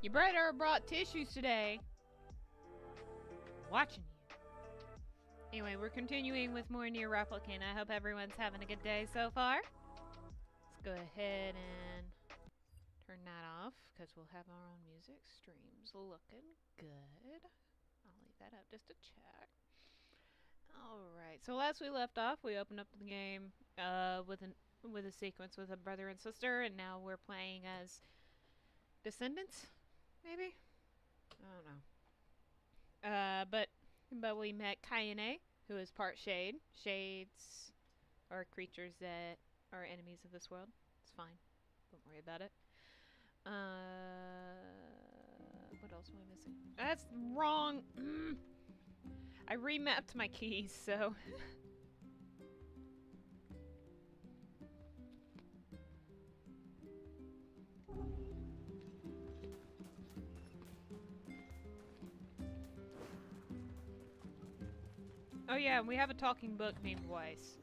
You better have brought tissues today. Watching you. Anyway, we're continuing with more NieR Replicant. I hope everyone's having a good day so far. Let's go ahead and turn that off because we'll have our own music. Streams looking good. I'll leave that up just to check. Alright, so last we left off, we opened up the game with a sequence with a brother and sister, and now we're playing as descendants, maybe? I don't know. But we met Q&As, who is part shade. Shades are creatures that are enemies of this world. It's fine. Don't worry about it. What else am I missing? That's wrong! I remapped my keys, so... Oh yeah, we have a talking book named Vice.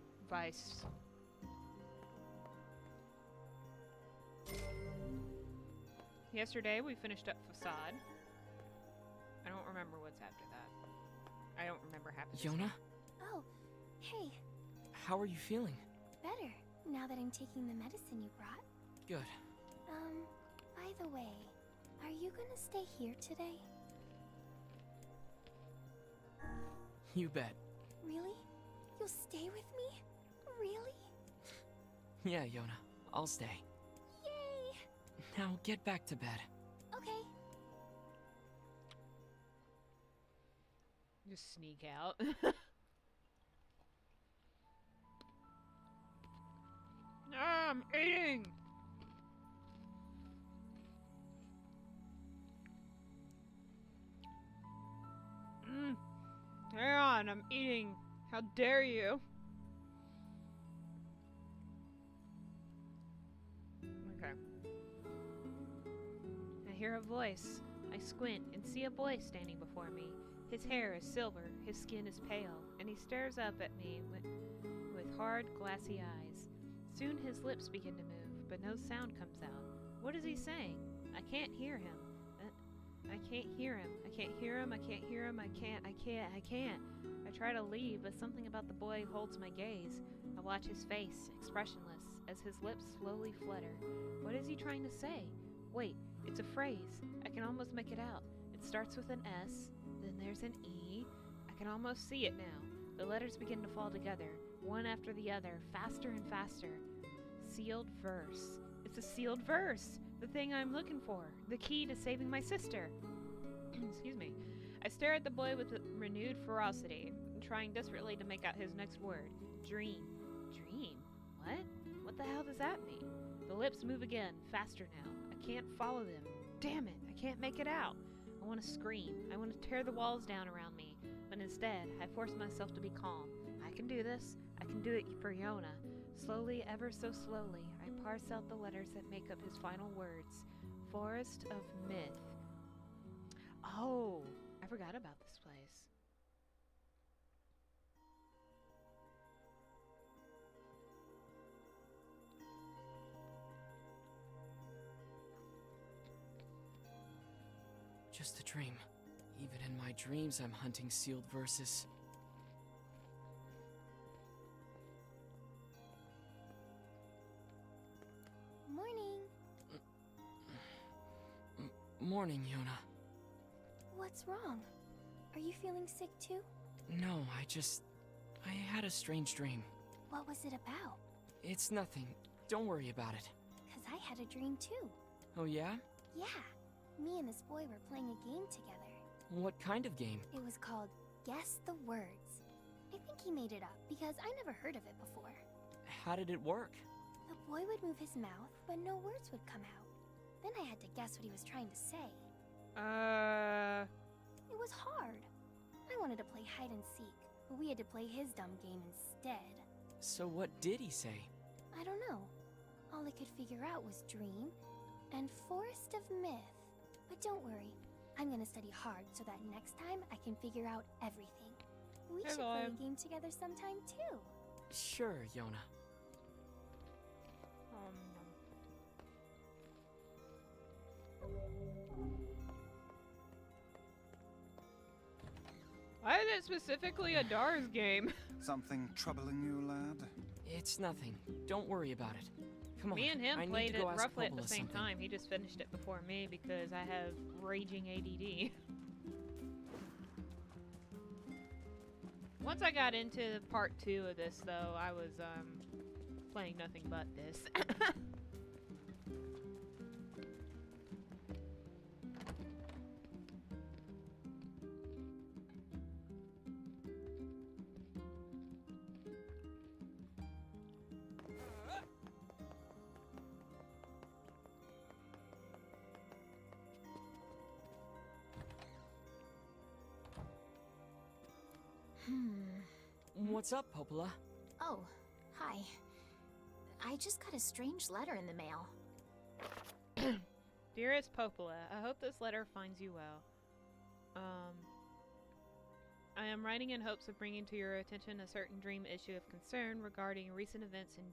Yesterday we finished up Facade. I don't remember what's after that. I don't remember half of this. Yona? Oh, hey. How are you feeling? Better, now that I'm taking the medicine you brought. Good. By the way, are you gonna stay here today? You bet. Really? You'll stay with me? Really? Yeah, Yona. I'll stay. Yay! Now get back to bed. Okay. Just sneak out. I'm eating! Hang on, I'm eating. How dare you? Okay. I hear a voice. I squint and see a boy standing before me. His hair is silver, his skin is pale, and he stares up at me with hard, glassy eyes. Soon his lips begin to move, but no sound comes out. What is he saying? I can't hear him. I can't hear him. I can't hear him. I can't hear him. I can't. I try to leave, but something about the boy holds my gaze. I watch his face, expressionless, as his lips slowly flutter. What is he trying to say? Wait, it's a phrase. I can almost make it out. It starts with an S, then there's an E. I can almost see it now. The letters begin to fall together, one after the other, faster and faster. Sealed verse. It's a sealed verse! The thing I'm looking for. The key to saving my sister. Excuse me. I stare at the boy with renewed ferocity, trying desperately to make out his next word. Dream. Dream? What? What the hell does that mean? The lips move again, faster now. I can't follow them. Damn it, I can't make it out. I want to scream. I want to tear the walls down around me. But instead, I force myself to be calm. I can do this. I can do it for Yona. Slowly, ever so slowly, I parse out the letters that make up his final words. Forest of Myth. Oh, I forgot about this place. Just a dream. Even in my dreams, I'm hunting sealed verses. Morning. Morning, Yona. What's wrong? Are you feeling sick too? No, I had a strange dream. What was it about? It's nothing. Don't worry about it. 'Cause I had a dream too. Oh yeah? Yeah. Me and this boy were playing a game together. What kind of game? It was called Guess the Words. I think he made it up because I never heard of it before. How did it work? The boy would move his mouth, but no words would come out. Then I had to guess what he was trying to say. It was hard. I wanted to play hide and seek, but we had to play his dumb game instead. So what did he say? I don't know. All I could figure out was dream and Forest of Myth. But don't worry, I'm gonna study hard so that next time I can figure out everything. We should play a game together sometime too. Sure, Yona. it specifically a Dars game? Something troubling you, lad? It's nothing. Don't worry about it. Come on. Me and him I need played to it go ask roughly at the Popola same something. time. He just finished it before me because I have raging ADD. Once I got into part 2 of this, though, I was playing nothing but this. What's up, Popola? Oh, hi. I just got a strange letter in the mail. Dearest Popola, I hope this letter finds you well. I am writing in hopes of bringing to your attention a certain dream issue of concern regarding recent events in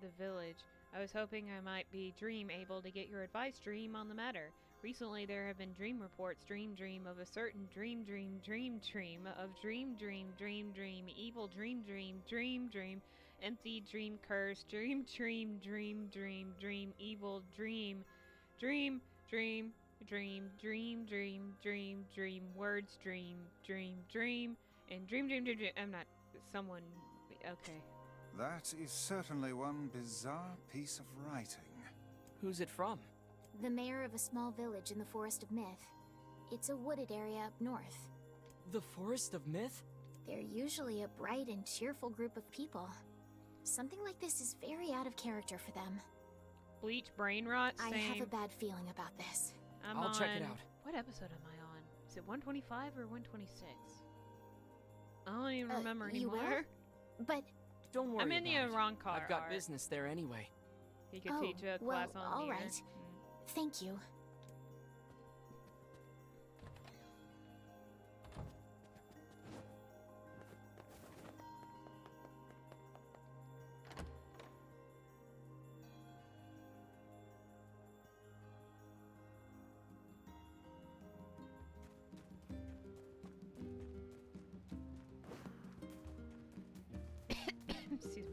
the village. I was hoping I might be able to get your advice, Dream, on the matter. Recently, there have been dream reports, dream of a certain dream of dream, evil dream, empty dream curse, dream, evil dream, words, dream, and dream. I'm not someone. Okay. That is certainly one bizarre piece of writing. Who's it from? The mayor of a small village in the Forest of Myth. It's a wooded area up north. The Forest of Myth? They're usually a bright and cheerful group of people. Something like this is very out of character for them. Bleach brain rot. I have a bad feeling about this. I'll check it out. What episode am I on? Is it 125 or 126? I don't even remember you anymore. But don't worry. I'm in the wrong car. I've got business there anyway. You could teach a class on all NieR. right. Thank you. Excuse me.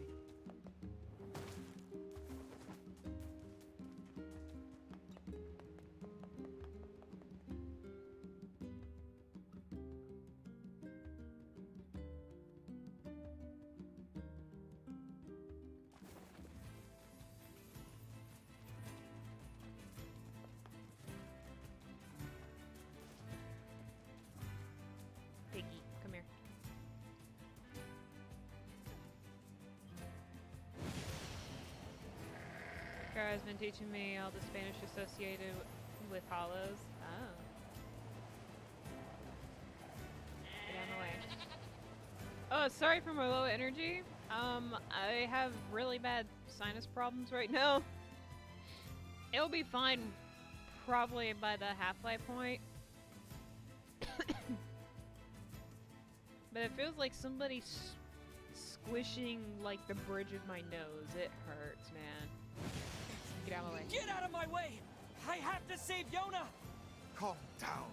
Piggy, come here. Kara's been teaching me all the Spanish associated with hollows. Oh. Get out of the way. Oh, sorry for my low energy. I have really bad sinus problems right now. It'll be fine probably by the halfway point. But it feels like somebody's squishing like the bridge of my nose. It hurts, man. Get out of my way. Get out of my way! I have to save Yona! Calm down.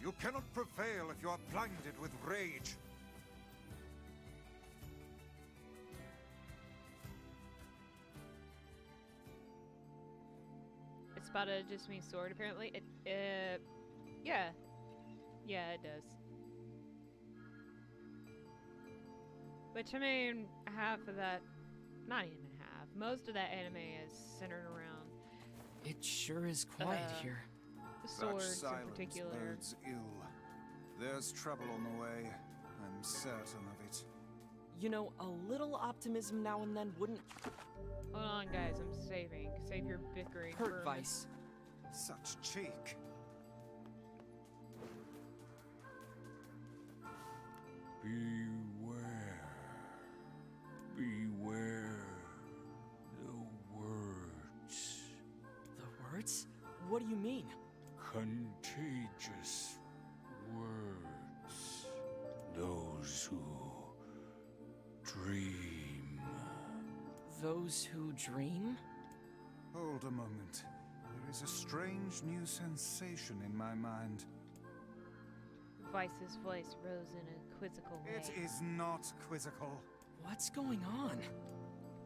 You cannot prevail if you are blinded with rage. Espada just means sword, apparently. Yeah. Yeah, it does. Which, I mean, half of that, not even half, most of that anime is centered around It sure is quiet here. the Such swords in silence particular. bodes ill. There's trouble on the way. I'm certain of it. You know, a little optimism now and then wouldn't Hold on, guys, I'm saving. Save your bickering for a hurt, Vice. Such cheek. Beware. Beware the words. The words? What do you mean? Contagious words. Those who dream. Those who dream? Hold a moment. There is a strange new sensation in my mind. Vice's voice rose in a quizzical way. It is not quizzical. What's going on?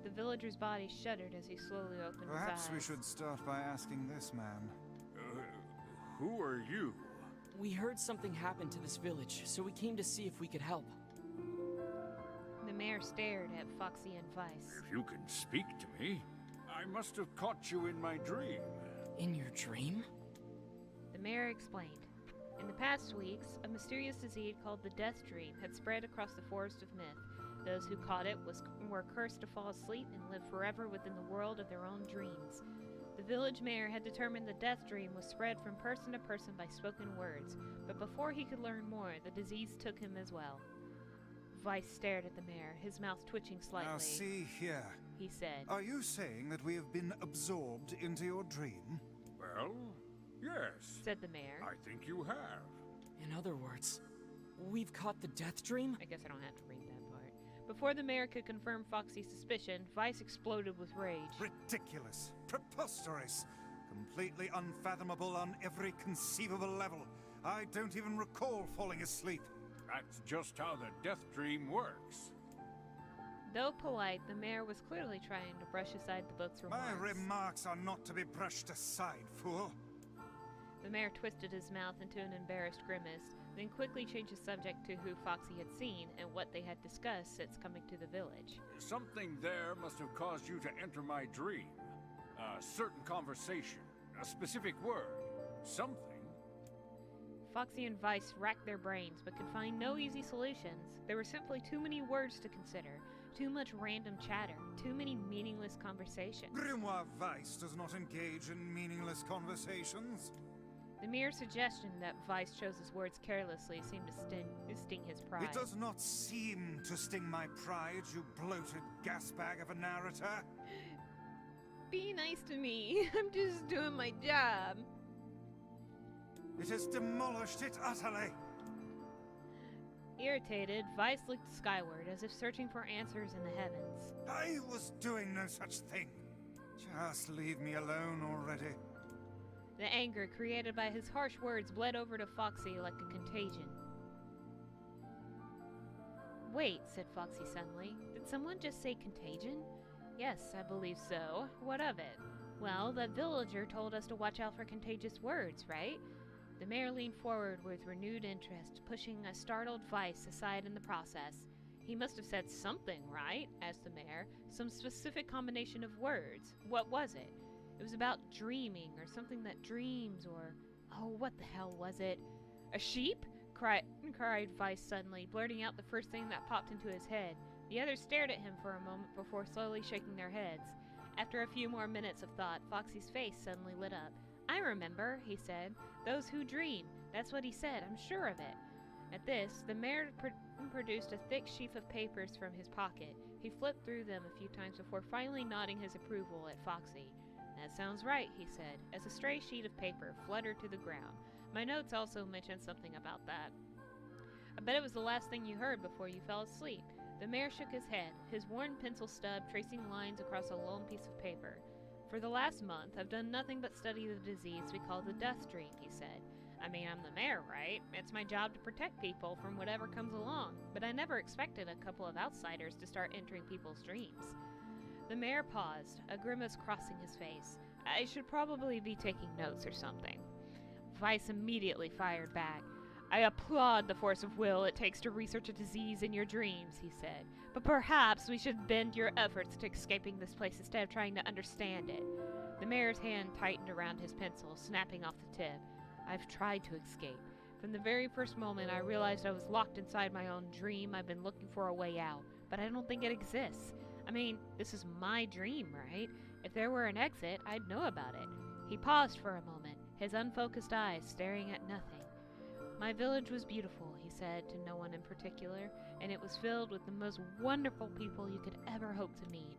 The villager's body shuddered as he slowly opened Perhaps his eyes. we should start by asking this man. Who are you? We heard something happened to this village, so we came to see if we could help. The mayor stared at Foxy and Vice. If you can speak to me, I must have caught you in my dream. In your dream? The mayor explained. In the past weeks, a mysterious disease called the Death Dream had spread across the Forest of Myth. Those who caught it were cursed to fall asleep and live forever within the world of their own dreams. The village mayor had determined the Death Dream was spread from person to person by spoken words, but before he could learn more, the disease took him as well. Vice stared at the mayor, his mouth twitching slightly. Now see here. He said. Are you saying that we have been absorbed into your dream? Well, yes. Said the mayor. I think you have. In other words, we've caught the death dream? I guess I don't have to read that part. Before the mayor could confirm Foxy's suspicion, Vice exploded with rage. Ridiculous. Preposterous. Completely unfathomable on every conceivable level. I don't even recall falling asleep. That's just how the death dream works. Though polite, the mayor was clearly trying to brush aside the book's remarks. My remarks are not to be brushed aside, fool. The mayor twisted his mouth into an embarrassed grimace, then quickly changed the subject to who Foxy had seen and what they had discussed since coming to the village. Something there must have caused you to enter my dream. A certain conversation, a specific word, something. Foxy and Vice racked their brains, but could find no easy solutions. There were simply too many words to consider, too much random chatter, too many meaningless conversations. Grimoire Vice does not engage in meaningless conversations. The mere suggestion that Vice chose his words carelessly seemed to sting his pride. It does not seem to sting my pride, you bloated gasbag of a narrator. Be nice to me. I'm just doing my job. It has demolished it utterly. Irritated, Vice looked skyward as if searching for answers in the heavens. I was doing no such thing. Just leave me alone already. The anger created by his harsh words bled over to Foxy like a contagion. Wait, said Foxy suddenly. Did someone just say contagion? Yes, I believe so. What of it? Well, that villager told us to watch out for contagious words, right? The mayor leaned forward with renewed interest, pushing a startled Vice aside in the process. He must have said something, right? Asked the mayor. Some specific combination of words. What was it? It was about dreaming, or something that dreams, or... Oh, what the hell was it? A sheep? Cried Vice suddenly, blurting out the first thing that popped into his head. The others stared at him for a moment before slowly shaking their heads. After a few more minutes of thought, Foxy's face suddenly lit up. I remember, he said. Those who dream. That's what he said, I'm sure of it. At this, the mayor produced a thick sheaf of papers from his pocket. He flipped through them a few times before finally nodding his approval at Foxy. That sounds right, he said, as a stray sheet of paper fluttered to the ground. My notes also mentioned something about that. I bet it was the last thing you heard before you fell asleep. The mayor shook his head, his worn pencil stub tracing lines across a lone piece of paper. For the last month, I've done nothing but study the disease we call the death dream, he said. I mean, I'm the mayor, right? It's my job to protect people from whatever comes along, but I never expected a couple of outsiders to start entering people's dreams. The mayor paused, a grimace crossing his face. I should probably be taking notes or something. Vice immediately fired back. I applaud the force of will it takes to research a disease in your dreams, he said. But perhaps we should bend your efforts to escaping this place instead of trying to understand it. The mayor's hand tightened around his pencil, snapping off the tip. I've tried to escape. From the very first moment I realized I was locked inside my own dream, I've been looking for a way out. But I don't think it exists. I mean, this is my dream, right? If there were an exit, I'd know about it. He paused for a moment, his unfocused eyes staring at nothing. My village was beautiful, he said to no one in particular, and it was filled with the most wonderful people you could ever hope to meet.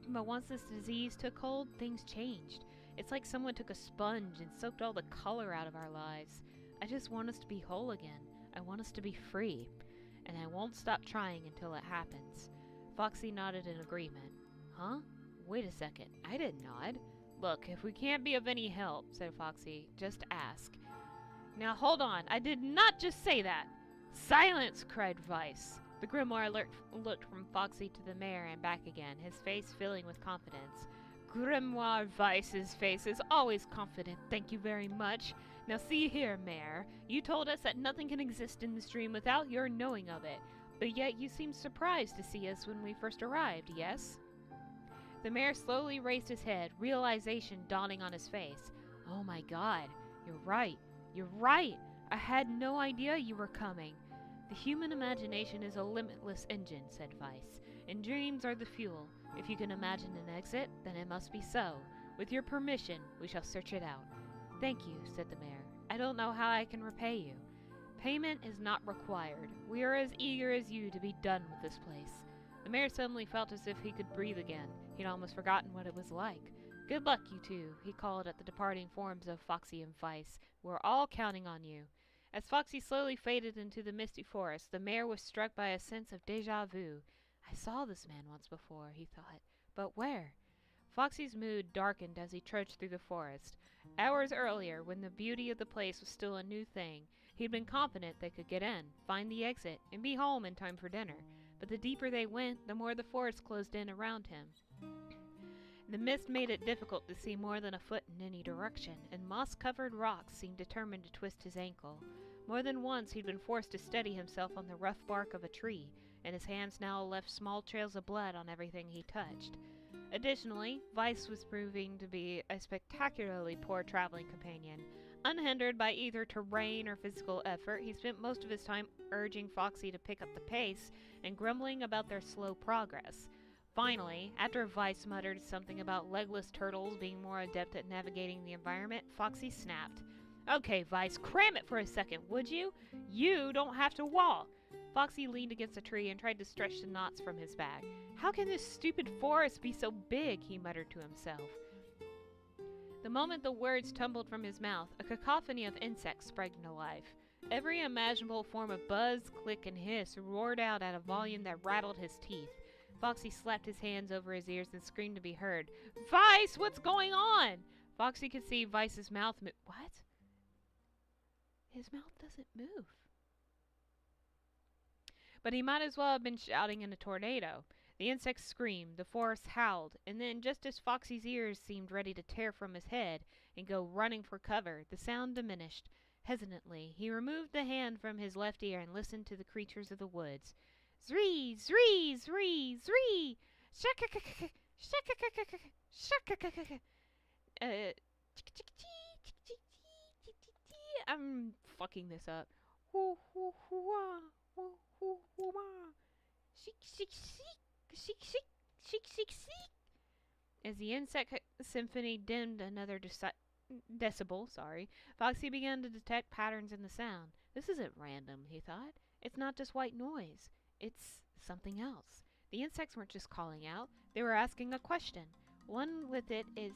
But once this disease took hold, things changed. It's like someone took a sponge and soaked all the color out of our lives. I just want us to be whole again. I want us to be free. And I won't stop trying until it happens. Foxy nodded in agreement. Huh? Wait a second. I didn't nod. Look, if we can't be of any help, said Foxy, just ask. Now hold on, I did not just say that! Silence! Cried Vice. The grimoire looked from Foxy to the mayor and back again, his face filling with confidence. Grimoire Vice's face is always confident, thank you very much. Now see here, Mayor. You told us that nothing can exist in this dream without your knowing of it, but yet you seemed surprised to see us when we first arrived, yes? The mayor slowly raised his head, realization dawning on his face. Oh my god, you're right. You're right! I had no idea you were coming. The human imagination is a limitless engine, said Vice, and dreams are the fuel. If you can imagine an exit, then it must be so. With your permission, we shall search it out. Thank you, said the mayor. I don't know how I can repay you. Payment is not required. We are as eager as you to be done with this place. The mayor suddenly felt as if he could breathe again. He'd almost forgotten what it was like. Good luck, you two, he called at the departing forms of Foxy and Vice. We're all counting on you. As Foxy slowly faded into the misty forest, the mayor was struck by a sense of déjà vu. I saw this man once before, he thought. But where? Foxy's mood darkened as he trudged through the forest. Hours earlier, when the beauty of the place was still a new thing, he'd been confident they could get in, find the exit, and be home in time for dinner. But the deeper they went, the more the forest closed in around him. The mist made it difficult to see more than a foot in any direction, and moss-covered rocks seemed determined to twist his ankle. More than once he'd been forced to steady himself on the rough bark of a tree, and his hands now left small trails of blood on everything he touched. Additionally, Vice was proving to be a spectacularly poor traveling companion. Unhindered by either terrain or physical effort, he spent most of his time urging Foxy to pick up the pace and grumbling about their slow progress. Finally, after Vice muttered something about legless turtles being more adept at navigating the environment, Foxy snapped. Okay, Vice, cram it for a second, would you? You don't have to walk. Foxy leaned against a tree and tried to stretch the knots from his back. How can this stupid forest be so big? He muttered to himself. The moment the words tumbled from his mouth, a cacophony of insects sprang to life. Every imaginable form of buzz, click, and hiss roared out at a volume that rattled his teeth. Foxy slapped his hands over his ears and screamed to be heard. Vice, what's going on? Foxy could see Vice's mouth move. What? His mouth doesn't move. But he might as well have been shouting in a tornado. The insects screamed, the forest howled, and then just as Foxy's ears seemed ready to tear from his head and go running for cover, the sound diminished. Hesitantly, he removed the hand from his left ear and listened to the creatures of the woods. Zree, zree, zree, zree! Shakakakaka, shakakakaka, shakakakaka. I'm fucking this up. Hoo hoo hoo-wah, hoo hoo hoo-wah. Shik shik shik, shik shik, shik shik shik. As the insect symphony dimmed another decibel, Foxy began to detect patterns in the sound. This isn't random, he thought. It's not just white noise. It's something else. The insects weren't just calling out. They were asking a question. One with it is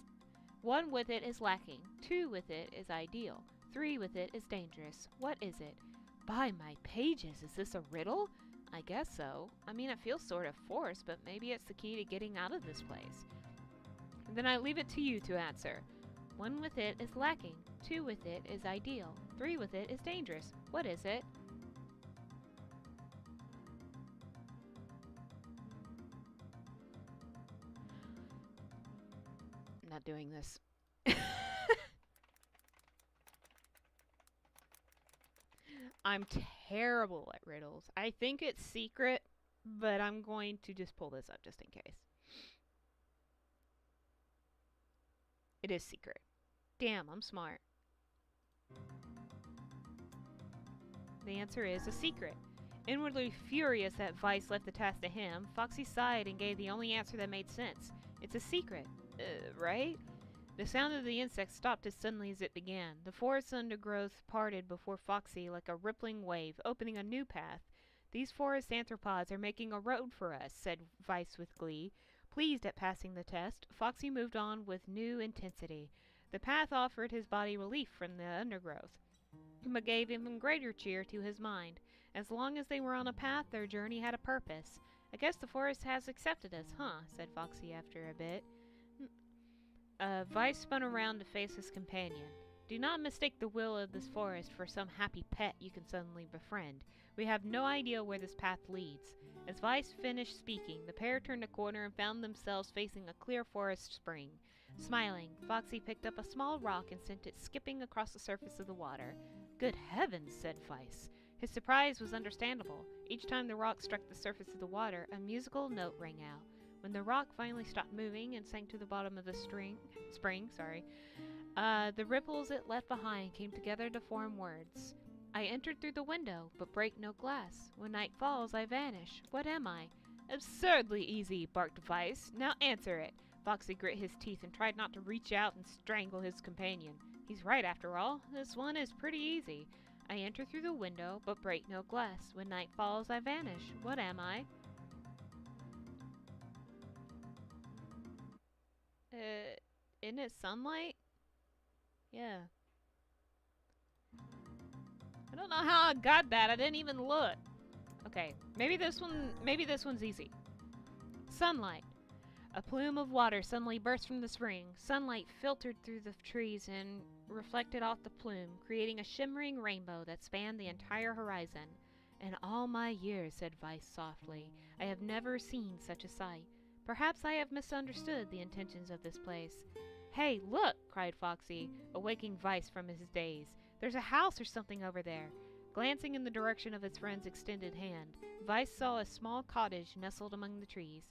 lacking. 2 with it is ideal. 3 with it is dangerous. What is it? By my pages, is this a riddle? I guess so. I mean, it feels sort of forced, but maybe it's the key to getting out of this place. Then I leave it to you to answer. 1 with it is lacking. 2 with it is ideal. 3 with it is dangerous. What is it? I'm not doing this. I'm terrible at riddles. I think it's secret, but I'm going to just pull this up just in case. It is secret. Damn, I'm smart. The answer is a secret. Inwardly furious that Vice left the task to him, Foxy sighed and gave the only answer that made sense. It's a secret, right? The sound of the insects stopped as suddenly as it began. The forest undergrowth parted before Foxy like a rippling wave, opening a new path. These forest anthropods are making a road for us, said Vice with glee. Pleased at passing the test, Foxy moved on with new intensity. The path offered his body relief from the undergrowth, but gave even greater cheer to his mind. As long as they were on a path, their journey had a purpose. I guess the forest has accepted us, huh? Said Foxy after a bit. Vice spun around to face his companion. Do not mistake the will of this forest for some happy pet you can suddenly befriend. We have no idea where this path leads. As Vice finished speaking, the pair turned a corner and found themselves facing a clear forest spring. Smiling, Foxy picked up a small rock and sent it skipping across the surface of the water. Good heavens, said Vice. His surprise was understandable. Each time the rock struck the surface of the water, a musical note rang out. When the rock finally stopped moving and sank to the bottom of the spring, the ripples it left behind came together to form words. I entered through the window, but break no glass. When night falls, I vanish. What am I? Absurdly easy, barked Vice. Now answer it. Foxy grit his teeth and tried not to reach out and strangle his companion. He's right, after all. This one is pretty easy. I enter through the window, but break no glass. When night falls, I vanish. What am I? Isn't it sunlight? Yeah. I don't know how I got that. I didn't even look. Okay, maybe this one's easy. Sunlight. A plume of water suddenly burst from the spring. Sunlight filtered through the trees and reflected off the plume, creating a shimmering rainbow that spanned the entire horizon. In all my years, said Vice softly, I have never seen such a sight. Perhaps I have misunderstood the intentions of this place. Hey, look, cried Foxy, awaking Vice from his daze. There's a house or something over there. Glancing in the direction of his friend's extended hand, Vice saw a small cottage nestled among the trees.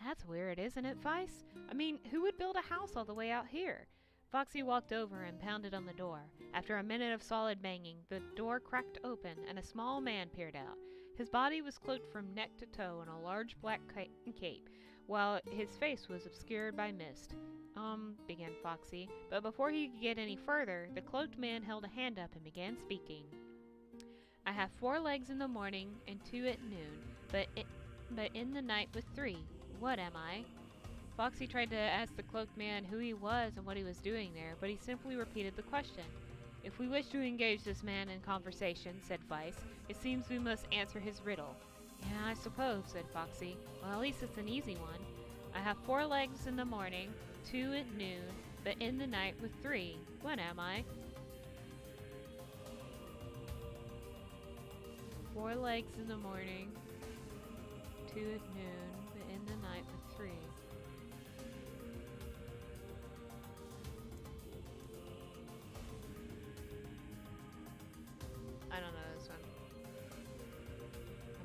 That's weird, isn't it, Vice? I mean, who would build a house all the way out here? Foxy walked over and pounded on the door. After a minute of solid banging, the door cracked open and a small man peered out. His body was cloaked from neck to toe in a large black cape, while his face was obscured by mist. Began Foxy, but before he could get any further, the cloaked man held a hand up and began speaking. I have 4 legs in the morning and 2 at noon, but in the night with 3. What am I? Foxy tried to ask the cloaked man who he was and what he was doing there, but he simply repeated the question. If we wish to engage this man in conversation, said Vice, it seems we must answer his riddle. Yeah, I suppose, said Foxy. Well, at least it's an easy one. I have 4 legs in the morning, 2 at noon, but in the night with 3. What am I? 4 legs in the morning, 2 at noon, but in the night with 3. I don't know this one.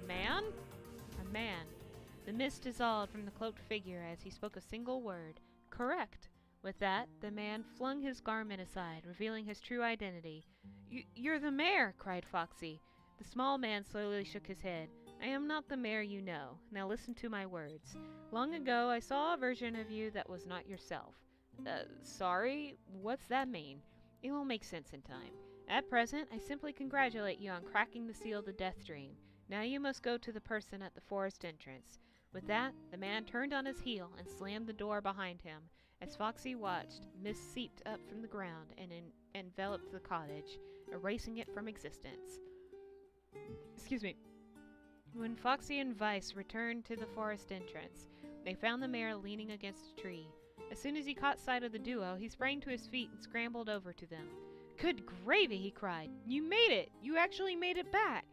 A man? A man. The mist dissolved from the cloaked figure as he spoke a single word. Correct. With that, the man flung his garment aside, revealing his true identity. You're the mayor, cried Foxy. The small man slowly shook his head. I am not the mayor you know. Now listen to my words. Long ago, I saw a version of you that was not yourself. Sorry? What's that mean? It will make sense in time. At present, I simply congratulate you on cracking the seal of the Death Dream. Now you must go to the person at the forest entrance. With that, the man turned on his heel and slammed the door behind him. As Foxy watched, mist seeped up from the ground and enveloped the cottage, erasing it from existence. Excuse me. When Foxy and Vice returned to the forest entrance, they found the mayor leaning against a tree. As soon as he caught sight of the duo, he sprang to his feet and scrambled over to them. Good gravy, he cried. You made it! You actually made it back!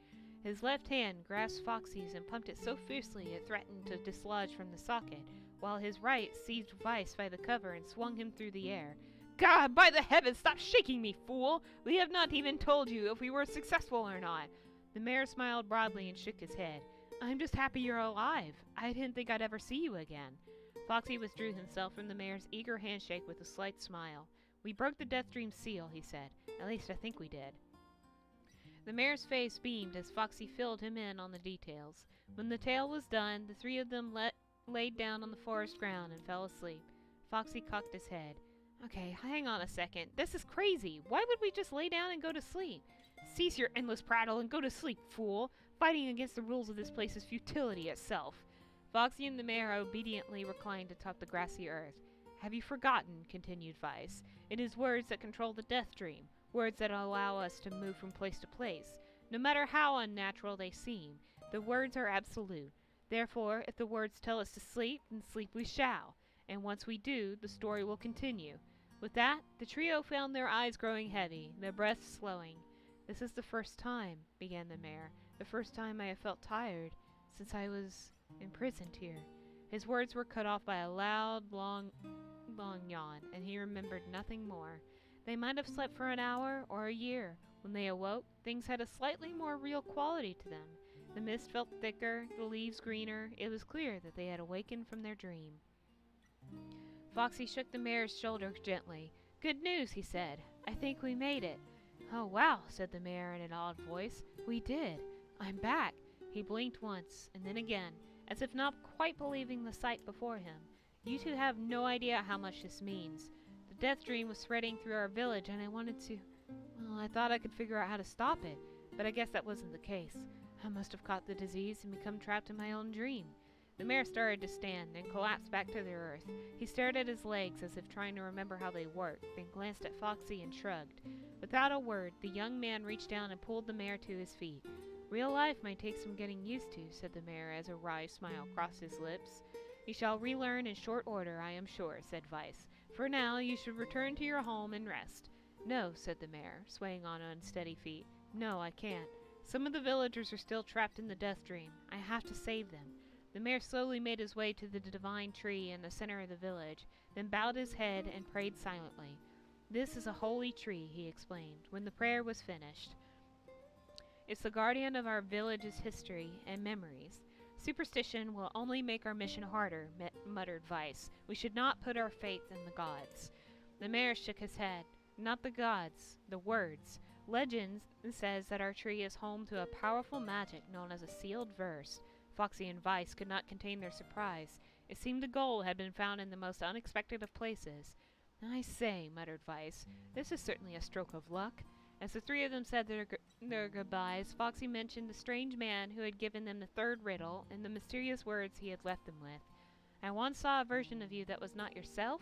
His left hand grasped Foxy's and pumped it so fiercely it threatened to dislodge from the socket, while his right seized Vice by the cover and swung him through the air. God, by the heavens, stop shaking me, fool! We have not even told you if we were successful or not. The mayor smiled broadly and shook his head. I'm just happy you're alive. I didn't think I'd ever see you again. Foxy withdrew himself from the mayor's eager handshake with a slight smile. We broke the Death Dream seal, he said. At least I think we did. The mayor's face beamed as Foxy filled him in on the details. When the tale was done, the 3 of them laid down on the forest ground and fell asleep. Foxy cocked his head. Okay, hang on a second. This is crazy. Why would we just lay down and go to sleep? Cease your endless prattle and go to sleep, fool. Fighting against the rules of this place is futility itself. Foxy and the mayor obediently reclined atop the grassy earth. Have you forgotten, continued Vice, it is words that control the Death Dream, words that allow us to move from place to place. No matter how unnatural they seem, the words are absolute. Therefore, if the words tell us to sleep, then sleep we shall. And once we do, the story will continue. With that, the trio found their eyes growing heavy, their breaths slowing. "This is the first time," began the mayor, "the first time I have felt tired since I was imprisoned here." His words were cut off by a loud, long yawn, and he remembered nothing more. They might have slept for an hour or a year. When they awoke, things had a slightly more real quality to them. The mist felt thicker, the leaves greener. It was clear that they had awakened from their dream. Foxy shook the mayor's shoulder gently. "Good news," he said. "I think we made it." "Oh, wow," said the mayor in an awed voice. "We did. I'm back." He blinked once, and then again, as if not quite believing the sight before him. "You two have no idea how much this means. The death dream was spreading through our village, and I wanted to... Well, I thought I could figure out how to stop it, but I guess that wasn't the case. I must have caught the disease and become trapped in my own dream." The mayor started to stand, then collapsed back to the earth. He stared at his legs as if trying to remember how they worked, then glanced at Foxy and shrugged. Without a word, the young man reached down and pulled the mayor to his feet. "Real life might take some getting used to," said the mayor as a wry smile crossed his lips. "You shall relearn in short order, I am sure," said Vice. "For now, you should return to your home and rest." "No," said the mayor, swaying on unsteady feet. "No, I can't. Some of the villagers are still trapped in the death dream. I have to save them." The mayor slowly made his way to the divine tree in the center of the village, then bowed his head and prayed silently. "This is a holy tree," he explained, when the prayer was finished. "It's the guardian of our village's history and memories. Superstition will only make our mission harder," muttered Vice. "We should not put our faith in the gods." The mayor shook his head. "Not the gods, the words. Legend says that our tree is home to a powerful magic known as a sealed verse." Foxy and Vice could not contain their surprise. It seemed the gold had been found in the most unexpected of places. "I say," muttered Vice, "this is certainly a stroke of luck." As the three of them said their goodbyes, Foxy mentioned the strange man who had given them the third riddle and the mysterious words he had left them with. "I once saw a version of you that was not yourself,"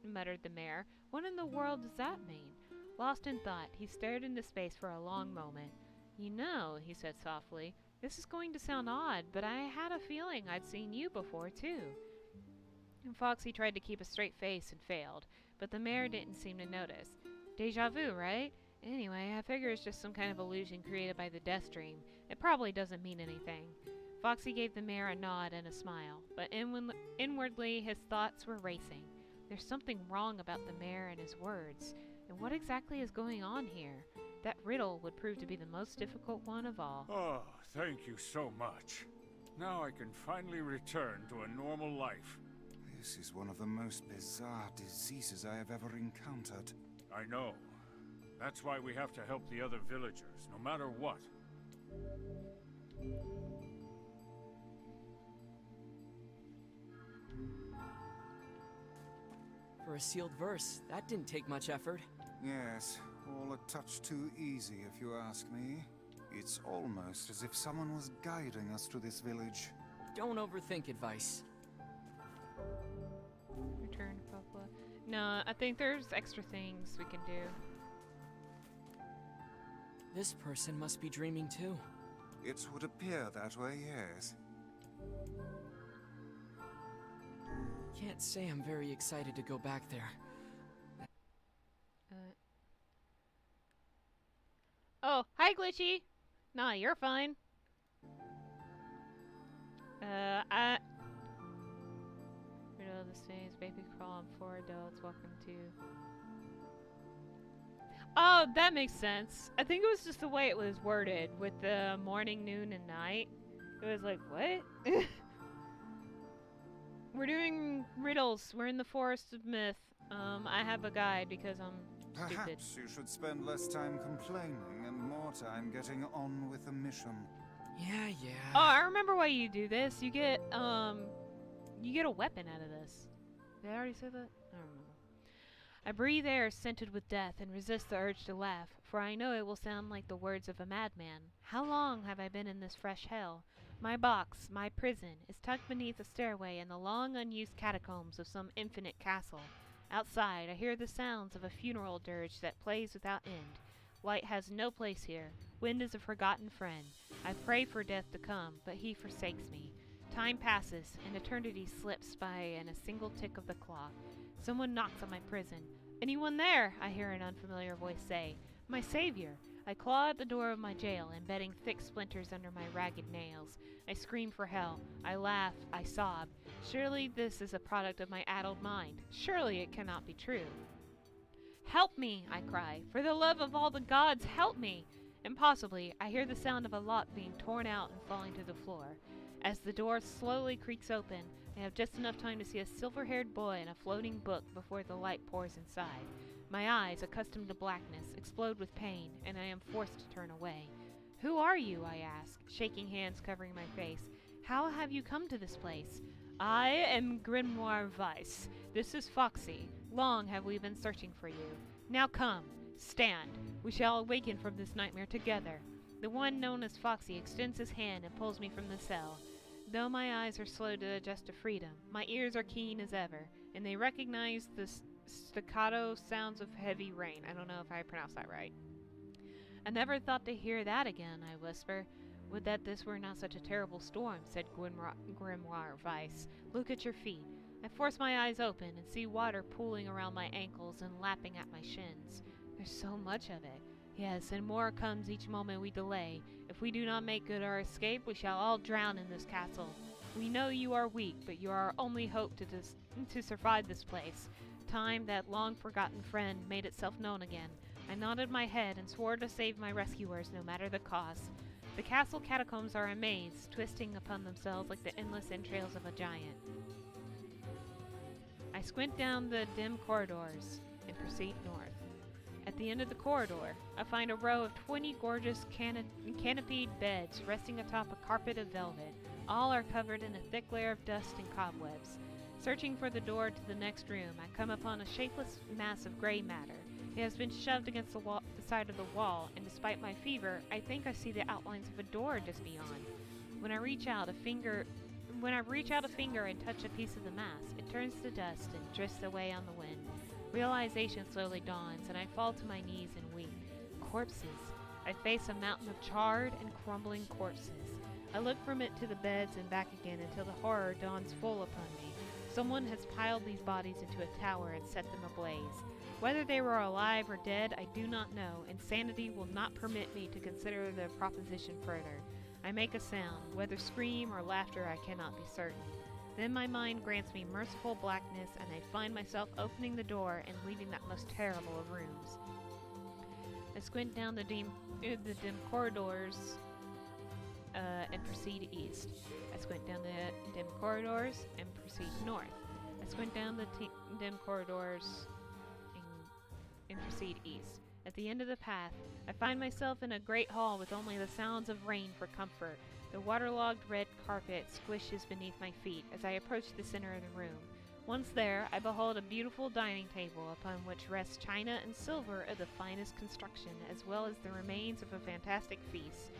muttered the mayor. "What in the world does that mean?" Lost in thought, he stared into space for a long moment. "You know," he said softly, "this is going to sound odd, but I had a feeling I'd seen you before, too." And Foxy tried to keep a straight face and failed, but the mayor didn't seem to notice. "Deja vu, right? Anyway, I figure it's just some kind of illusion created by the death dream. It probably doesn't mean anything." Foxy gave the mayor a nod and a smile, but inwardly his thoughts were racing. There's something wrong about the mayor and his words, and what exactly is going on here? That riddle would prove to be the most difficult one of all. Oh, thank you so much. Now I can finally return to a normal life. This is one of the most bizarre diseases I have ever encountered. I know. That's why we have to help the other villagers, no matter what. For a sealed verse, that didn't take much effort. Yes, all a touch too easy if you ask me. It's almost as if someone was guiding us to this village. Don't overthink advice. Return to Papa. No, I think there's extra things we can do. This person must be dreaming too. It would appear that way, yes. Can't say I'm very excited to go back there. Oh, hi, Glitchy! Nah, you're fine. Riddle of the stage, baby crawl on 4 adults, welcome to... Oh, that makes sense. I think it was just the way it was worded with the morning, noon, and night. It was like, what? We're doing riddles. We're in the forest of myth. I have a guide because I'm stupid. Perhaps you should spend less time complaining and more time getting on with the mission. Yeah. Oh, I remember why you do this. You get a weapon out of this. Did I already say that? I don't remember. I breathe air scented with death and resist the urge to laugh, for I know it will sound like the words of a madman. How long have I been in this fresh hell? My box, my prison, is tucked beneath a stairway in the long unused catacombs of some infinite castle. Outside, I hear the sounds of a funeral dirge that plays without end. Light has no place here. Wind is a forgotten friend. I pray for death to come, but he forsakes me. Time passes, and eternity slips by in a single tick of the clock. Someone knocks on my prison. Anyone there? I hear an unfamiliar voice say. My savior. I claw at the door of my jail, embedding thick splinters under my ragged nails. I scream for help. I laugh. I sob. Surely this is a product of my addled mind. Surely it cannot be true. Help me, I cry. For the love of all the gods, help me! Impossibly, I hear the sound of a lock being torn out and falling to the floor. As the door slowly creaks open, I have just enough time to see a silver-haired boy in a floating book before the light pours inside. My eyes, accustomed to blackness, explode with pain, and I am forced to turn away. Who are you? I ask, shaking hands covering my face. How have you come to this place? I am Grimoire Weiss. This is Foxy. Long have we been searching for you. Now come, stand. We shall awaken from this nightmare together. The one known as Foxy extends his hand and pulls me from the cell. Though my eyes are slow to adjust to freedom, my ears are keen as ever, and they recognize the staccato sounds of heavy rain. I don't know if I pronounced that right. I never thought to hear that again, I whisper. Would that this were not such a terrible storm, said Grimoire Weiss. Look at your feet. I force my eyes open and see water pooling around my ankles and lapping at my shins. There's so much of it. Yes, and more comes each moment we delay. If we do not make good our escape, we shall all drown in this castle. We know you are weak, but you are our only hope to survive this place. Time, that long-forgotten friend, made itself known again. I nodded my head and swore to save my rescuers no matter the cost. The castle catacombs are a maze, twisting upon themselves like the endless entrails of a giant. I squint down the dim corridors and proceed north. At the end of the corridor, I find a row of 20 gorgeous canopied beds resting atop a carpet of velvet. All are covered in a thick layer of dust and cobwebs. Searching for the door to the next room, I come upon a shapeless mass of gray matter. It has been shoved against the side of the wall, and despite my fever, I think I see the outlines of a door just beyond. When I reach out a finger and touch a piece of the mass, it turns to dust and drifts away on the wind. Realization slowly dawns, and I fall to my knees and weep. Corpses. I face a mountain of charred and crumbling corpses. I look from it to the beds and back again until the horror dawns full upon me. Someone has piled these bodies into a tower and set them ablaze. Whether they were alive or dead, I do not know, and sanity will not permit me to consider the proposition further. I make a sound, whether scream or laughter I cannot be certain. Then my mind grants me merciful blackness, and I find myself opening the door and leaving that most terrible of rooms. I squint down the dim corridors and proceed east. I squint down the dim corridors and proceed north. I squint down the dim corridors and proceed east. At the end of the path, I find myself in a great hall with only the sounds of rain for comfort. The waterlogged red carpet squishes beneath my feet as I approach the center of the room. Once there, I behold a beautiful dining table upon which rests china and silver of the finest construction, as well as the remains of a fantastic feast.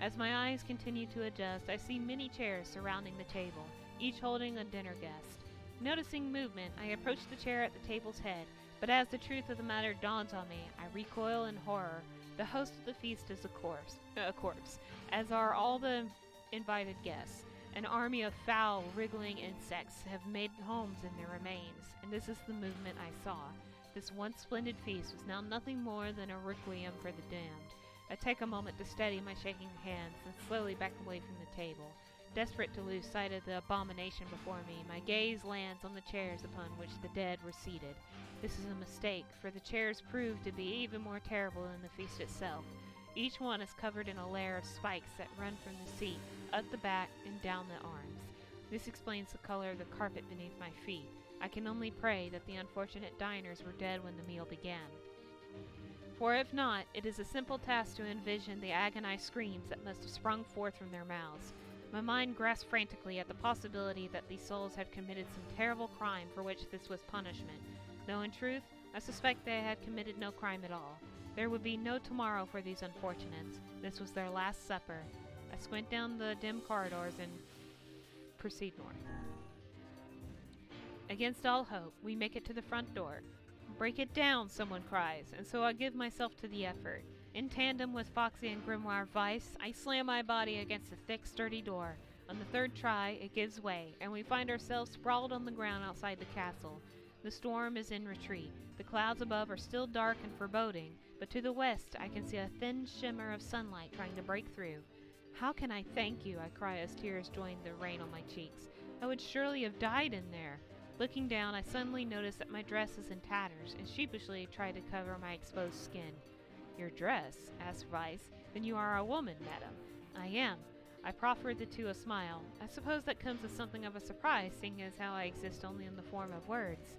As my eyes continue to adjust, I see many chairs surrounding the table, each holding a dinner guest. Noticing movement, I approach the chair at the table's head, but as the truth of the matter dawns on me, I recoil in horror. The host of the feast is a corpse, as are all the invited guests. An army of foul, wriggling insects have made homes in their remains, and this is the movement I saw. This once splendid feast was now nothing more than a requiem for the damned. I take a moment to steady my shaking hands and slowly back away from the table. Desperate to lose sight of the abomination before me, my gaze lands on the chairs upon which the dead were seated. This is a mistake, for the chairs prove to be even more terrible than the feast itself. Each one is covered in a layer of spikes that run from the seat, up the back, and down the arms. This explains the color of the carpet beneath my feet. I can only pray that the unfortunate diners were dead when the meal began. For if not, it is a simple task to envision the agonized screams that must have sprung forth from their mouths. My mind grasps frantically at the possibility that these souls had committed some terrible crime for which this was punishment, though in truth, I suspect they had committed no crime at all. There would be no tomorrow for these unfortunates. This was their last supper. I squint down the dim corridors and proceed north. Against all hope, we make it to the front door. "Break it down," someone cries, and so I give myself to the effort. In tandem with Foxy and Grimoire Weiss, I slam my body against the thick, sturdy door. On the third try, it gives way, and we find ourselves sprawled on the ground outside the castle. The storm is in retreat. The clouds above are still dark and foreboding, but to the west I can see a thin shimmer of sunlight trying to break through. How can I thank you? I cry as tears join the rain on my cheeks. I would surely have died in there. Looking down, I suddenly notice that my dress is in tatters, and sheepishly try to cover my exposed skin. Your dress? Asked Vice. Then you are a woman, madam. I am. I proffered the two a smile. I suppose that comes as something of a surprise, seeing as how I exist only in the form of words.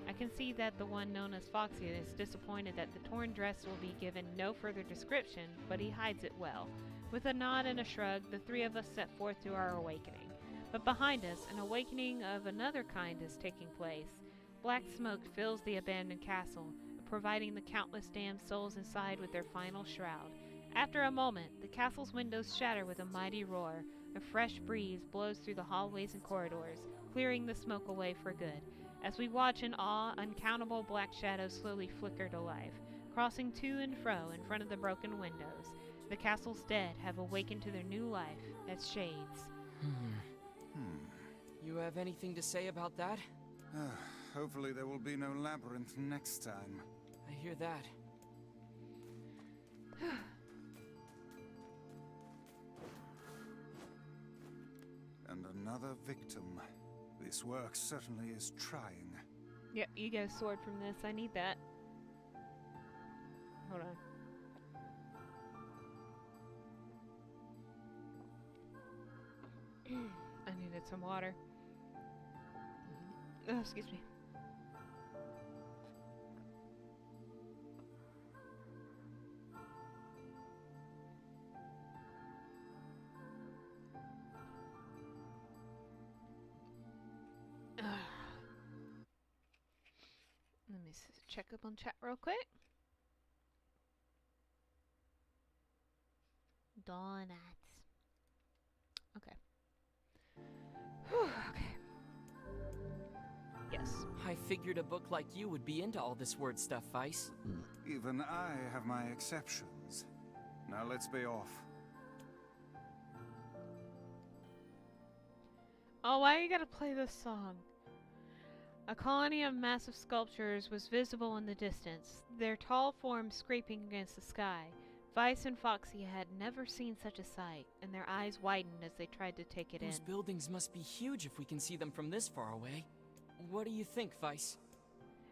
I can see that the one known as Foxy is disappointed that the torn dress will be given no further description, but he hides it well. With a nod and a shrug, the three of us set forth to our awakening. But behind us, an awakening of another kind is taking place. Black smoke fills the abandoned castle, providing the countless damned souls inside with their final shroud. After a moment, the castle's windows shatter with a mighty roar. A fresh breeze blows through the hallways and corridors, clearing the smoke away for good. As we watch in awe, uncountable black shadows slowly flicker to life, crossing to and fro in front of the broken windows. The castle's dead have awakened to their new life as shades. You have anything to say about that? Hopefully there will be no labyrinth next time. I hear that. And another victim. This work certainly is trying. Yep, you get a sword from this. I need that. Hold on. I needed some water. Oh, excuse me. Let me check up on chat real quick. Donuts. Okay. Okay. Yes. I figured a book like you would be into all this word stuff, Vice. Even I have my exceptions. Now let's be off. Oh, why you gotta play this song? A colony of massive sculptures was visible in the distance, their tall forms scraping against the sky. Vice and Foxy had never seen such a sight, and their eyes widened as they tried to take it in. Those buildings must be huge if we can see them from this far away. What do you think, Vice?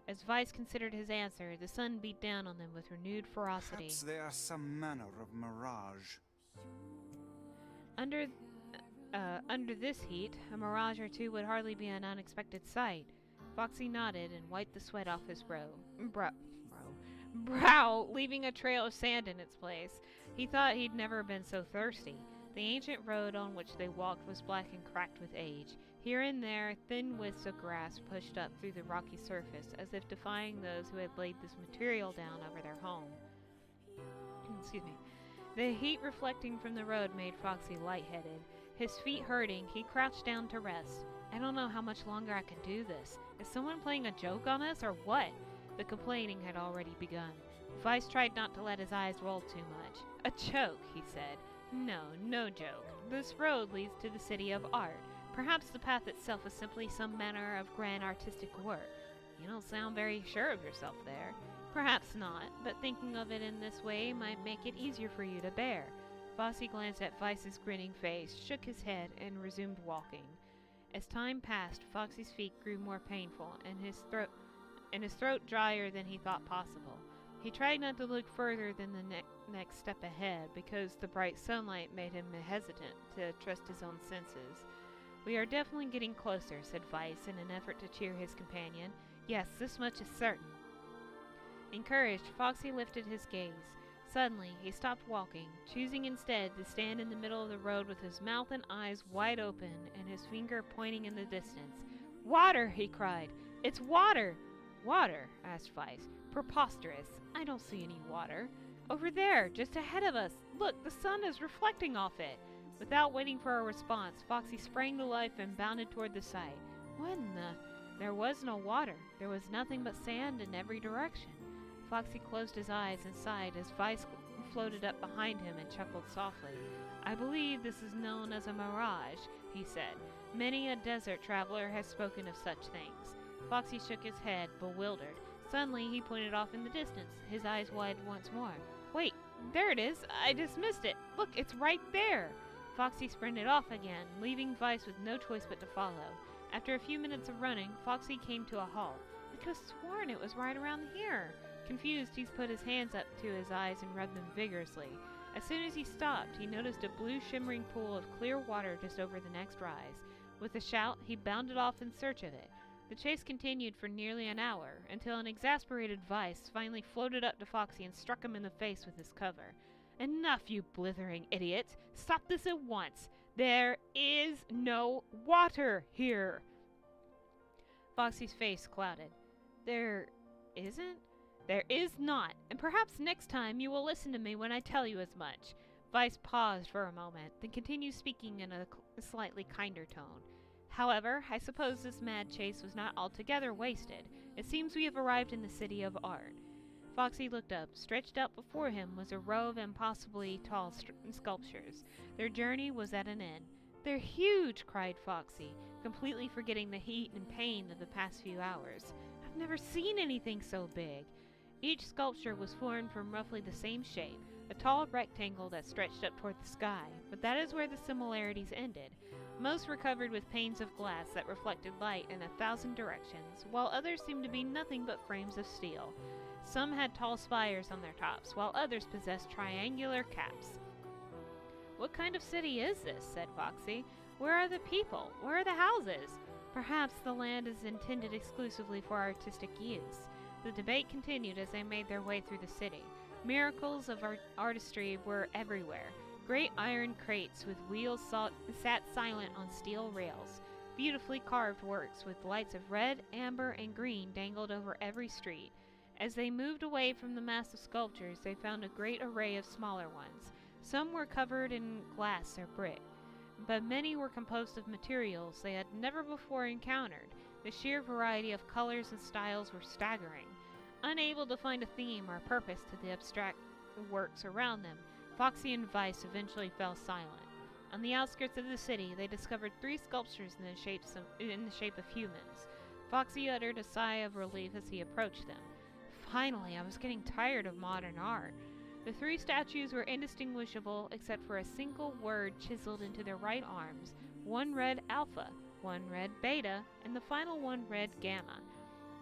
As Vice considered his answer, the sun beat down on them with renewed ferocity. Perhaps they are some manner of mirage. Under this heat, a mirage or two would hardly be an unexpected sight. Foxy nodded and wiped the sweat off his brow, leaving a trail of sand in its place. He thought he'd never been so thirsty. The ancient road on which they walked was black and cracked with age. Here and there, thin wisps of grass pushed up through the rocky surface, as if defying those who had laid this material down over their home. Excuse me. The heat reflecting from the road made Foxy lightheaded. His feet hurting, he crouched down to rest. I don't know how much longer I can do this. Is someone playing a joke on us, or what? The complaining had already begun. Vice tried not to let his eyes roll too much. A joke, he said. No joke. This road leads to the city of art. Perhaps the path itself is simply some manner of grand artistic work. You don't sound very sure of yourself there. Perhaps not, but thinking of it in this way might make it easier for you to bear. Foxy glanced at Vice's grinning face, shook his head, and resumed walking. As time passed, Foxy's feet grew more painful, and his throat drier than he thought possible. He tried not to look further than the next step ahead, because the bright sunlight made him hesitant to trust his own senses. We are definitely getting closer, said Vice in an effort to cheer his companion. Yes, this much is certain. Encouraged, Foxy lifted his gaze. Suddenly, he stopped walking, choosing instead to stand in the middle of the road with his mouth and eyes wide open and his finger pointing in the distance. Water! He cried. It's water! Water? Asked Vice. Preposterous. I don't see any water. Over there, just ahead of us. Look, the sun is reflecting off it. Without waiting for a response, Foxy sprang to life and bounded toward the sight. What in the... There was no water. There was nothing but sand in every direction. Foxy closed his eyes and sighed as Vice floated up behind him and chuckled softly. I believe this is known as a mirage, he said. Many a desert traveler has spoken of such things. Foxy shook his head, bewildered. Suddenly, he pointed off in the distance. His eyes widened once more. Wait, there it is. I just missed it. Look, it's right there. Foxy sprinted off again, leaving Vice with no choice but to follow. After a few minutes of running, Foxy came to a halt. I could have sworn it was right around here. Confused, he put his hands up to his eyes and rubbed them vigorously. As soon as he stopped, he noticed a blue shimmering pool of clear water just over the next rise. With a shout, he bounded off in search of it. The chase continued for nearly an hour, until an exasperated Vice finally floated up to Foxy and struck him in the face with his cover. Enough, you blithering idiot! Stop this at once! There is no water here! Foxy's face clouded. There isn't? There is not, and perhaps next time you will listen to me when I tell you as much. Vice paused for a moment, then continued speaking in a slightly kinder tone. However, I suppose this mad chase was not altogether wasted. It seems we have arrived in the city of art. Foxy looked up. Stretched out before him was a row of impossibly tall sculptures. Their journey was at an end. They're huge, cried Foxy, completely forgetting the heat and pain of the past few hours. I've never seen anything so big. Each sculpture was formed from roughly the same shape, a tall rectangle that stretched up toward the sky, but that is where the similarities ended. Most were covered with panes of glass that reflected light in 1,000 directions, while others seemed to be nothing but frames of steel. Some had tall spires on their tops, while others possessed triangular caps. What kind of city is this? Said Foxy. Where are the people? Where are the houses? Perhaps the land is intended exclusively for artistic use. The debate continued as they made their way through the city. Miracles of artistry were everywhere. Great iron crates with wheels sat silent on steel rails. Beautifully carved works with lights of red, amber, and green dangled over every street. As they moved away from the massive sculptures, they found a great array of smaller ones. Some were covered in glass or brick, but many were composed of materials they had never before encountered. The sheer variety of colors and styles were staggering. Unable to find a theme or purpose to the abstract works around them, Foxy and Vice eventually fell silent. On the outskirts of the city, they discovered 3 sculptures in the shape of humans. Foxy uttered a sigh of relief as he approached them. Finally, I was getting tired of modern art. The 3 statues were indistinguishable except for a single word chiseled into their right arms. One read Alpha, one read Beta, and the final one read Gamma.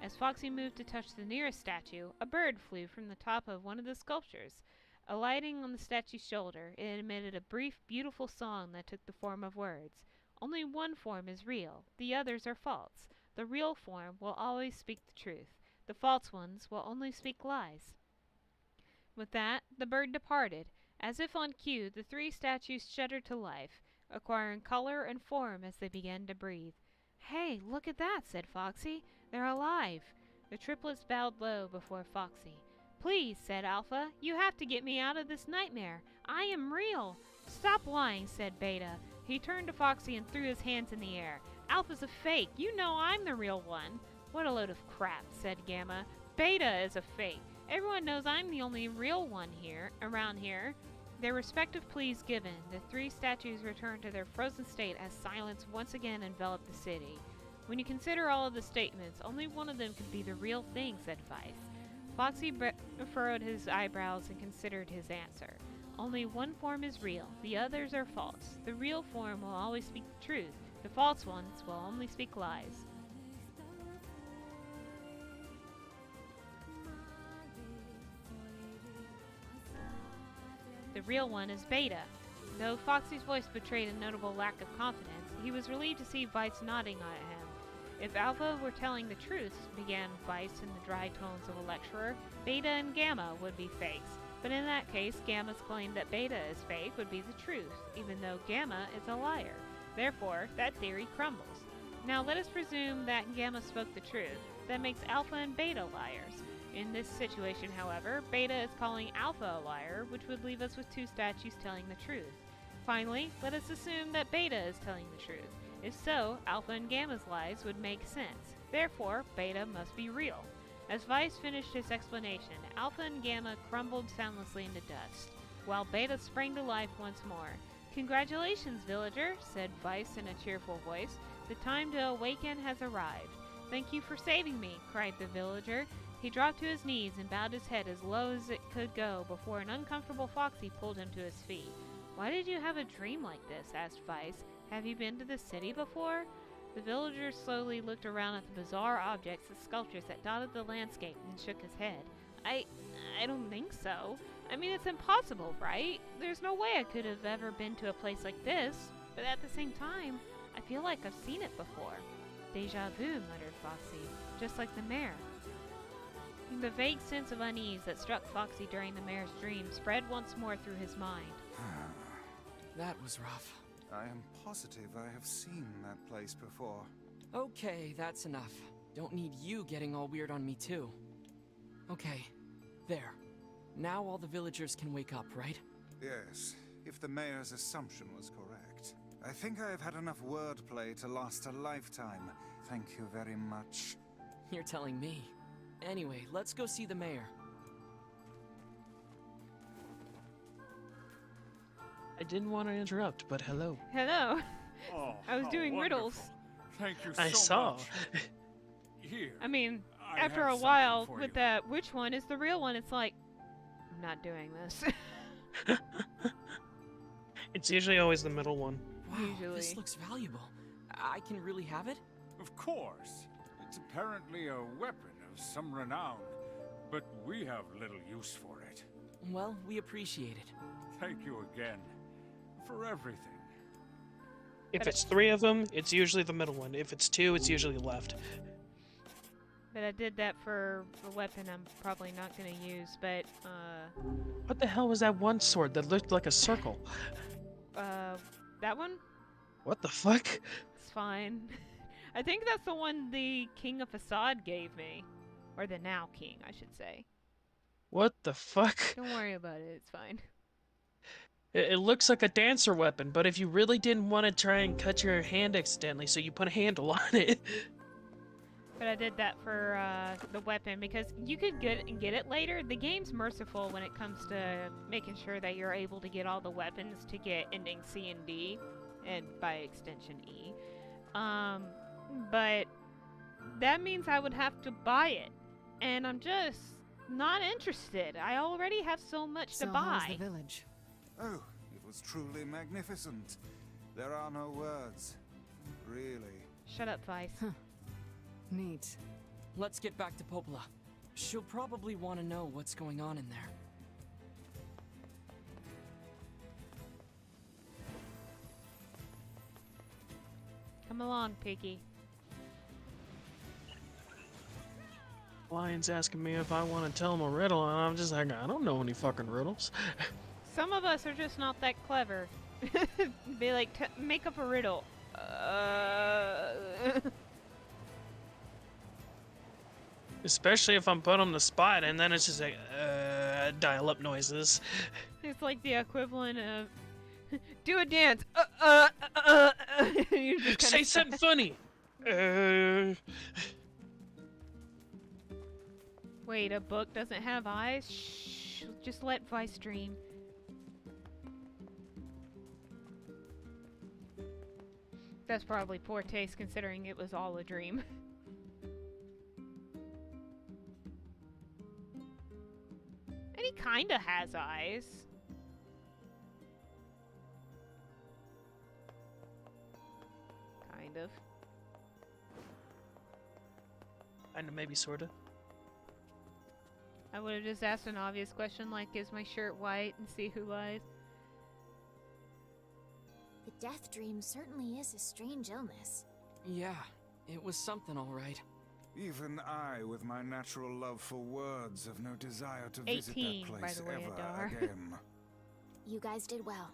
As Foxy moved to touch the nearest statue, a bird flew from the top of one of the sculptures. Alighting on the statue's shoulder, it emitted a brief, beautiful song that took the form of words. Only one form is real, the others are false. The real form will always speak the truth. The false ones will only speak lies. With that, the bird departed. As if on cue, the 3 statues shuddered to life, acquiring color and form as they began to breathe. Hey, look at that, said Foxy. They're alive. The triplets bowed low before Foxy. Please, said Alpha, you have to get me out of this nightmare. I am real. Stop lying, said Beta. He turned to Foxy and threw his hands in the air. Alpha's a fake. You know I'm the real one. What a load of crap, said Gamma. Beta is a fake. Everyone knows I'm the only real one around here. Their respective pleas given, the 3 statues returned to their frozen state as silence once again enveloped the city. When you consider all of the statements, only one of them could be the real thing, said Vice. Foxy furrowed his eyebrows and considered his answer. Only one form is real, the others are false. The real form will always speak the truth, the false ones will only speak lies. The real one is Beta. Though Foxy's voice betrayed a notable lack of confidence, he was relieved to see Vice nodding at him. If Alpha were telling the truth, began Vice in the dry tones of a lecturer, Beta and Gamma would be fakes. But in that case, Gamma's claim that Beta is fake would be the truth, even though Gamma is a liar. Therefore, that theory crumbles. Now let us presume that Gamma spoke the truth. That makes Alpha and Beta liars. In this situation, however, Beta is calling Alpha a liar, which would leave us with 2 statues telling the truth. Finally, let us assume that Beta is telling the truth. If so, Alpha and Gamma's lies would make sense. Therefore, Beta must be real. As Vice finished his explanation, Alpha and Gamma crumbled soundlessly into dust, while Beta sprang to life once more. Congratulations, villager, said Vice in a cheerful voice. The time to awaken has arrived. Thank you for saving me, cried the villager. He dropped to his knees and bowed his head as low as it could go before an uncomfortable Foxy pulled him to his feet. Why did you have a dream like this? Asked Vice. Have you been to the city before? The villager slowly looked around at the bizarre objects and sculptures that dotted the landscape and shook his head. I don't think so. I mean, it's impossible, right? There's no way I could have ever been to a place like this. But at the same time, I feel like I've seen it before. Deja vu, muttered Foxy, just like the mayor. The vague sense of unease that struck Foxy during the mayor's dream spread once more through his mind. That was rough. I am positive I have seen that place before. Okay, that's enough. Don't need you getting all weird on me too. Okay, there. Now all the villagers can wake up, right? Yes, if the mayor's assumption was correct. I think I have had enough wordplay to last a lifetime. Thank you very much. You're telling me. Anyway, let's go see the mayor. I didn't want to interrupt, but hello. Hello. Oh, I was how doing wonderful. riddles. Thank you so I saw. much. Here. I mean, I after have a something while, for with you. that, which one is the real one? It's like, I'm not doing this. It's usually always the middle one. Wow, Usually. this looks valuable. I can really have it? Of course. It's apparently a weapon of some renown, but we have little use for it. Well, we appreciate it. Thank you again for everything. If it's 3 of them, it's usually the middle one. If it's 2, it's usually left. But I did that for a weapon I'm probably not going to use, but, What the hell was that one sword that looked like a circle? that one? What the fuck? It's fine. I think that's the one the King of Facade gave me. Or the now King, I should say. What the fuck? Don't worry about it, it's fine. It looks like a dancer weapon, but if you really didn't want to try and cut your hand accidentally, so you put a handle on it. But I did that for the weapon because you could get it later. The game's merciful when it comes to making sure that you're able to get all the weapons to get ending C and D, and by extension E. But that means I would have to buy it, and I'm just not interested. I already have so much to buy. How's the village? Oh, it was truly magnificent. There are no words. Really. Shut up, Vice. Neat. Let's get back to Popola. She'll probably want to know what's going on in there. Come along, Piggy. Lion's asking me if I want to tell him a riddle, and I'm just like, I don't know any fucking riddles. Some of us are just not that clever. Be like, make up a riddle. Especially if I'm put on the spot, and then it's just like, dial-up noises. It's like the equivalent of do a dance. You just Say kinda something funny. Wait, a book doesn't have eyes? Shh, just let Vice dream. That's probably poor taste considering it was all a dream. And he kinda has eyes. Kind of. Kinda, maybe, sorta. I would have just asked an obvious question like, is my shirt white, and see who lies. The death dream certainly is a strange illness. Yeah, it was something all right. Even I, with my natural love for words, have no desire to visit 18, that by place the way, ever Adar. again. You guys did well.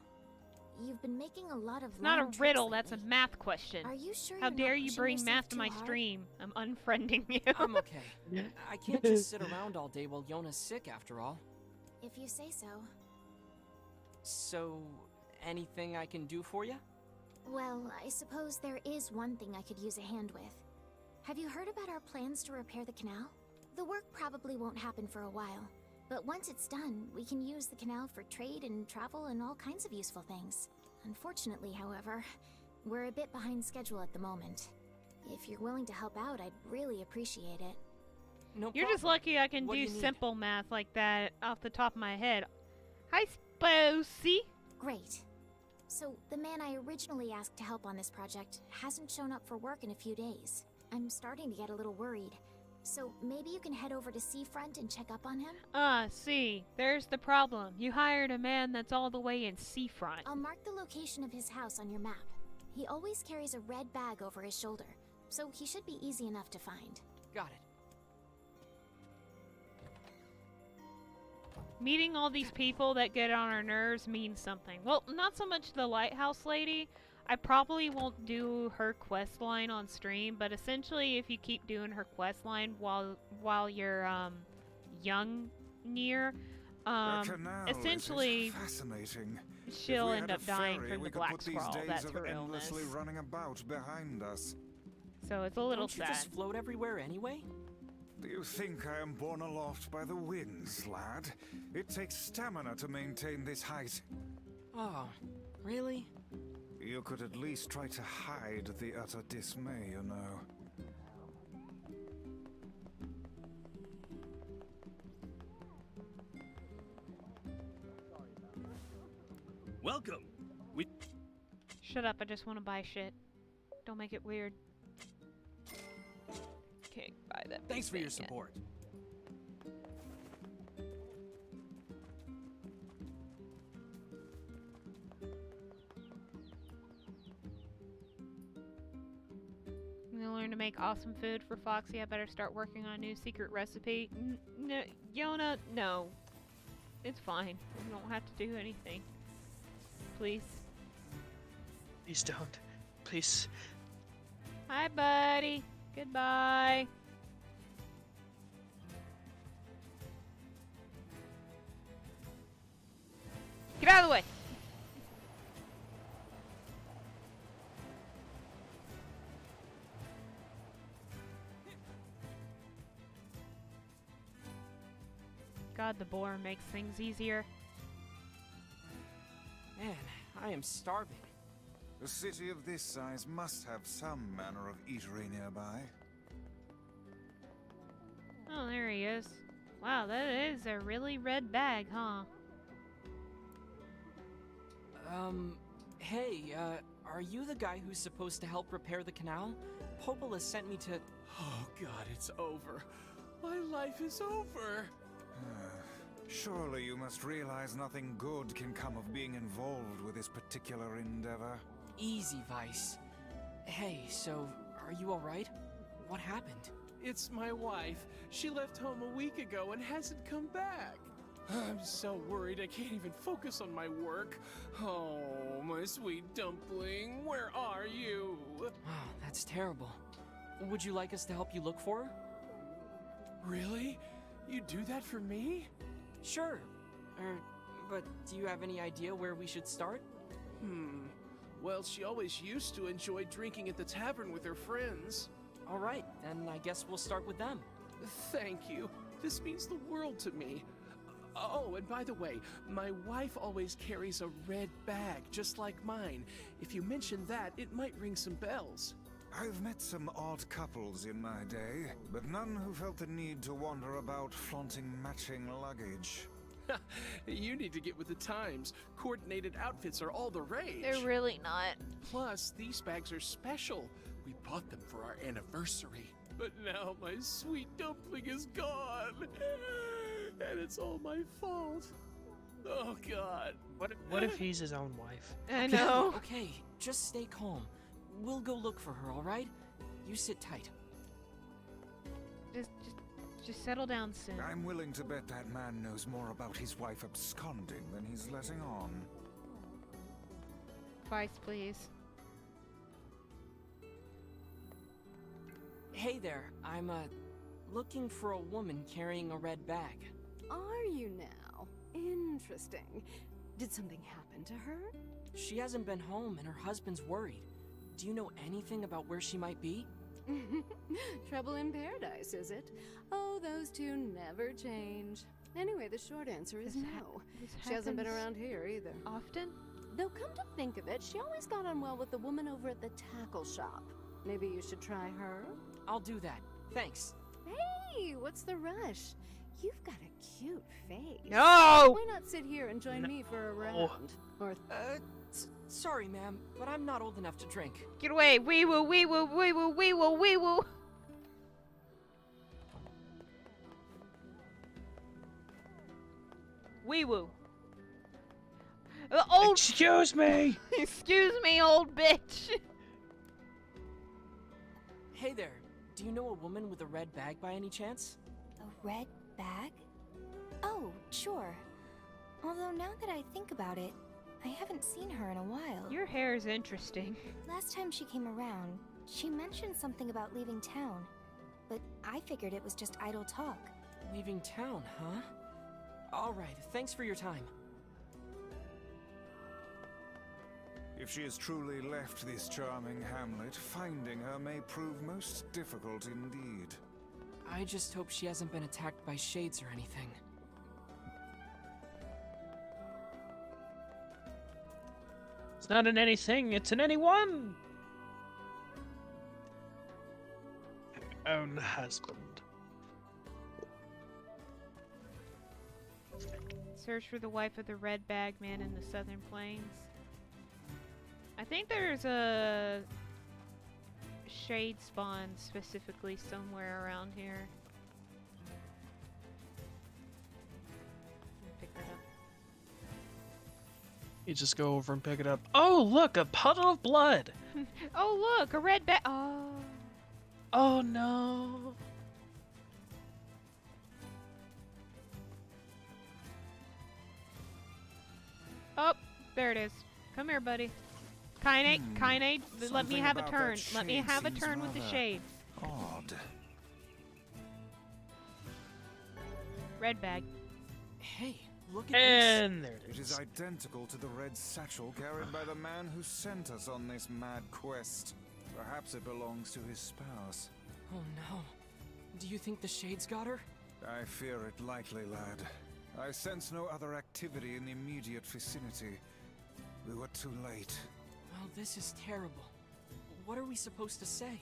You've been making a lot of It's not a long trips riddle, that's a lately. math question. Are you sure How you're not dare you pushing bring yourself math to too my hard? stream? I'm unfriending you. I'm okay. I can't just sit around all day while Yona's sick after all. If you say so. So, anything I can do for you? Well, I suppose there is one thing I could use a hand with. Have you heard about our plans to repair the canal? The work probably won't happen for a while, but once it's done, we can use the canal for trade and travel and all kinds of useful things. Unfortunately, however, we're a bit behind schedule at the moment. If you're willing to help out, I'd really appreciate it. No You're problem. just lucky I can What do do you need? simple math like that off the top of my head. Hi, Foxy. Great. So, the man I originally asked to help on this project hasn't shown up for work in a few days. I'm starting to get a little worried. So, maybe you can head over to Seafront and check up on him? See, there's the problem. You hired a man that's all the way in Seafront. I'll mark the location of his house on your map. He always carries a red bag over his shoulder, so he should be easy enough to find. Got it. Meeting all these people that get on our nerves means something. Well, not so much the lighthouse lady. I probably won't do her quest line on stream, but essentially if you keep doing her quest line while you're young NieR, essentially fascinating. she'll If we end had up a dying ferry, from we the could black put these scrawl. days That's of her illness. endlessly running about behind us. So it's a little Don't you sad. just float everywhere anyway? Do you think I am borne aloft by the winds, lad? It takes stamina to maintain this height. Oh, really? You could at least try to hide the utter dismay, you know. Welcome. Shut up, I just want to buy shit. Don't make it weird. Can't buy that. Thanks for big your thing yet. support. I'm gonna learn to make awesome food for Foxy. I better start working on a new secret recipe. No, Yona, no. It's fine. You don't have to do anything. Please. Please don't. Please. Hi, buddy. Goodbye. Get out of the way. God, the boar makes things easier. Man, I am starving. A city of this size must have some manner of eatery nearby. Oh, there he is. Wow, that is a really red bag, huh? Hey, are you the guy who's supposed to help repair the canal? Popola sent me to... Oh god, it's over. My life is over. Surely you must realize nothing good can come of being involved with this particular endeavor. Easy, Vice. Hey, so, are you alright? What happened? It's my wife. She left home a week ago and hasn't come back. I'm so worried I can't even focus on my work. Oh, my sweet dumpling, where are you? Wow, that's terrible. Would you like us to help you look for her? Really? You do that for me? Sure. But do you have any idea where we should start? Well, she always used to enjoy drinking at the tavern with her friends. Alright, then I guess we'll start with them. Thank you. This means the world to me. Oh, and by the way, my wife always carries a red bag, just like mine. If you mention that, it might ring some bells. I've met some odd couples in my day, but none who felt the need to wander about flaunting matching luggage. You need to get with the times. Coordinated outfits are all the rage. They're really not. Plus, these bags are special. We bought them for our anniversary. But now my sweet dumpling is gone. And it's all my fault. Oh, God. What if he's his own wife? I know. Okay, just stay calm. We'll go look for her, alright? You sit tight. Just settle down soon. I'm willing to bet that man knows more about his wife absconding than he's letting on. Vice, please. Hey there, I'm, looking for a woman carrying a red bag. Are you now? Interesting. Did something happen to her? She hasn't been home and her husband's worried. Do you know anything about where she might be? Trouble in paradise, is it? Oh, those two never change. Anyway, the short answer is no. She hasn't been around here either. Often? Though come to think of it, she always got on well with the woman over at the tackle shop. Maybe you should try her? I'll do that. Thanks. Hey, what's the rush? You've got a cute face. No! Why not sit here and join me for a round? Or Sorry, ma'am, but I'm not old enough to drink. Get away! Wee woo, wee woo, wee woo, wee woo, wee woo! Wee woo. Old. Excuse me! Excuse me, old bitch! Hey there, do you know a woman with a red bag by any chance? A red bag? Oh, sure. Although now that I think about it, I haven't seen her in a while. Your hair is interesting. Last time she came around, she mentioned something about leaving town, but I figured it was just idle talk. Leaving town, huh? Alright, thanks for your time. If she has truly left this charming hamlet, finding her may prove most difficult indeed. I just hope she hasn't been attacked by shades or anything. It's not in anything, it's in anyone! Her own husband. Search for the wife of the red bag man in the southern plains. I think there's a shade spawn specifically somewhere around here. Pick that up. You just go over and pick it up. Oh, look, a puddle of blood! Oh, look, a red bag. Oh. Oh no. Oh, there it is. Come here, buddy. Kaine, let me have a turn. Let me have a turn with the shade. Odd. Red bag. Hey, look at And there It is identical to the red satchel carried by the man who sent us on this mad quest. Perhaps it belongs to his spouse. Oh no. Do you think the shades got her? I fear it likely, lad. I sense no other activity in the immediate vicinity. We were too late. Well, this is terrible. What are we supposed to say?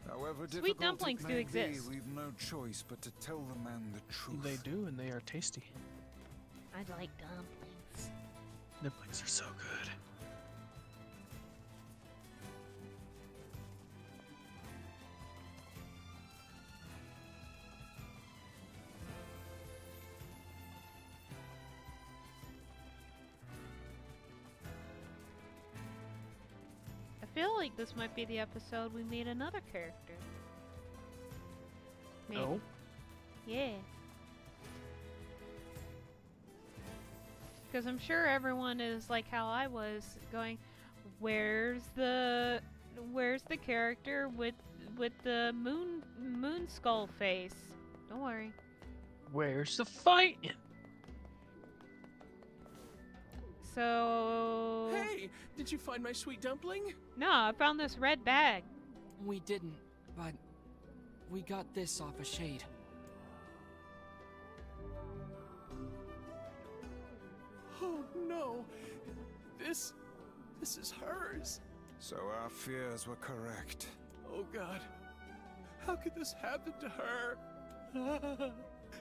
However Sweet difficult dumplings it do may exist. be, we've no choice but to tell the man the truth. They do, and they are tasty. I like dumplings. Dumplings are so good. I feel like this might be the episode we meet another character. Maybe. Oh? Yeah. Because I'm sure everyone is like how I was, going, where's the character with the moon skull face? Don't worry. Where's the fighting? So Hey, did you find my sweet dumpling? no, I found this red bag. We didn't, but we got this off a shade. Oh no, this is hers. So our fears were correct. Oh God, how could this happen to her?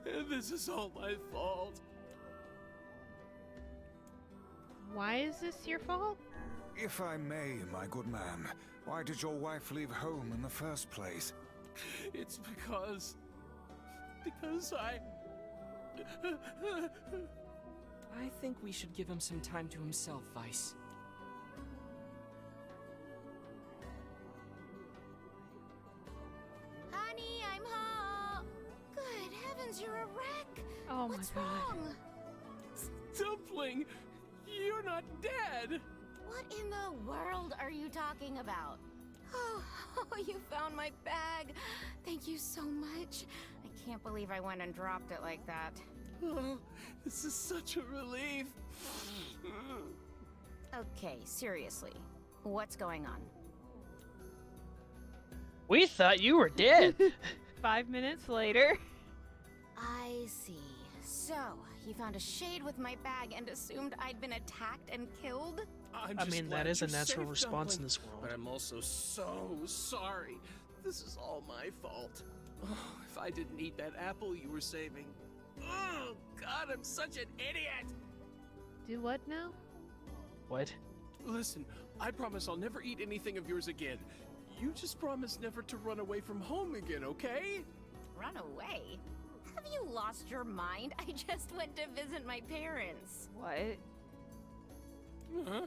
And this is all my fault. Why is this your fault? If I may, my good man, why did your wife leave home in the first place? It's because I... I think we should give him some time to himself, Vice. Honey, I'm home. Good heavens, you're a wreck. Oh What's my god. wrong? Dumpling, you're not dead. What in the world are you talking about? Oh, you found my bag. Thank you so much. I can't believe I went and dropped it like that. Oh, this is such a relief. Okay, seriously. What's going on? We thought you were dead. 5 minutes later. I see. So, you found a shade with my bag and assumed I'd been attacked and killed? I'm I just mean, glad that is a you're natural safe, response in Dumpling. this world. But I'm also so sorry. This is all my fault. Oh, if I didn't eat that apple you were saving. Oh, God, I'm such an idiot! Do what now? What? Listen, I promise I'll never eat anything of yours again. You just promise never to run away from home again, okay? Run away? Have you lost your mind? I just went to visit my parents. What? Huh?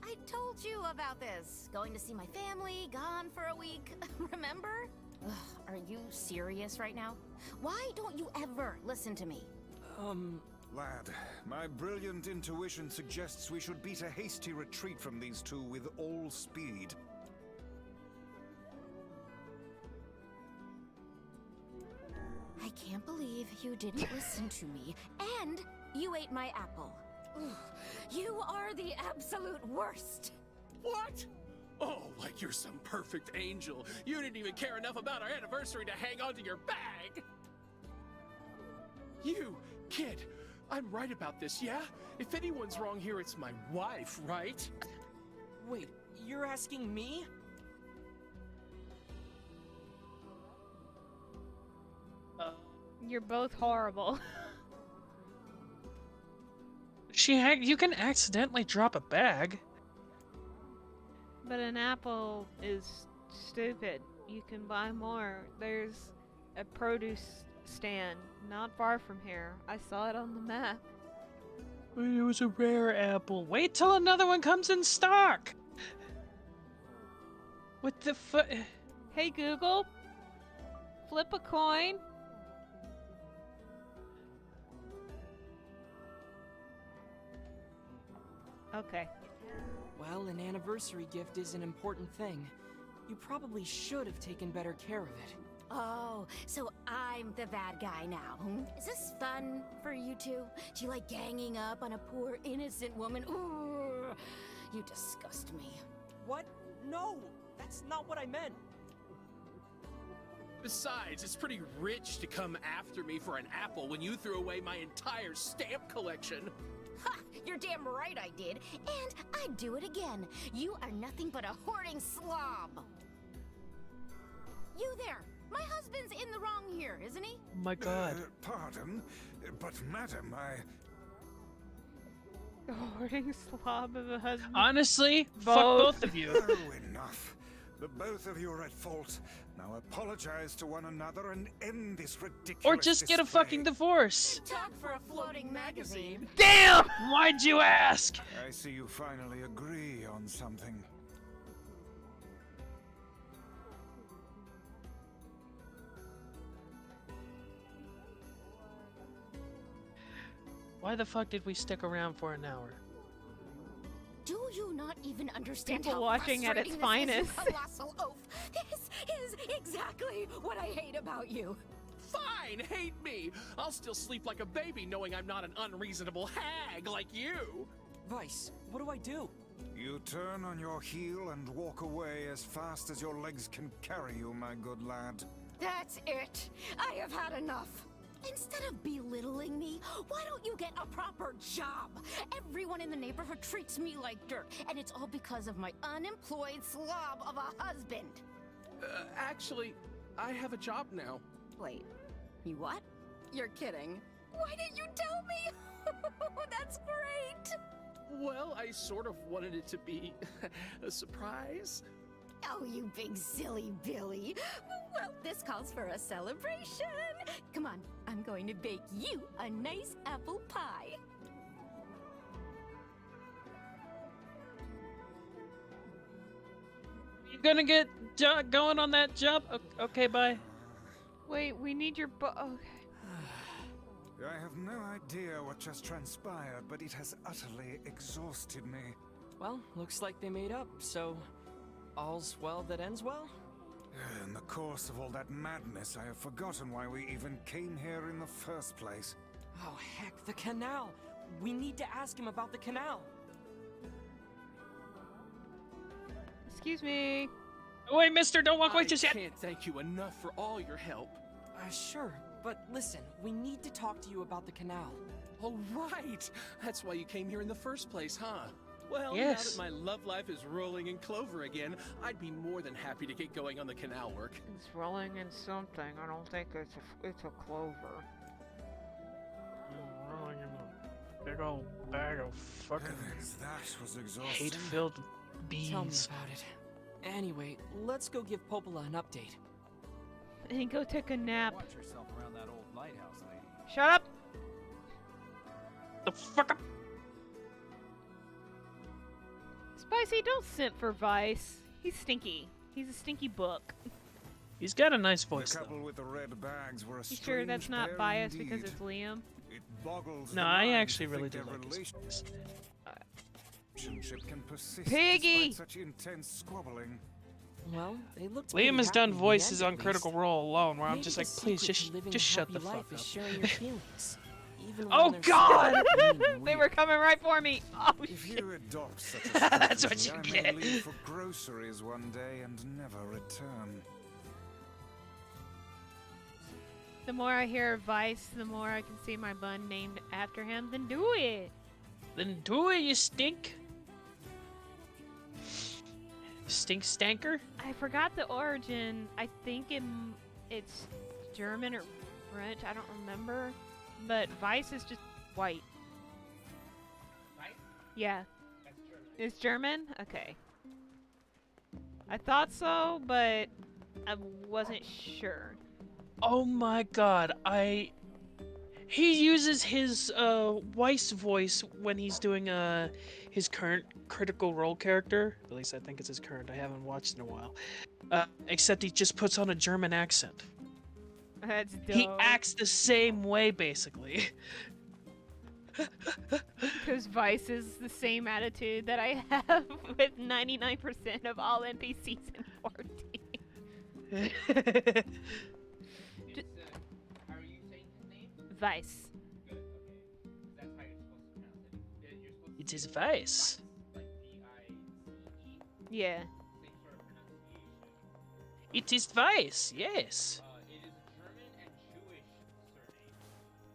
I told you about this. Going to see my family, gone for a week. Remember? Ugh, are you serious right now? Why don't you ever listen to me? Lad, my brilliant intuition suggests we should beat a hasty retreat from these two with all speed. I can't believe you didn't listen to me, and you ate my apple. Ugh, you are the absolute worst. What? Oh, like you're some perfect angel. You didn't even care enough about our anniversary to hang on to your bag. You, kid, I'm right about this, yeah? If anyone's wrong here, it's my wife, right? Wait, you're asking me? You're both horrible. You can accidentally drop a bag. But an apple is stupid. You can buy more. There's a produce stand not far from here. I saw it on the map. It was a rare apple. Wait till another one comes in stock! What the fuck? Hey Google, flip a coin. Okay. Well, an anniversary gift is an important thing. You probably should have taken better care of it. Oh, so I'm the bad guy now. Is this fun for you two? Do you like ganging up on a poor innocent woman? Ooh, you disgust me. What? No, that's not what I meant. Besides, it's pretty rich to come after me for an apple when you threw away my entire stamp collection. Ha! You're damn right I did, and I'd do it again. You are nothing but a hoarding slob. You there! My husband's in the wrong here, isn't he? Oh my god. Pardon, but madam, The hoarding slob of a husband. Honestly, fuck both of you. Oh, enough. The both of you are at fault. Now apologize to one another and end this ridiculous Or just get a display. fucking divorce. Talk for a floating magazine. Damn! Why'd you ask? I see you finally agree on something. Why the fuck did we stick around for an hour? Do you not even understand People how watching at its frustrating this is, finest. you colossal oaf? This is exactly what I hate about you. Fine, hate me. I'll still sleep like a baby knowing I'm not an unreasonable hag like you. Vice, what do I do? You turn on your heel and walk away as fast as your legs can carry you, my good lad. That's it. I have had enough. Instead of belittling me, why don't you get a proper job? Everyone in the neighborhood treats me like dirt, and it's all because of my unemployed slob of a husband. Actually, I have a job now. Wait, you what? You're kidding. Why didn't you tell me? That's great. Well, I sort of wanted it to be a surprise. Oh, you big silly Billy. Well, this calls for a celebration. Come on, I'm going to bake you a nice apple pie. You gonna get going on that job? Okay, bye. Wait, we need your okay. I have no idea what just transpired, but it has utterly exhausted me. Well, looks like they made up, so all's well that ends well? In the course of all that madness, I have forgotten why we even came here in the first place. Oh heck, the canal! We need to ask him about the canal! Excuse me. Oh, wait, mister, don't walk away just I yet. can't thank you enough for all your help. Sure, but listen, we need to talk to you about the canal. Oh, right! That's why you came here in the first place, huh? Well, now Yes. that my love life is rolling in clover again, I'd be more than happy to get going on the canal work. It's rolling in something. I don't think it's a clover. Rolling in a big old bag of fucking Heavens, that was exhausting. hate-filled Tell me beans. about it. Anyway, let's go give Popola an update. And go take a nap. Watch yourself around that old lighthouse, lady. Shut up! The fuck up! Spicy, don't simp for Vice. He's stinky. He's a stinky book. He's got a nice voice, The though. couple with the red bags were a You sure that's strange not pair biased because indeed. it's Liam? It boggles No, the I mind actually to really think do their like his voice. relationship can persist Piggy! despite such intense squabbling. Well, they looked Liam has pretty done happy in the voices end, on at Critical least. Role alone, where I'm Maybe just the like, please, secret to living just a shut happy the life fuck is up. sharing your feelings, even Oh, when they're God! so mean and They were weird. coming right for me. Oh If shit. you adopt such a That's what strategy, you I may get. leave for groceries one day and never return. The more I hear of Vice, the more I can see my bun named after him. Then do it. Then do it, you stink. Stink stanker? I forgot the origin. I think it's German or French. I don't remember. But Vice is just white. Vice? Yeah. That's German. It's German? Okay. I thought so, but I wasn't sure. Oh my god, he uses his Weiss voice when he's doing his current Critical Role character. At least I think it's his current. I haven't watched in a while. Except he just puts on a German accent. That's dope. He acts the same way, basically. Because Vice is the same attitude that I have with 99% of all NPCs in 14. How are you saying his name? Vice. Good, okay. That's how you're supposed to pronounce it. You're supposed to It is Weiss. like V-I-C-E, Yeah. same sort of pronunciation. It is Weiss, yes. It is a German and Jewish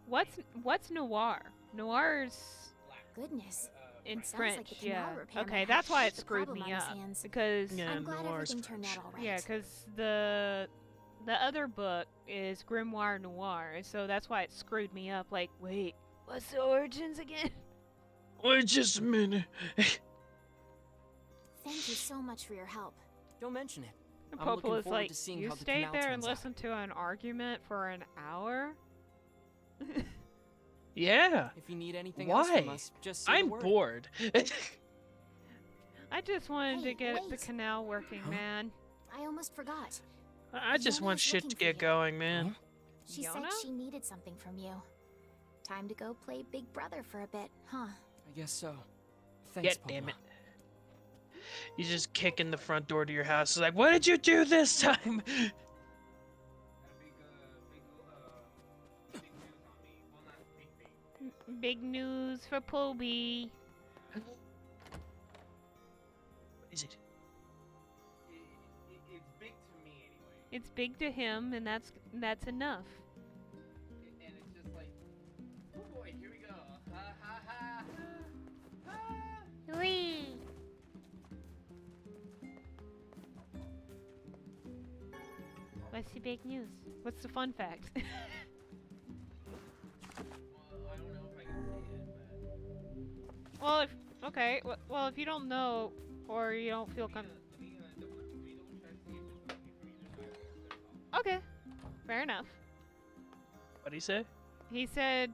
surname. What's noir? Noir's Goodness. in Sounds French, like the canal yeah. repairman Okay, had that's why it the screwed problem me on his up hands. because Yeah, I'm glad Noir's everything turned out French. all right. yeah, because the other book is Grimoire Noir, so that's why it screwed me up. Like, wait, what's the origins again? Wait just a minute. Thank you so much for your help. Don't mention it. And I'm looking Popola's forward like, to seeing you how the stayed canal there and turns out." listened to an argument for an hour? Yeah. If you need anything else Why? from us, just say the I'm word. bored. I just wanted to Hey, get the wait. canal working, man. I almost forgot. I just want Yona's shit to looking for get you. going, man. She said Yona? she needed something from you. Time to go play Big Brother for a bit, huh? I guess so. Thanks, God damn Popola. it. You just kick in the front door to your house. It's like, what did you do this time? Big news for Poby. What is it? It's big to me anyway. It's big to him, and that's enough. And it's just like, oh boy, here we go. Ha ha ha. Ha. Whee! What's the big news? What's the fun fact? Well, I don't know if I can say it, Well, okay. Well, if you don't know or you don't feel but comfortable, let me double check see if it's working from either side. okay, fair enough. What'd he say? He said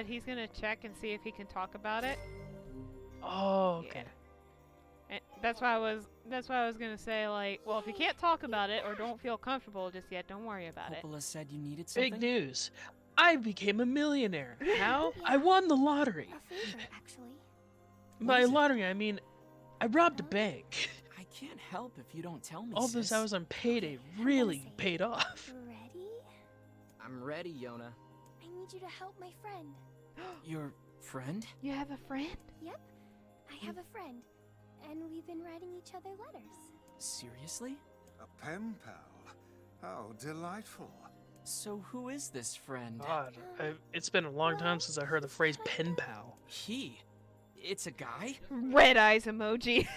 he's gonna check and see if he can talk about it. Oh, okay. And that's why I was gonna say, like, well, if you can't talk about it or don't feel comfortable just yet, don't worry about it. Popola said you needed something. Big news. I became a millionaire. How? I won the lottery. A favor, actually. By is it? lottery, I mean, I robbed a bank. I can't help if you don't tell me. All those sis. hours on payday really paid off. Ready? I'm ready, Yona. I need you to help my friend. Your friend? You have a friend? Yep, I have a friend. And we've been writing each other letters. Seriously? A pen pal. How delightful. So who is this friend? God, it's been a long time since I heard the phrase pen pal. He? It's a guy? Red eyes emoji.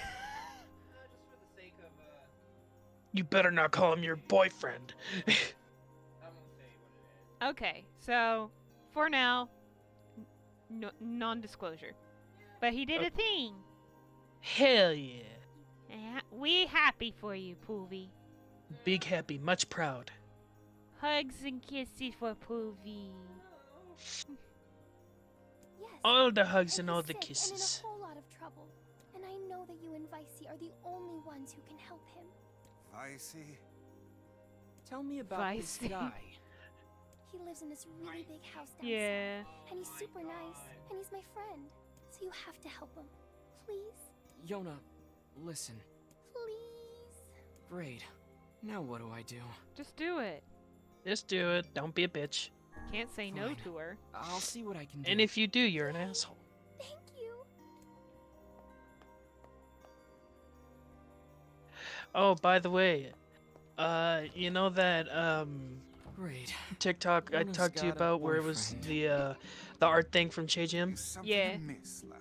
You better not call him your boyfriend. Okay, so for now, non-disclosure. But he did a thing. Hell yeah. We happy for you, Poovy. Big happy, much proud. Hugs and kisses for Poovy. Yes. All the hugs and he's all the sick kisses. And in a whole lot of trouble. And I know that you and Vicey are the only ones who can help him. Vicey? Tell me about this Vicey. guy. He lives in this really big house down Yeah. south, and he's super nice, and he's my friend. So you have to help him. Please? Yona, listen. Please? Great. Now what do I do? Just do it. Just do it. Don't be a bitch. Can't say no Fine. to her. I'll see what I can do. And if you do, you're an asshole. Thank you. Oh, by the way, you know that Great. TikTok I Yona's talked to you got a about where it was boyfriend. the art thing from Che-Jim? Is something Yeah. amiss, lad?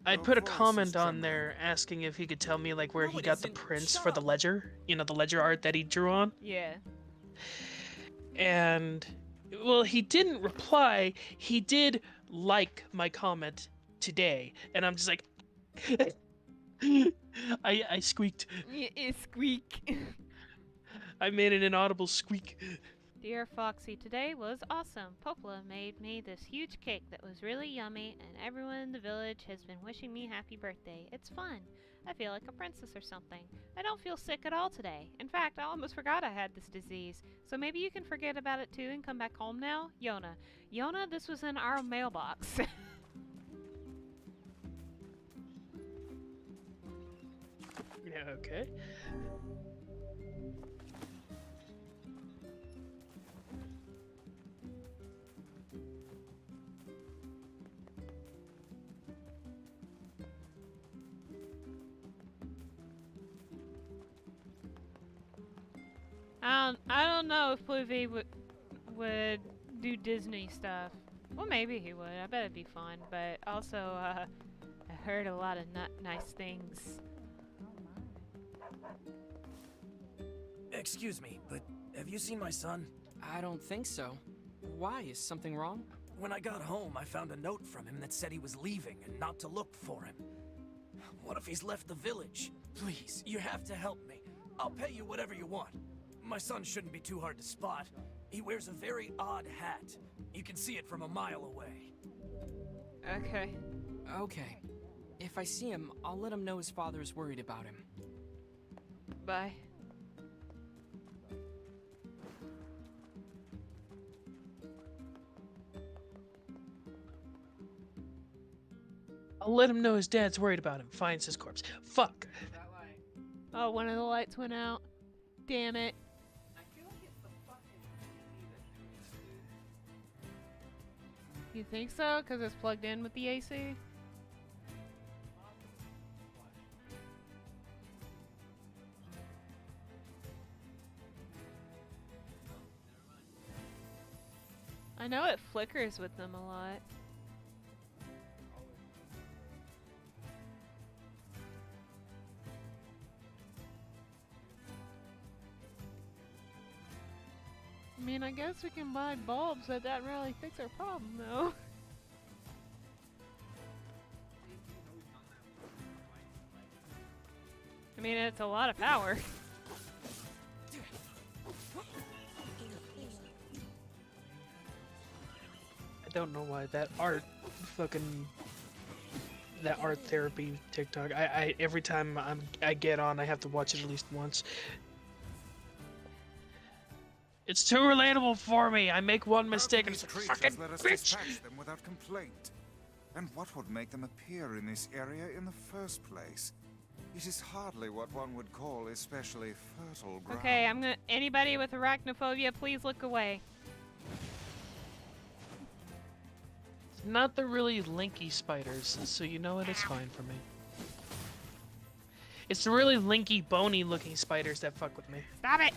I Your put a voice is comment on trembling. there asking if he could tell me like where No, he it got the isn't. prints Shut for the up. ledger. You know, the ledger art that he drew on. Yeah. And well, he didn't reply. He did like my comment today, and I'm just like, I squeaked. It squeak. I made an inaudible squeak. Dear Foxy, today was awesome. Popola made me this huge cake that was really yummy, and everyone in the village has been wishing me happy birthday. It's fun. I feel like a princess or something. I don't feel sick at all today. In fact, I almost forgot I had this disease. So maybe you can forget about it too and come back home now? Yona. Yona, this was in our mailbox. Yeah, okay. I don't know if Poovy would do Disney stuff. Well, maybe he would. I bet it'd be fun. But also, I heard a lot of nice things. Excuse me, but have you seen my son? I don't think so. Why? Is something wrong? When I got home, I found a note from him that said he was leaving and not to look for him. What if he's left the village? Please, you have to help me. I'll pay you whatever you want. My son shouldn't be too hard to spot. He wears a very odd hat. You can see it from a mile away. Okay. Okay. If I see him, I'll let him know his father is worried about him. Bye. I'll let him know his dad's worried about him. Finds his corpse. Fuck. Oh, one of the lights went out. Damn it. You think so? Because it's plugged in with the AC? I know it flickers with them a lot. I mean, I guess we can buy bulbs, but that really fix our problem, though. I mean, it's a lot of power. I don't know why that art that art therapy TikTok. I every time I get on, I have to watch it at least once. It's too relatable for me. I make one mistake and it's like, fucking let us bitch. dispatch them without complaint. And what would make them appear in this area in the first place? It is hardly what one would call especially fertile ground. Okay, I'm gonna. Anybody with arachnophobia, please look away. It's not the really linky spiders, so you know what? It's fine for me. It's the really linky, bony looking spiders that fuck with me. Stop it!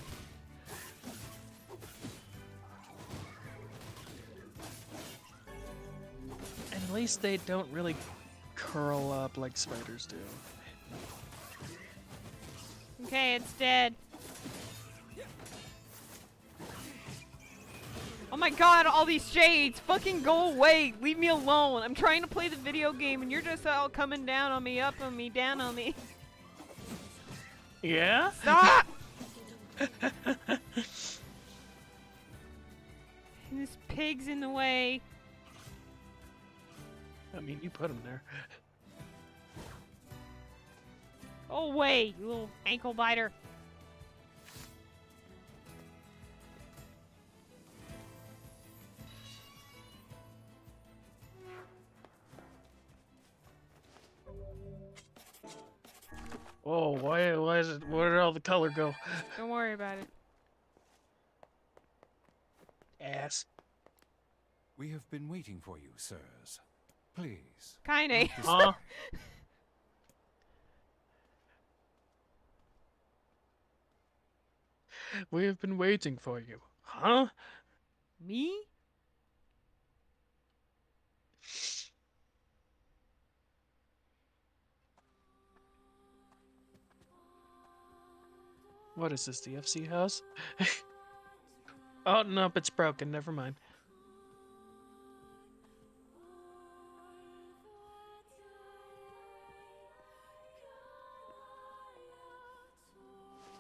And at least they don't really curl up like spiders do. Okay, it's dead. Oh my god, all these shades! Fucking go away! Leave me alone! I'm trying to play the video game and you're just all coming down on me, up on me, down on me. Yeah? Stop! This pig's in the way. I mean, you put him there. Go away, you little ankle biter. Oh, why is it? Where did all the color go? Don't worry about it. Ass. We have been waiting for you, sirs. Please. Kinda. Huh? We have been waiting for you. Huh? Me? What is this, the FC house? Oh, nope, it's broken. Never mind.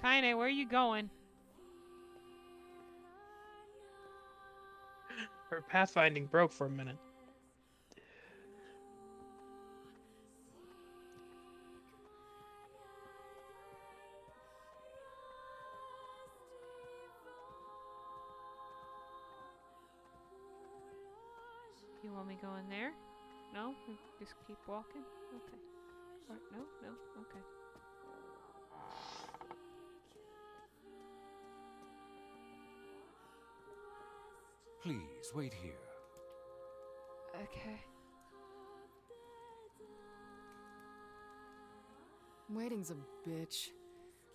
Kinda, where are you going? Her pathfinding broke for a minute. You want me going there? No? Just keep walking? Okay. Or, no? No? Okay. Please, wait here. Okay. Waiting's a bitch.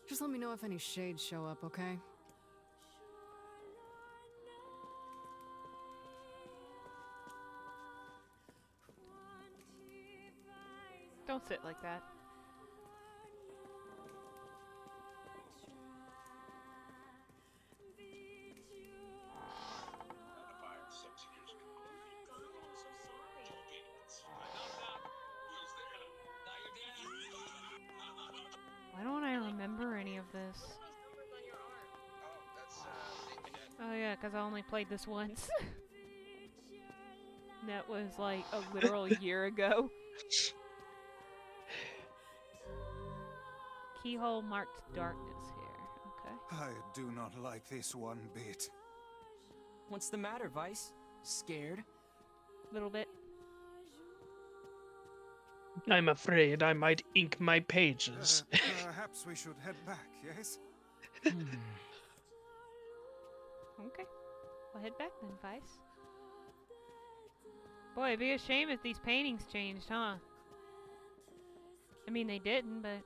Just let me know if any shades show up, okay? Don't sit like that. Why don't I remember any of this? Oh yeah, because I only played this once. That was like a literal year ago. Keyhole marked darkness here. Okay. I do not like this one bit. What's the matter, Vice? Scared? Little bit. I'm afraid I might ink my pages. Perhaps we should head back, yes? Okay. We'll head back then, Vice. Boy, it'd be a shame if these paintings changed, huh? I mean, they didn't, but...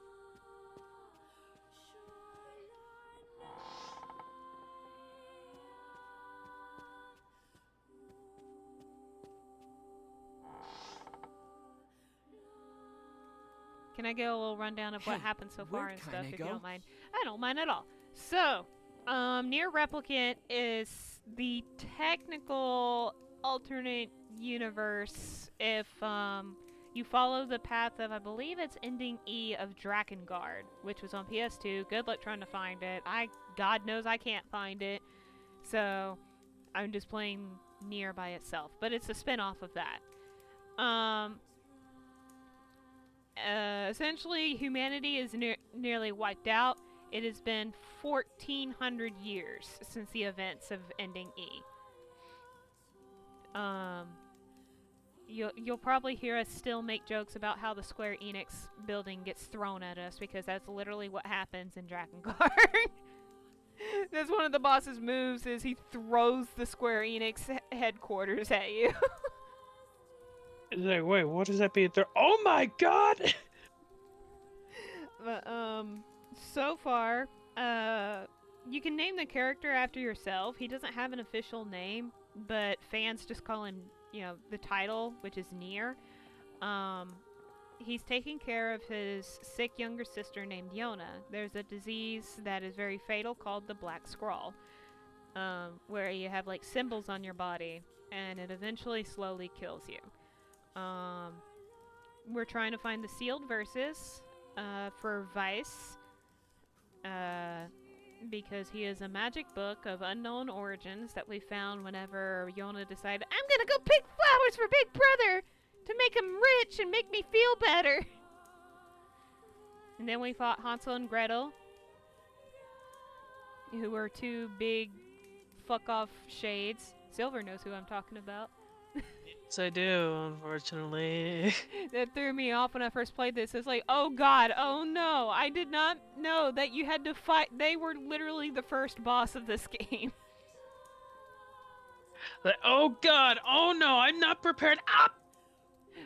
Can I get a little rundown of what happened so far and stuff, if you don't mind? I don't mind at all. So, NieR Replicant is the technical alternate universe if you follow the path of, I believe it's ending E of Drakengard, which was on PS2. Good luck trying to find it. God knows I can't find it. So, I'm just playing NieR by itself. But it's a spin-off of that. Essentially, humanity is nearly wiped out. It has been 1,400 years since the events of ending E. You'll probably hear us still make jokes about how the Square Enix building gets thrown at us, because that's literally what happens in Drakengard. That's one of the boss's moves, is he throws the Square Enix headquarters at you. It's like, wait, what does that mean? Oh my god! But, so far, you can name the character after yourself. He doesn't have an official name, but fans just call him, you know, the title, which is NieR. he's taking care of his sick younger sister named Yona. There's a disease that is very fatal called the Black Scrawl, where you have like symbols on your body, and it eventually slowly kills you. We're trying to find the sealed verses for Vice, because he is a magic book of unknown origins that we found whenever Yona decided, I'm gonna go pick flowers for Big Brother to make him rich and make me feel better. And then we fought Hansel and Gretel, who were two big fuck-off shades. Silver knows who I'm talking about. Yes, I do, unfortunately. That threw me off when I first played this. It's like, oh god, oh no, I did not know that you had to fight. They were literally the first boss of this game. Like, oh god, oh no, I'm not prepared. Ah!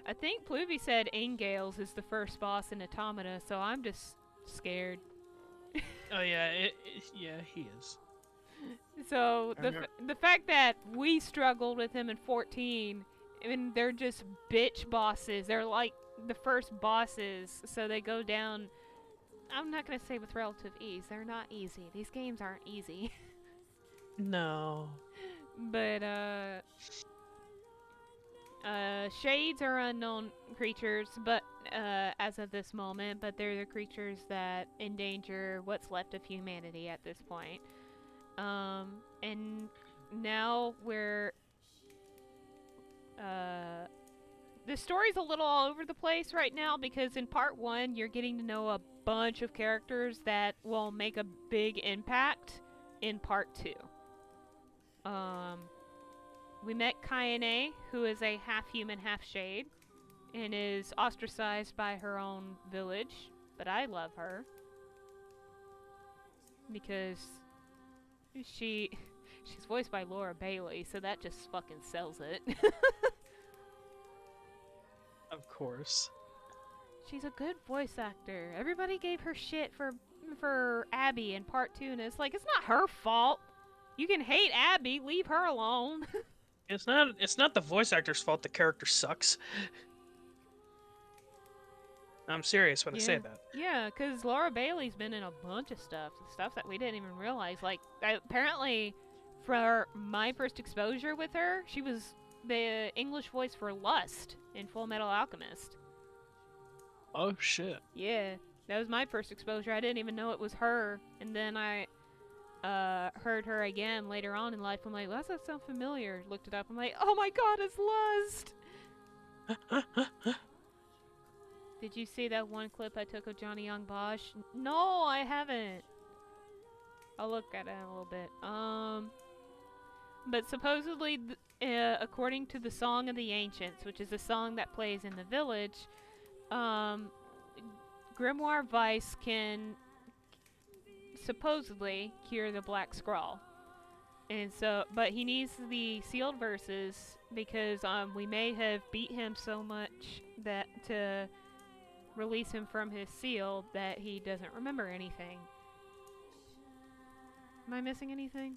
I think Pluvy said Aingales is the first boss in Automata, so I'm just scared. Oh yeah, yeah, he is. So the fact that we struggled with him in 14, I mean, they're just bitch bosses. They're like the first bosses, so they go down. I'm not gonna say with relative ease. They're not easy. These games aren't easy. No. But shades are unknown creatures, but as of this moment, but they're the creatures that endanger what's left of humanity at this point. And now we're the story's a little all over the place right now, because in part 1 you're getting to know a bunch of characters that will make a big impact in part 2. We met Kaine, who is a half-human, half-shade, and is ostracized by her own village, but I love her because she's voiced by Laura Bailey, so that just fucking sells it. Of course. She's a good voice actor. Everybody gave her shit for Abby in part 2, and it's like, it's not her fault. You can hate Abby, leave her alone. It's not the voice actor's fault the character sucks. I'm serious when I say that. Yeah, because Laura Bailey's been in a bunch of stuff that we didn't even realize. Like, apparently, for my first exposure with her, she was the English voice for Lust in Full Metal Alchemist. Oh, shit. Yeah, that was my first exposure. I didn't even know it was her, and then I heard her again later on in life. I'm like, well, does that sound familiar? Looked it up. I'm like, oh my god, it's Lust! Did you see that one clip I took of Johnny Young Bosch? No, I haven't. I'll look at it in a little bit. But supposedly, according to the Song of the Ancients, which is a song that plays in the village, Grimoire Vice can supposedly cure the Black Scrawl. And so, but he needs the sealed verses because we may have beat him so much that to release him from his seal that he doesn't remember anything. Am I missing anything?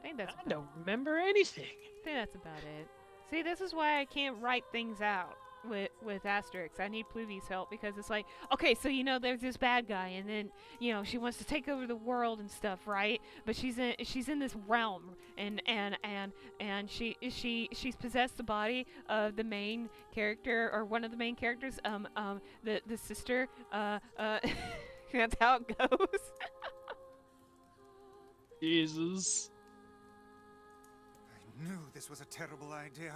I don't remember anything. I think that's about it. See, this is why I can't write things out with Asterisk. I need Pluvy's help, because it's like, okay, so you know there's this bad guy, and then you know she wants to take over the world and stuff, right? But she's in this realm, and she's possessed the body of the main character, or one of the main characters, the sister, that's how it goes. Jesus. I knew this was a terrible idea.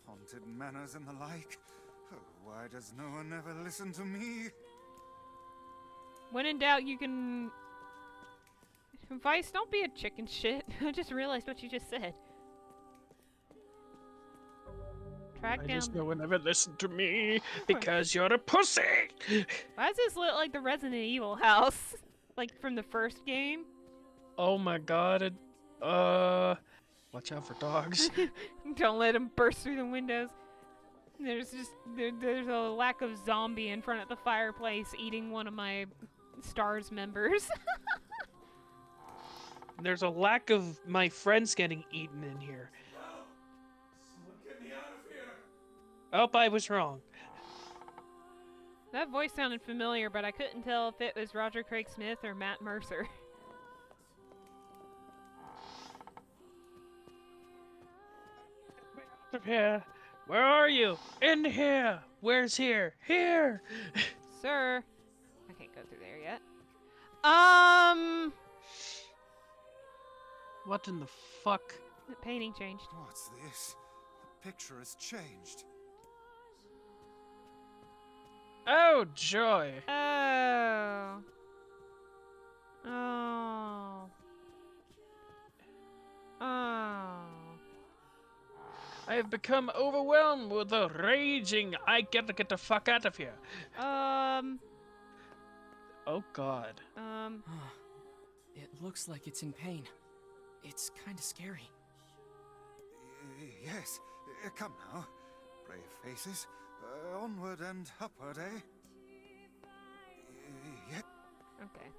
Haunted manors and the like. Oh, why does no one ever listen to me? When in doubt, you can... Vice, don't be a chicken shit. I just realized what you just said. Track down... I just no one ever listened to me because you're a pussy! Why does this look like the Resident Evil house? Like from the first game? Oh my god. Watch out for dogs. Don't let them burst through the windows. There's a lack of zombie in front of the fireplace eating one of my STARS members. There's a lack of my friends getting eaten in here. Someone get me out of here! Oh, I was wrong. That voice sounded familiar, but I couldn't tell if it was Roger Craig Smith or Matt Mercer. Here. Where are you? In here. Where's here? Here. Sir. I can't go through there yet. What in the fuck? The painting changed. What's this? The picture has changed. Oh, joy. Oh. Oh. Oh. I have become overwhelmed with the raging. I gotta get the fuck out of here. Oh, God. It looks like it's in pain. It's kind of scary. Yes. Come now. Brave faces. Onward and upward, eh? Yeah. Okay.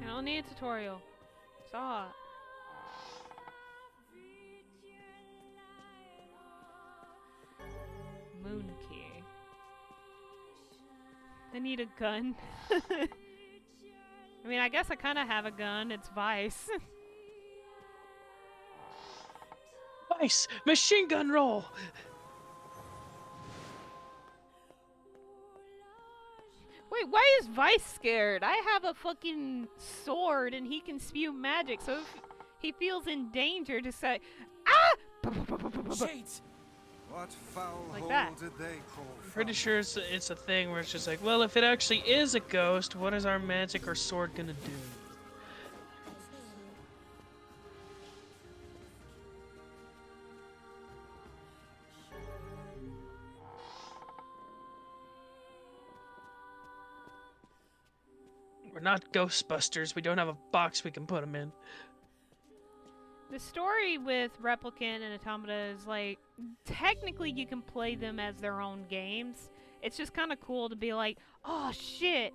I don't need a tutorial. Saw it. Moon key. I need a gun. I mean, I guess I kind of have a gun. It's Vice. Vice! Machine gun roll! Wait, why is Vice scared? I have a fucking sword and he can spew magic, so if he feels in danger to say, ah! Shades! What foul Like hole that. did they crawl from? Pretty sure it's a thing where it's just like, well, if it actually is a ghost, what is our magic or sword gonna do? We're not Ghostbusters. We don't have a box we can put them in. The story with Replicant and Automata is like, technically you can play them as their own games. It's just kind of cool to be like, oh shit,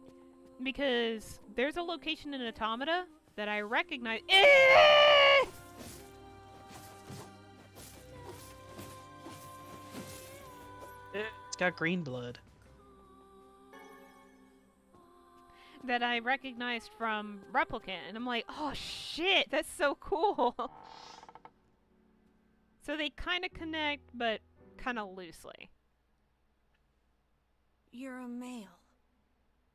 because there's a location in Automata that I recognize. It's got green blood. That I recognized from Replicant, and I'm like, oh shit, that's so cool. So they kind of connect, but kind of loosely. You're a male.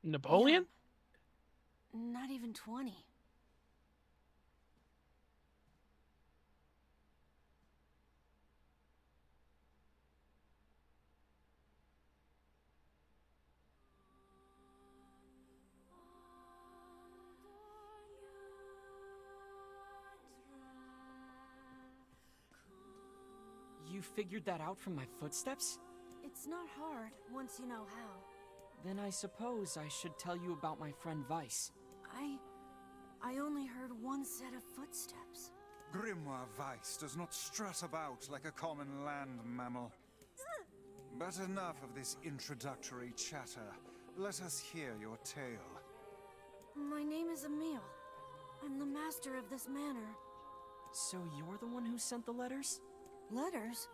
Napoleon? Yeah. Not even 20. You figured that out from my footsteps? It's not hard once you know how. Then I suppose I should tell you about my friend Vice. I only heard one set of footsteps. Grimoire Vice does not strut about like a common land mammal. But enough of this introductory chatter. Let us hear your tale. My name is Emil. I'm the master of this manor. So you're the one who sent the letters? Letters?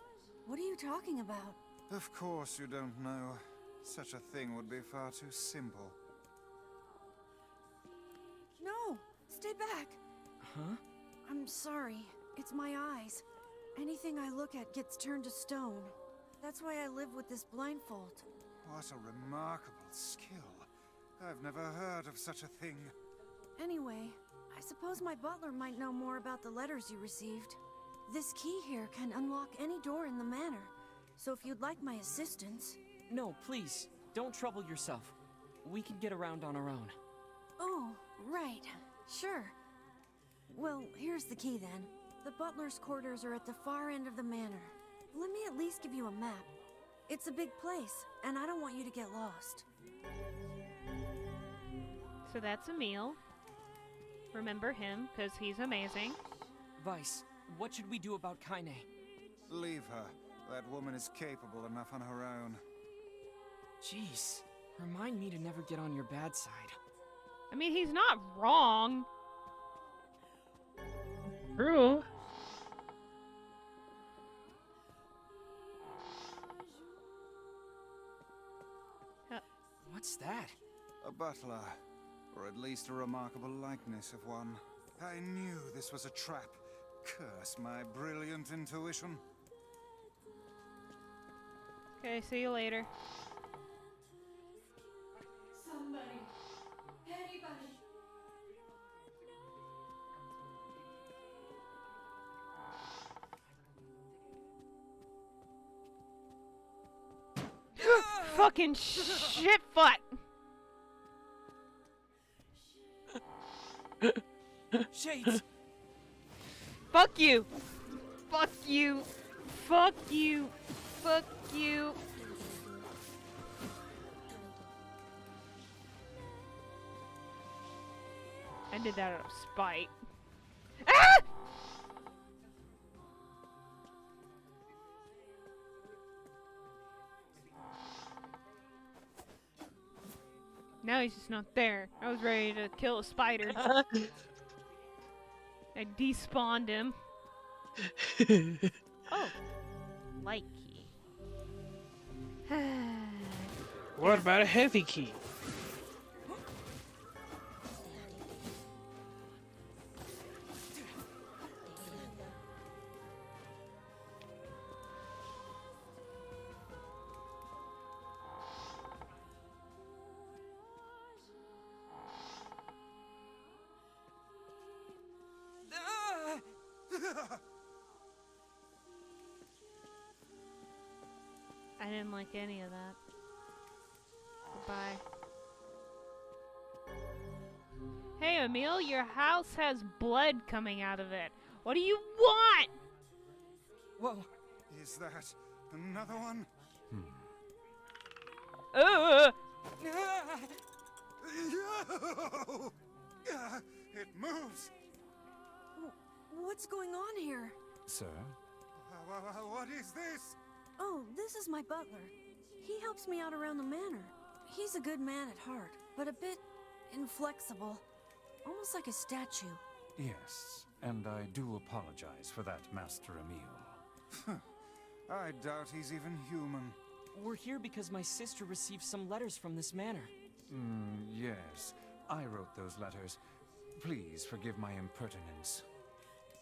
What are you talking about? Of course you don't know. Such a thing would be far too simple. No! Stay back! Huh? I'm sorry. It's my eyes. Anything I look at gets turned to stone. That's why I live with this blindfold. What a remarkable skill. I've never heard of such a thing. Anyway, I suppose my butler might know more about the letters you received. This key here can unlock any door in the manor. So if you'd like my assistance... No, please. Don't trouble yourself. We can get around on our own. Oh, right. Sure. Well, here's the key then. The butler's quarters are at the far end of the manor. Let me at least give you a map. It's a big place, and I don't want you to get lost. So that's Emil. Remember him, because he's amazing. Vice, what should we do about Kaine? Leave her. That woman is capable enough on her own. Jeez, remind me to never get on your bad side. I mean, he's not wrong. True. What's that? A butler, or at least a remarkable likeness of one. I knew this was a trap. Curse my brilliant intuition. Okay, see you later. Somebody. Anybody. Fucking shit foot! Shades! Fuck you! Fuck you! Fuck you! Fuck you! I did that out of spite. Ah! Now he's just not there. I was ready to kill a spider. I despawned him. Oh. Light key. What about a heavy key? I didn't like any of that. Goodbye. Hey, Emil, your house has blood coming out of it. What do you want? Whoa. Is that another one? It moves. What's going on here? Sir? What is this? Oh, this is my butler. He helps me out around the manor. He's a good man at heart, but a bit inflexible. Almost like a statue. Yes, and I do apologize for that, Master Emil. I doubt he's even human. We're here because my sister received some letters from this manor. Yes, I wrote those letters. Please forgive my impertinence.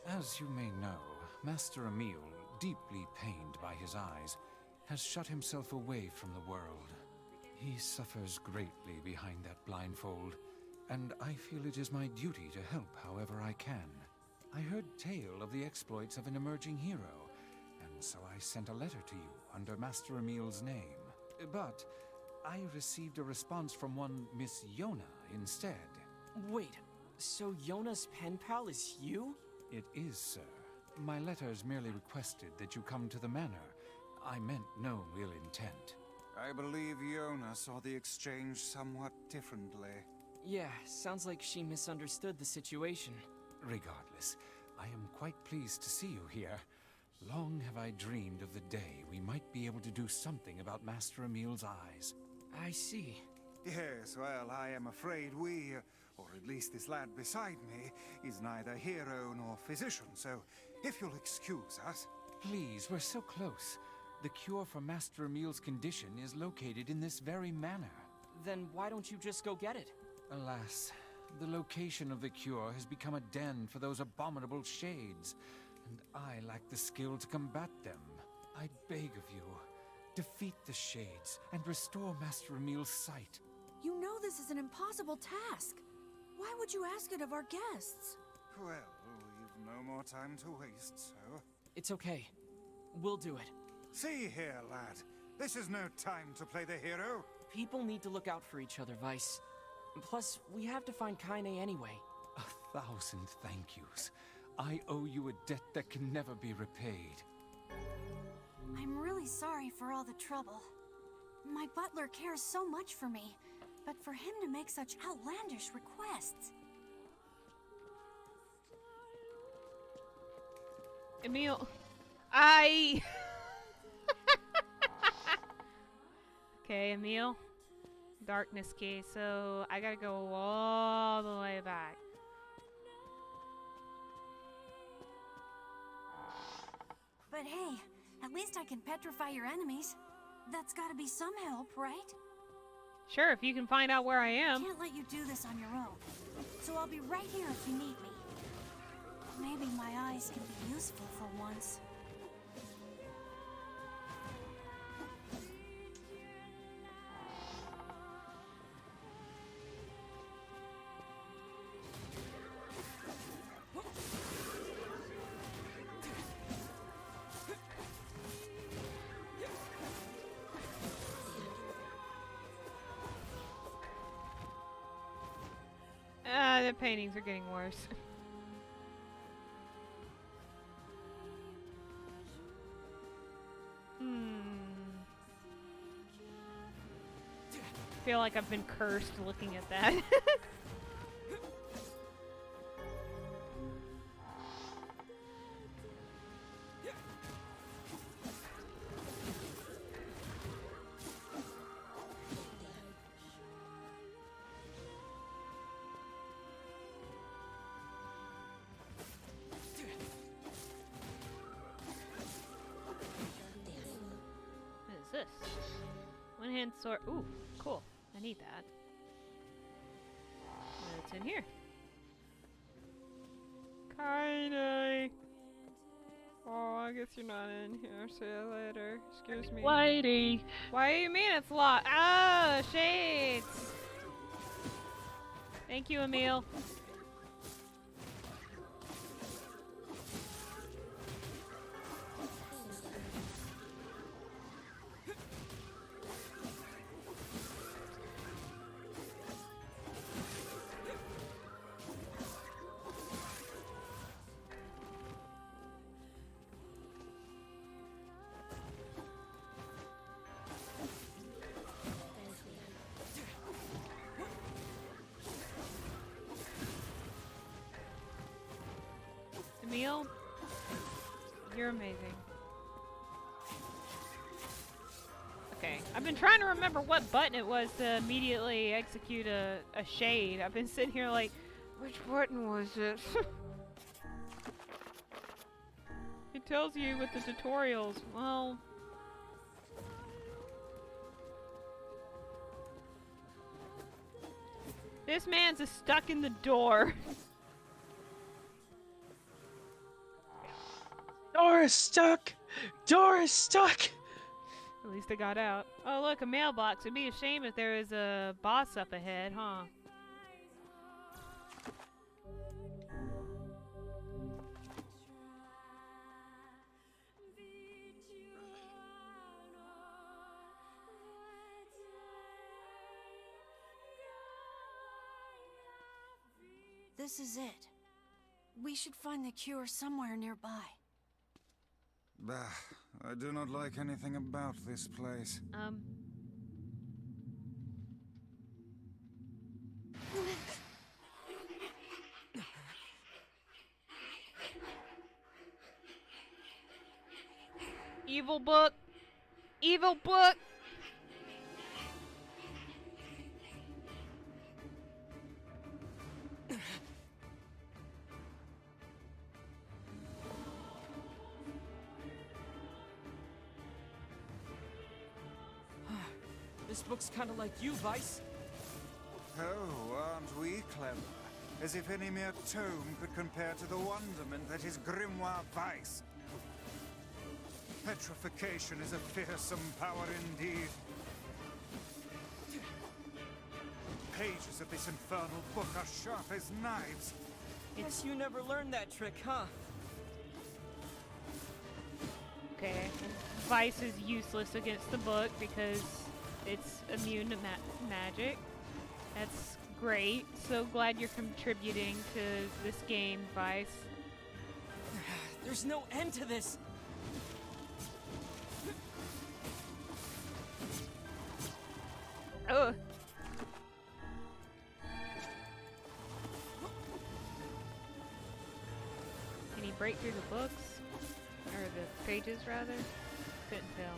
As you may know, Master Emil, deeply pained by his eyes, has shut himself away from the world. He suffers greatly behind that blindfold, and I feel it is my duty to help however I can. I heard tale of the exploits of an emerging hero, and so I sent a letter to you under Master Emil's name. But I received a response from one Miss Yona instead. Wait, so Yona's pen pal is you? It is, sir. My letters merely requested that you come to the manor. I meant no ill intent. I believe Yona saw the exchange somewhat differently. Yeah, sounds like she misunderstood the situation. Regardless, I am quite pleased to see you here. Long have I dreamed of the day we might be able to do something about Master Emil's eyes. I see. Yes, well, I am afraid we, or at least this lad beside me, is neither hero nor physician, so if you'll excuse us... Please, we're so close. The cure for Master Emil's condition is located in this very manor. Then why don't you just go get it? Alas, the location of the cure has become a den for those abominable shades, and I lack the skill to combat them. I beg of you, defeat the shades and restore Master Emil's sight. You know this is an impossible task. Why would you ask it of our guests? Well, we've no more time to waste, so... It's okay. We'll do it. See here, lad. This is no time to play the hero. People need to look out for each other, Vice. Plus, we have to find Kaine anyway. 1,000 thank yous. I owe you a debt that can never be repaid. I'm really sorry for all the trouble. My butler cares so much for me, but for him to make such outlandish requests... Emil, Okay, Emil. darkness key, so I gotta go all the way back. But hey, at least I can petrify your enemies. That's gotta be some help, right? Sure, if you can find out where I am. I can't let you do this on your own. So I'll be right here if you need me. Maybe my eyes can be useful for once. The paintings are getting worse. I feel like I've been cursed looking at that. One-hand sword. Ooh, cool. I need that. What's in here? Kinda. Oh, I guess you're not in here. See you later. Excuse me. Whitey! Why do you mean it's locked? Ah, shades! Thank you, Emil. Emil, you're amazing. Okay, I've been trying to remember what button it was to immediately execute a shade. I've been sitting here like, which button was it? It tells you with the tutorials. Well... This man's stuck in the door. Door is stuck! Door is stuck! At least I got out. Oh look, a mailbox. It'd be a shame if there was a boss up ahead, huh? This is it. We should find the cure somewhere nearby. Bah, I do not like anything about this place. Evil book! Evil book! This book's kind of like you, Vice. Oh, aren't we clever? As if any mere tome could compare to the wonderment that is Grimoire Vice. Petrification is a fearsome power indeed. Pages of this infernal book are sharp as knives. Guess you never learned that trick, huh? Okay, Vice is useless against the book because it's immune to magic. That's great. So glad you're contributing to this game, Vice. There's no end to this. Ugh. Can he break through the books? Or the pages, rather? Couldn't tell.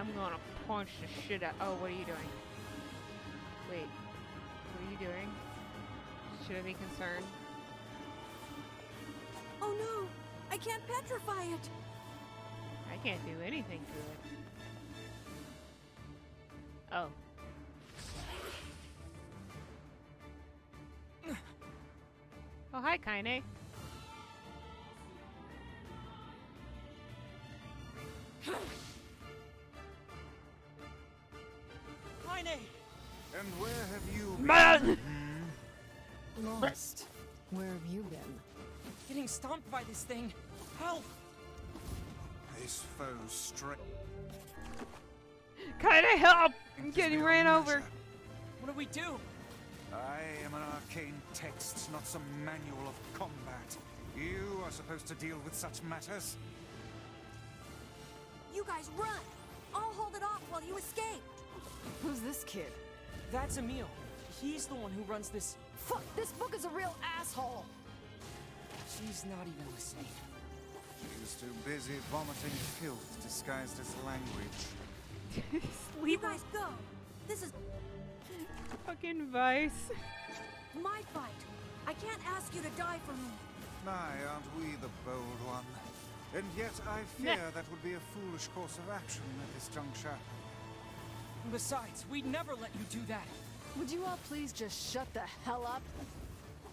I'm gonna punch the shit out. Oh, what are you doing? Wait, what are you doing? Should I be concerned? Oh no! I can't petrify it! I can't do anything to it. Oh. Oh, hi, Kaine. Kaine! And where have you been? Man! Lost. Where have you been? Getting stomped by this thing. Help! This foe's strength. Kaine, help! I'm getting ran over. What do we do? I am an arcane text, not some manual of combat. You are supposed to deal with such matters. You guys run! I'll hold it off while you escape! Who's this kid? That's Emil. He's the one who runs this. Fuck, this book is a real asshole! She's not even listening. He's too busy vomiting filth disguised as language. You guys go! This is Fucking Vice. my fight! I can't ask you to die for me! My, aren't we the bold one? And yet I fear that would be a foolish course of action at this juncture. Besides, we'd never let you do that. Would you all please just shut the hell up?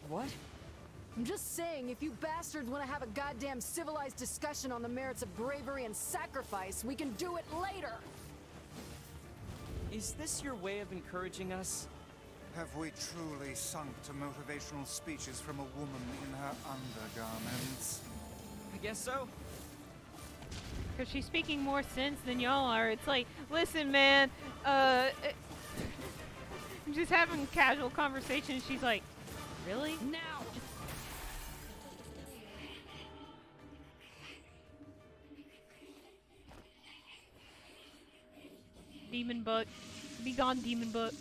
What? I'm just saying, if you bastards want to have a goddamn civilized discussion on the merits of bravery and sacrifice, we can do it later! Is this your way of encouraging us? Have we truly sunk to motivational speeches from a woman in her undergarments? I guess so. Because she's speaking more sense than y'all are. It's like, listen, man, I'm just having casual conversation. She's like, really? Now! Demon book. Be gone, demon book.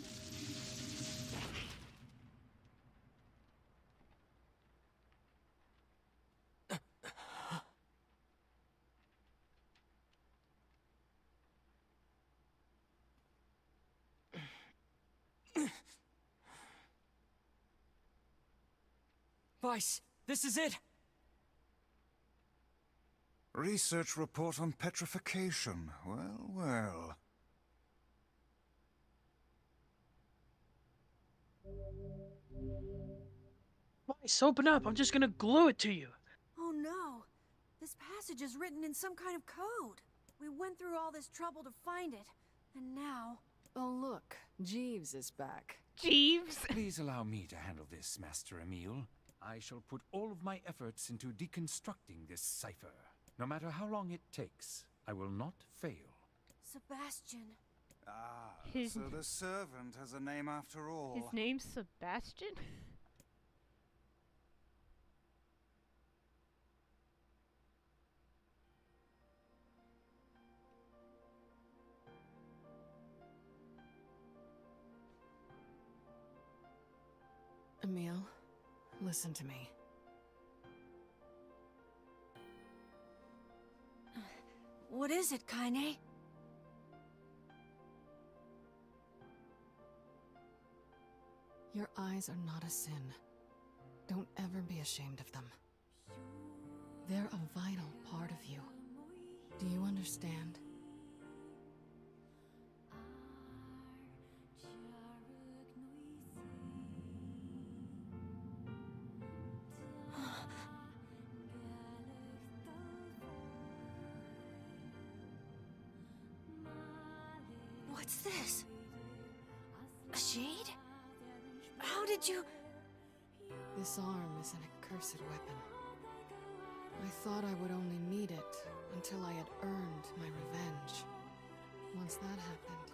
Vice, this is it! Research report on petrification. Well, well. Vice, open up. I'm just gonna glue it to you. Oh no! This passage is written in some kind of code! We went through all this trouble to find it, and now... Oh look, Jeeves is back. Jeeves! Please allow me to handle this, Master Emil. I shall put all of my efforts into deconstructing this cipher. No matter how long it takes, I will not fail. Sebastian. Ah, His- so the servant has a name after all. His name's Sebastian? Emil, listen to me. What is it, Kaine? Your eyes are not a sin. Don't ever be ashamed of them. They're a vital part of you. Do you understand? What's this? A shade? How did you... This arm is an accursed weapon. I thought I would only need it until I had earned my revenge. Once that happened...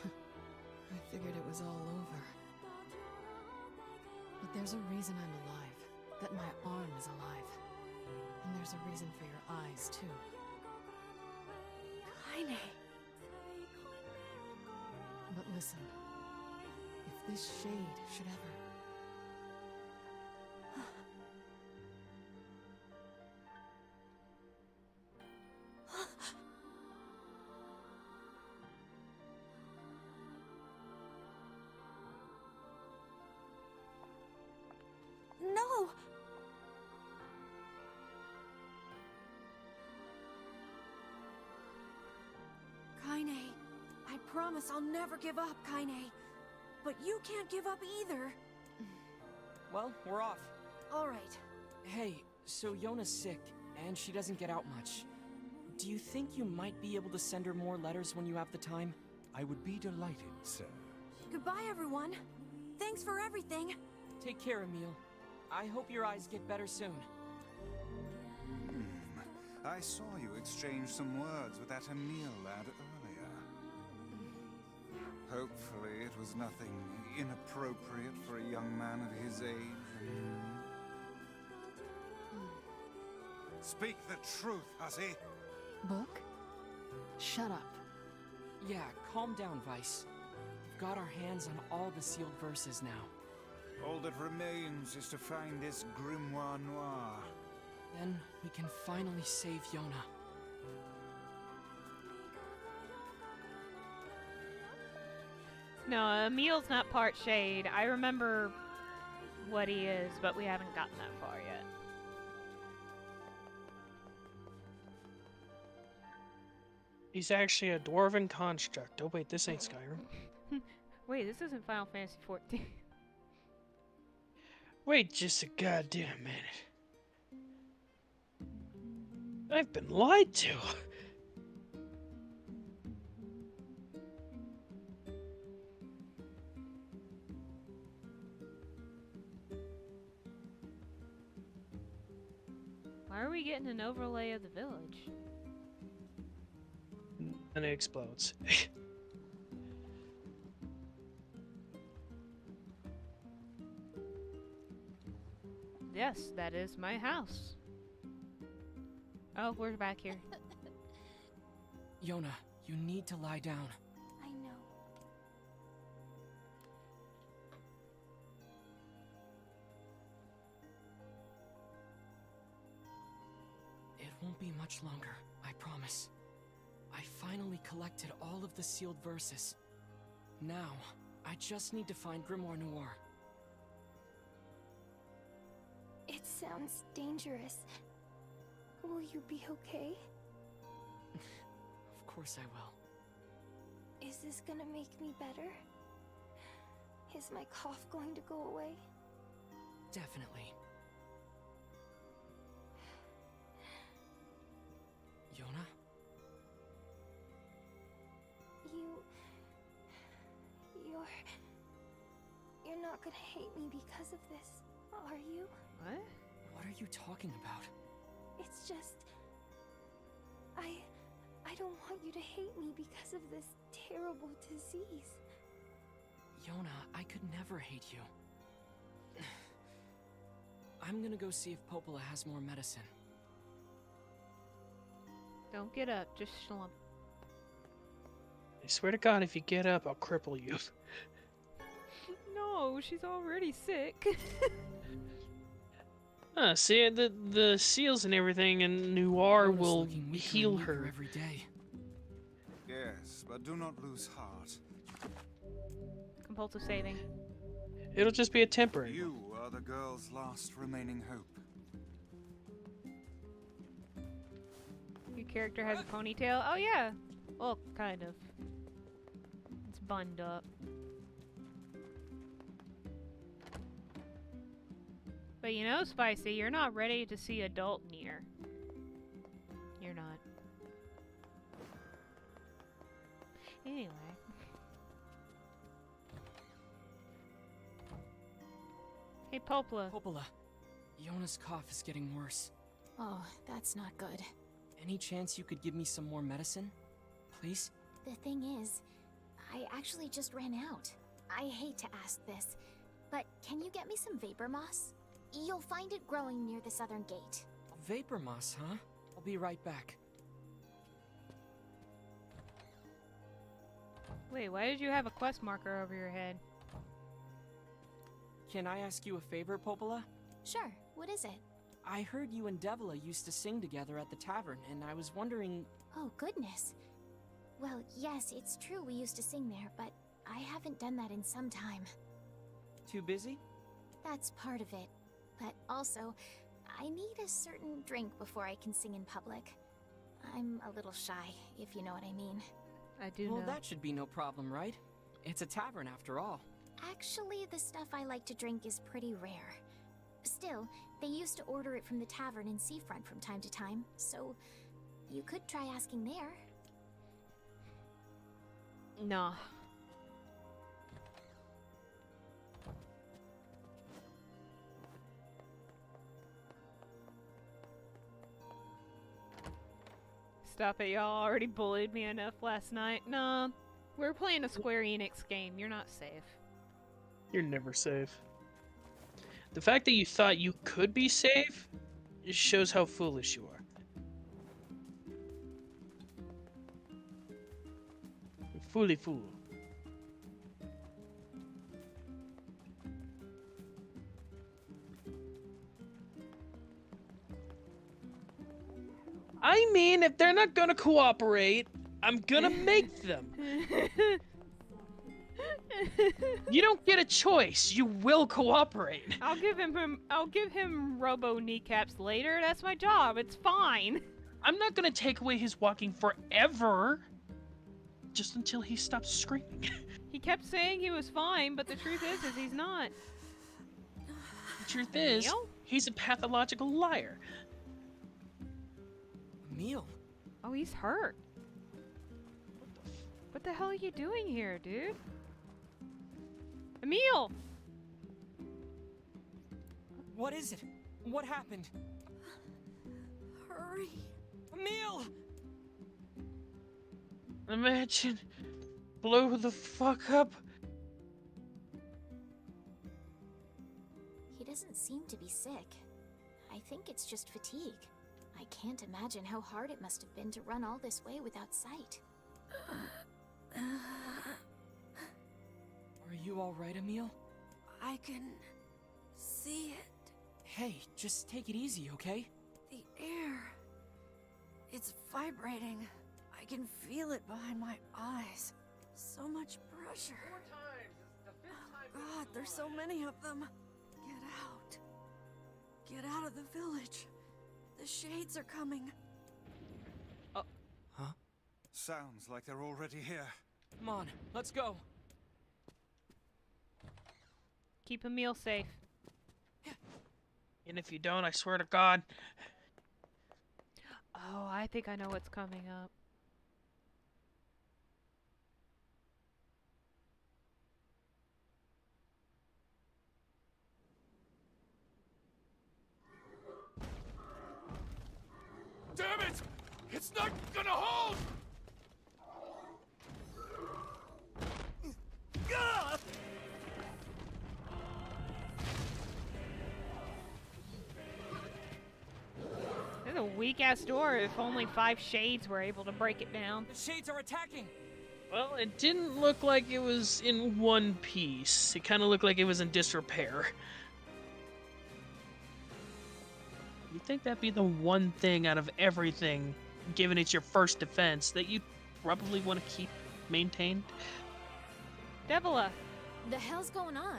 I figured it was all over. But there's a reason I'm alive. That my arm is alive. And there's a reason for your eyes, too. Kaine. But listen, if this shade should ever... promise I'll never give up, Kaine. But you can't give up either. Well, we're off. All right. Hey, so Yona's sick, and she doesn't get out much. Do you think you might be able to send her more letters when you have the time? I would be delighted, sir. Goodbye, everyone. Thanks for everything. Take care, Emil. I hope your eyes get better soon. I saw you exchange some words with that Emil lad earlier. Hopefully it was nothing inappropriate for a young man of his age. Speak the truth, hussy! Book? Shut up. Yeah, calm down, Vice. We've got our hands on all the sealed verses now. All that remains is to find this grimoire noir. Then we can finally save Yona. No, Emil's not part shade. I remember what he is, but we haven't gotten that far yet. He's actually a dwarven construct. Oh wait, this ain't Skyrim. Wait, this isn't Final Fantasy 14. Wait just a goddamn minute. I've been lied to. Why are we getting an overlay of the village? And it explodes. Yes, that is my house. Oh, we're back here. Yona, you need to lie down. I know. It won't be much longer, I promise. I finally collected all of the sealed verses. Now, I just need to find Grimoire Noir. It sounds dangerous. Will you be okay? Of course I will. Is this gonna make me better? Is my cough going to go away? Definitely. Yona? You're not gonna hate me because of this, are you? What? What are you talking about? It's just... I don't want you to hate me because of this terrible disease. Yona, I could never hate you. I'm gonna go see if Popola has more medicine. Don't get up, just slump. I swear to God, if you get up, I'll cripple you. No, she's already sick. See, the seals and everything and Noir will heal her. Every day. Yes, but do not lose heart. Compulsive saving. It'll just be a temporary. You are the girl's last remaining hope. Your character has a ponytail? Oh yeah. Well, kind of. It's bunned up. But you know, Spicy, you're not ready to see adult NieR. You're not. Anyway. Hey, Popola. Popola, Yona's cough is getting worse. Oh, that's not good. Any chance you could give me some more medicine? Please? The thing is, I actually just ran out. I hate to ask this, but can you get me some vapor moss? You'll find it growing near the southern gate. Vapor moss, huh? I'll be right back. Wait, why did you have a quest marker over your head? Can I ask you a favor, Popola? Sure, what is it? I heard you and Devila used to sing together at the tavern, and I was wondering... Oh, goodness. Well, yes, it's true we used to sing there, but I haven't done that in some time. Too busy? That's part of it. But also, I need a certain drink before I can sing in public. I'm a little shy, if you know what I mean. I do know. Well, that should be no problem, right? It's a tavern after all. Actually, the stuff I like to drink is pretty rare. Still, they used to order it from the tavern in Seafront from time to time, so you could try asking there. Nah. Stop it, y'all already bullied me enough last night. Nah, we're playing a Square Enix game. You're not safe. You're never safe. The fact that you thought you could be safe just shows how foolish you are. You're fully fool. I mean, if they're not gonna cooperate, I'm gonna make them. You don't get a choice. You will cooperate. I'll give him robo kneecaps later. That's my job. It's fine. I'm not gonna take away his walking forever. Just until he stops screaming. He kept saying he was fine, but the truth is he's not. The truth is, Emil? he's a pathological liar. Emil? Oh, he's hurt. What the hell are you doing here, dude? Emil! What is it? What happened? Hurry. Emil! Imagine. Blow the fuck up. He doesn't seem to be sick. I think it's just fatigue. I can't imagine how hard it must have been to run all this way without sight. Are you alright, Emil? I can see it. Hey, just take it easy, okay? The air. It's vibrating. I can feel it behind my eyes. So much pressure. Oh God, there's so many of them. Get out. Get out of the village. The shades are coming. Huh? Sounds like they're already here. Come on, let's go. Keep Emil safe. And if you don't, I swear to God. Oh, I think I know what's coming up. Damn it! It's not gonna hold! Gah! This is a weak-ass door. If only 5 shades were able to break it down. The shades are attacking! Well, it didn't look like it was in one piece. It kind of looked like it was in disrepair. You'd think that'd be the one thing out of everything, given it's your first defense, that you probably want to keep maintained. Devila! The hell's going on?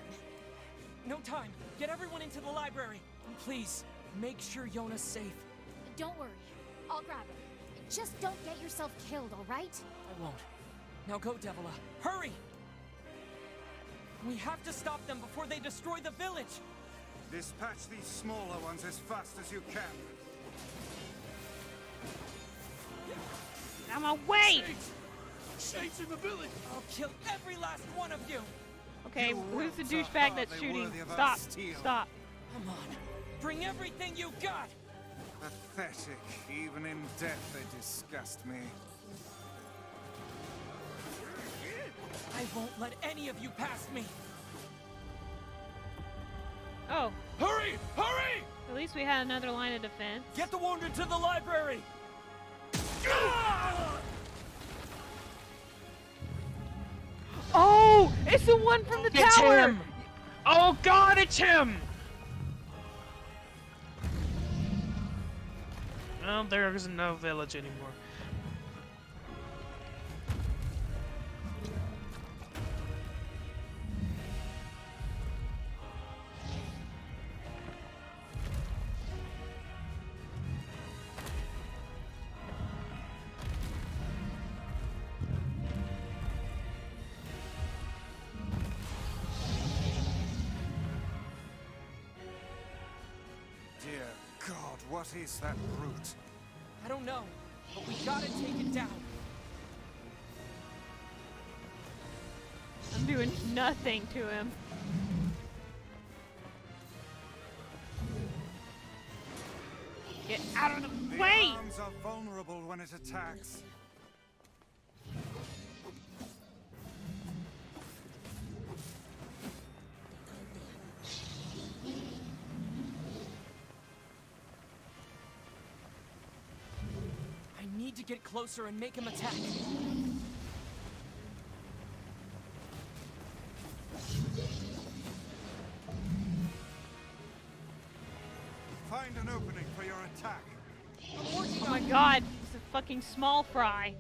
No time! Get everyone into the library! And please, make sure Yona's safe. Don't worry. I'll grab her. Just don't get yourself killed, alright? I won't. Now go, Devila. Hurry! We have to stop them before they destroy the village! Dispatch these smaller ones as fast as you can. Out of my way! Shades in the village! I'll kill every last one of you! Okay, You who's the whelps are douchebag that's hardly shooting? worthy of our Stop! steel. Stop! Come on. Bring everything you got! Pathetic. Even in death, they disgust me. I won't let any of you pass me! Oh, Hurry! Hurry! at least we had another line of defense. Get the wounded to the library! Oh! It's the one from the It's tower! him! Oh God, it's him! Well, there's no village anymore. What is that brute? I don't know, but we gotta take it down. I'm doing nothing to him. Get out of the way! The arms are vulnerable when it attacks. I need to get closer and make him attack. Find an opening for your attack. Oh my god, it's a fucking small fry.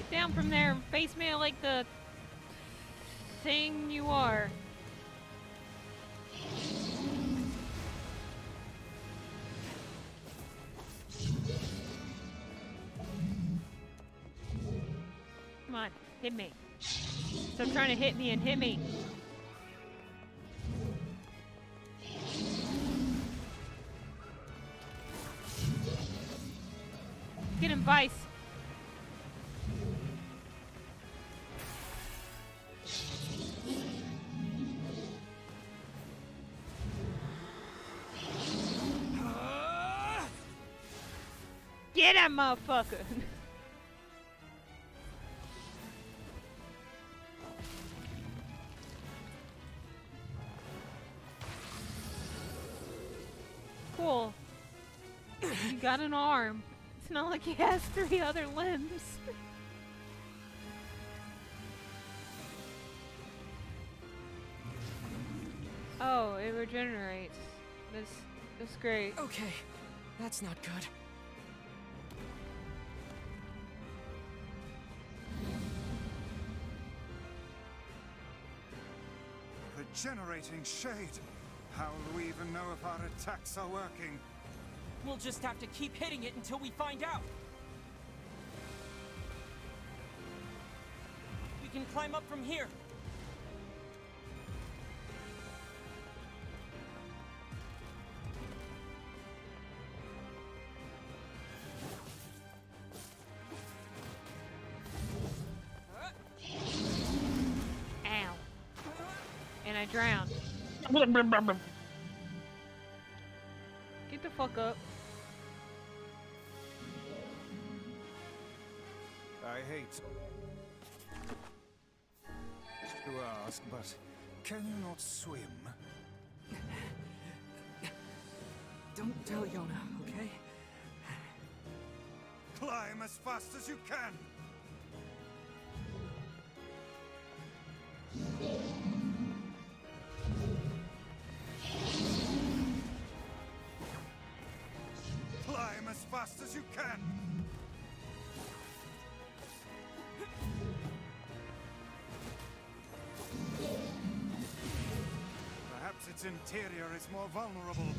Down from there and face me like the thing you are. Come on, hit me. Stop trying to hit me and hit me. Get him, Vice. Get him, motherfucker! Cool. He got an arm. It's not like he has 3 other limbs. Oh, it regenerates. That's great. Okay, that's not good. Regenerating shade. How will we even know if our attacks are working? We'll just have to keep hitting it until we find out. We can climb up from here. Ow. And I drowned. Get the fuck up. I hate to ask, but can you not swim? Don't tell Yona, okay? Climb as fast as you can! Climb as fast as you can! Perhaps its interior is more vulnerable.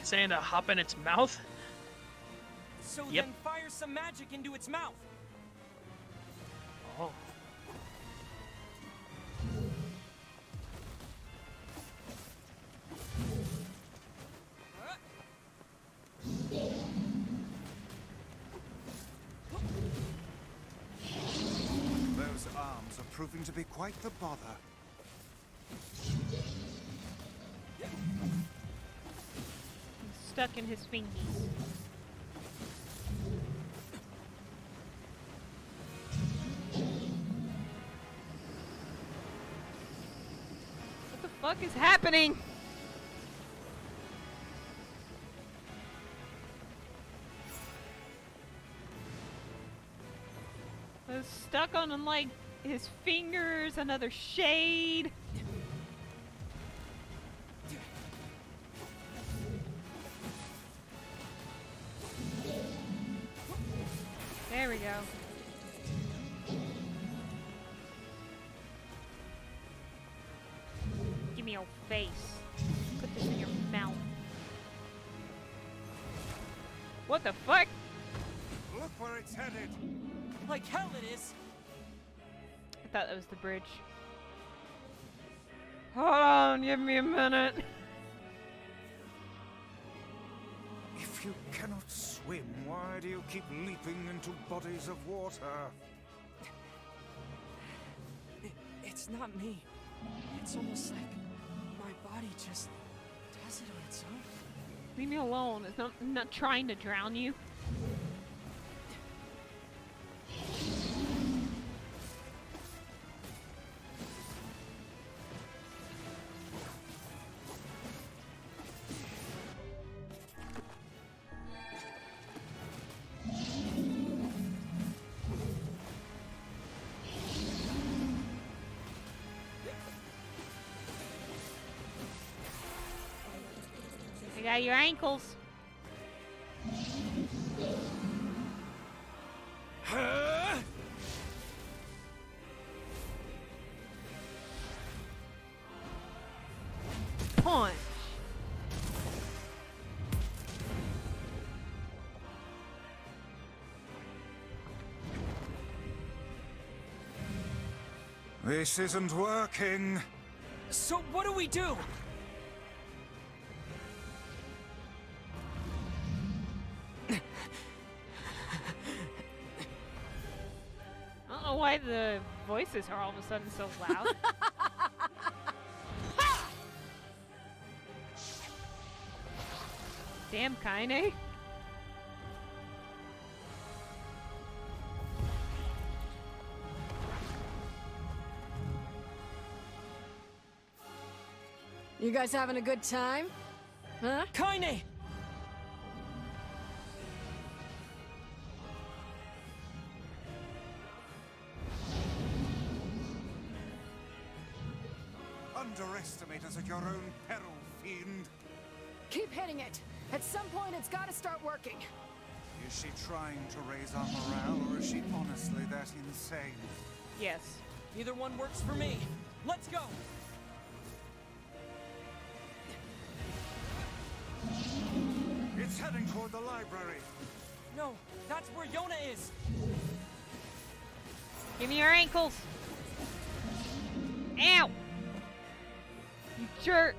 Saying to hop in its mouth? So Yep. then fire some magic into its mouth. Oh. Those arms are proving to be quite the bother. He's stuck in his fingies. What the fuck is happening? I was stuck on like his fingers, another shade. There we go. Give me your face. Put this in your mouth. What the fuck? Look where it's headed. Like hell it is. I thought that was the bridge. Hold on, give me a minute. If you cannot swim, why do you keep leaping into bodies of water? It's not me. It's almost like my body just does it on its own. Leave me alone. I'm not trying to drown you. I got your ankles. Punch. This isn't working. So what do we do? I don't know why the voices are all of a sudden so loud. Damn, Kaine. You guys having a good time? Huh? Kaine! Underestimate us at your own peril, fiend. Keep hitting it. At some point, it's gotta start working. Is she trying to raise our morale, or is she honestly that insane? Yes. Either one works for me. Let's go! It's heading toward the library. No, that's where Yona is. Give me your ankles. Ow! You jerk.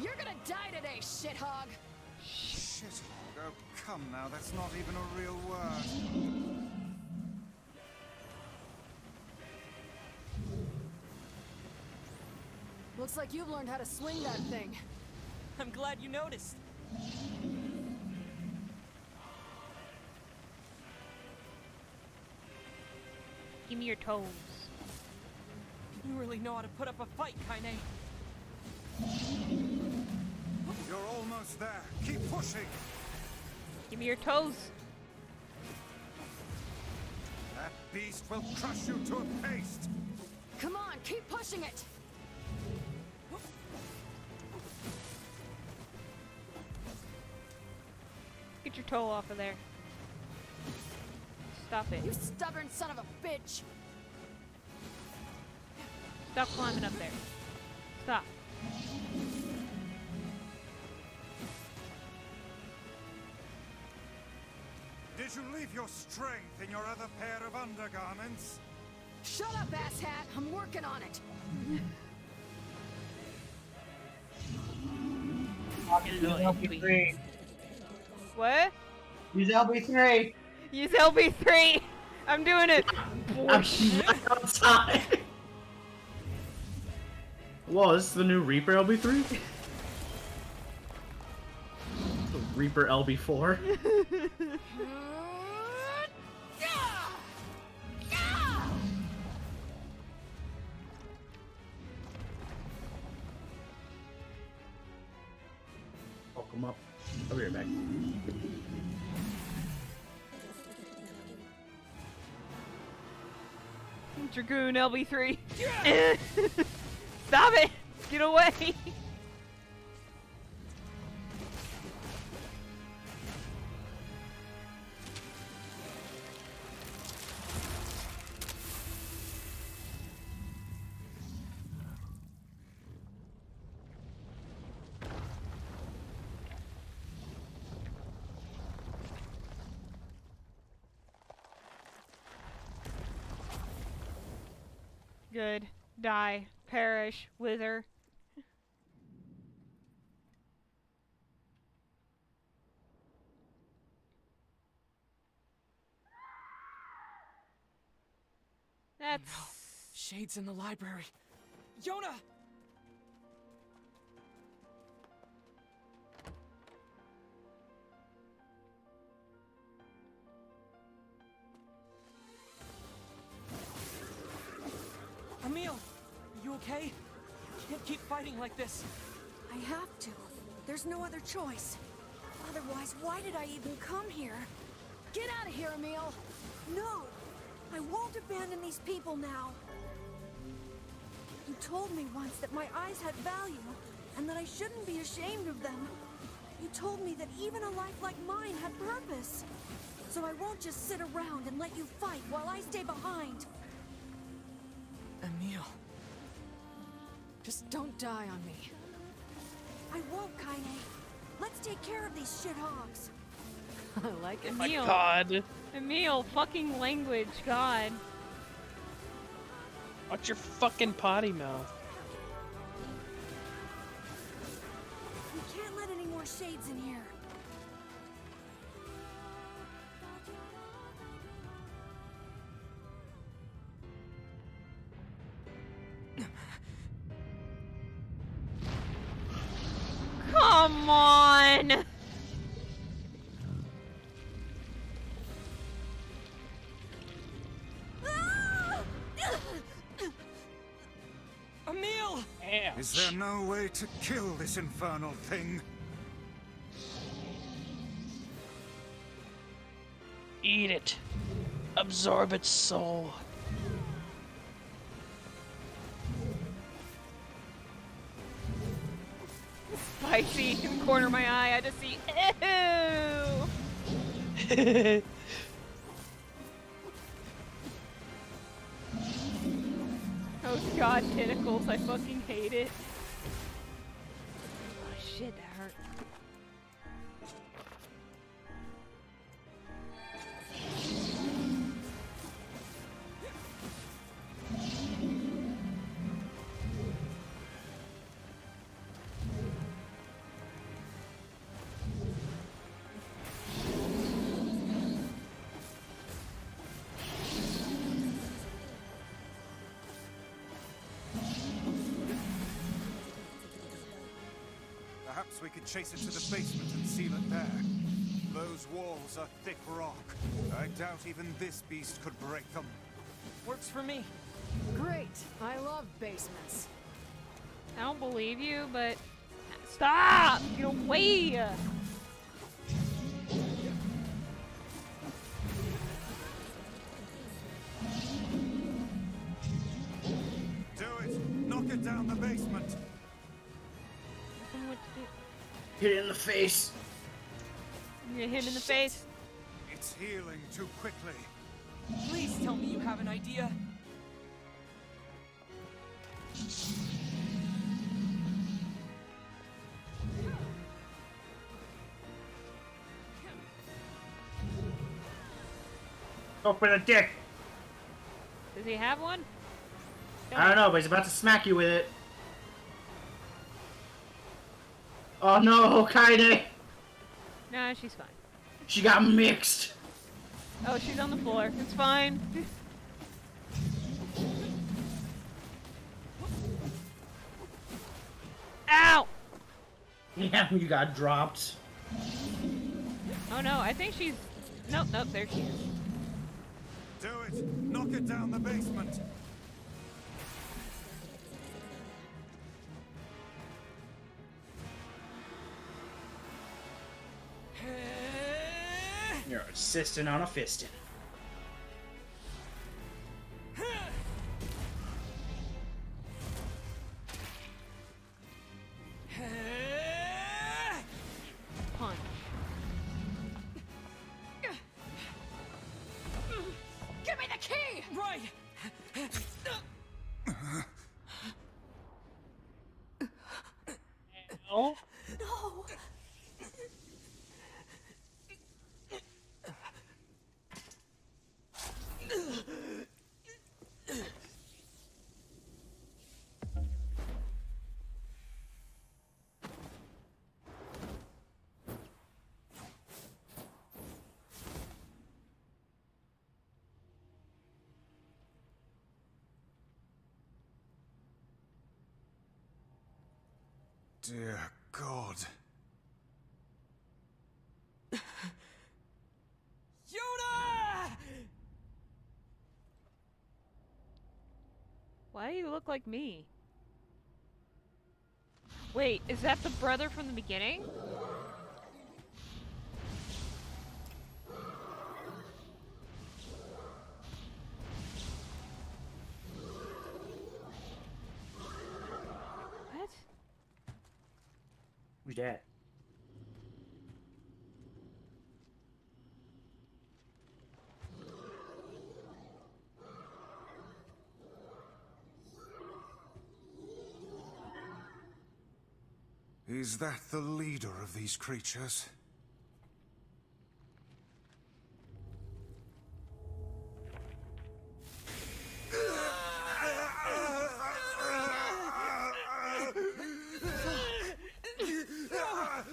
You're gonna die today, shithog! Shithog? Oh, come now, that's not even a real word. Looks like you've learned how to swing that thing. I'm glad you noticed. Give me your toes. You really know how to put up a fight, Kaine. You're almost there. Keep pushing. Give me your toes. That beast will crush you to a paste. Come on, keep pushing it! Get your toe off of there. Stop it. You stubborn son of a bitch! Stop climbing up there. Stop. Did you leave your strength in your other pair of undergarments? Shut up, asshat! I'm working on it! LB3. What? Use LB3. Use LB3. I'm doing it. I'm right outside. Was the new Reaper LB3? The Reaper LB4. I'll come up. I'll be right back. Dragoon LB3. Stop it! Get away! Good. Die. Perish. Wither. That's... No. Shades in the library. Yona! Emil! You okay? You can't keep fighting like this. I have to. There's no other choice. Otherwise, why did I even come here? Get out of here, Emil! No! I won't abandon these people now. You told me once that my eyes had value, and that I shouldn't be ashamed of them. You told me that even a life like mine had purpose. So I won't just sit around and let you fight while I stay behind. Emil. Just don't die on me. I won't, Kaine. Let's take care of these shithogs. I like it. Emil. God. Emil, fucking language, God. Watch your fucking potty mouth. We can't let any more shades in here. Come on! Emil! Is there no way to kill this infernal thing? Eat it. Absorb its soul. Spicy in the corner of my eye, I just see ew! Oh god, tentacles, I fucking hate it. Oh shit, that hurt. Perhaps we could chase it to the basement and seal it there. Those walls are thick rock. I doubt even this beast could break them. Works for me. Great. I love basements. I don't believe you, but... Stop! Get away! Do it! Knock it down the basement! Hit it in the face. You gonna hit him in the face? It's healing too quickly. Please tell me you have an idea. Open a dick. Does he have one? I don't know, but he's about to smack you with it. Oh no, Kaine! Nah, she's fine. She got mixed. Oh, she's on the floor. It's fine. Ow! Yeah, you got dropped. Oh no, I think she's... Nope, nope, there she is. Do it! Knock it down the basement! You're assisting on a fisting. Punch. Give me the key! Right! Oh? No! Dear God. Yoda! Why do you look like me? Wait, is that the brother from the beginning? What? Who's that? Is that the leader of these creatures?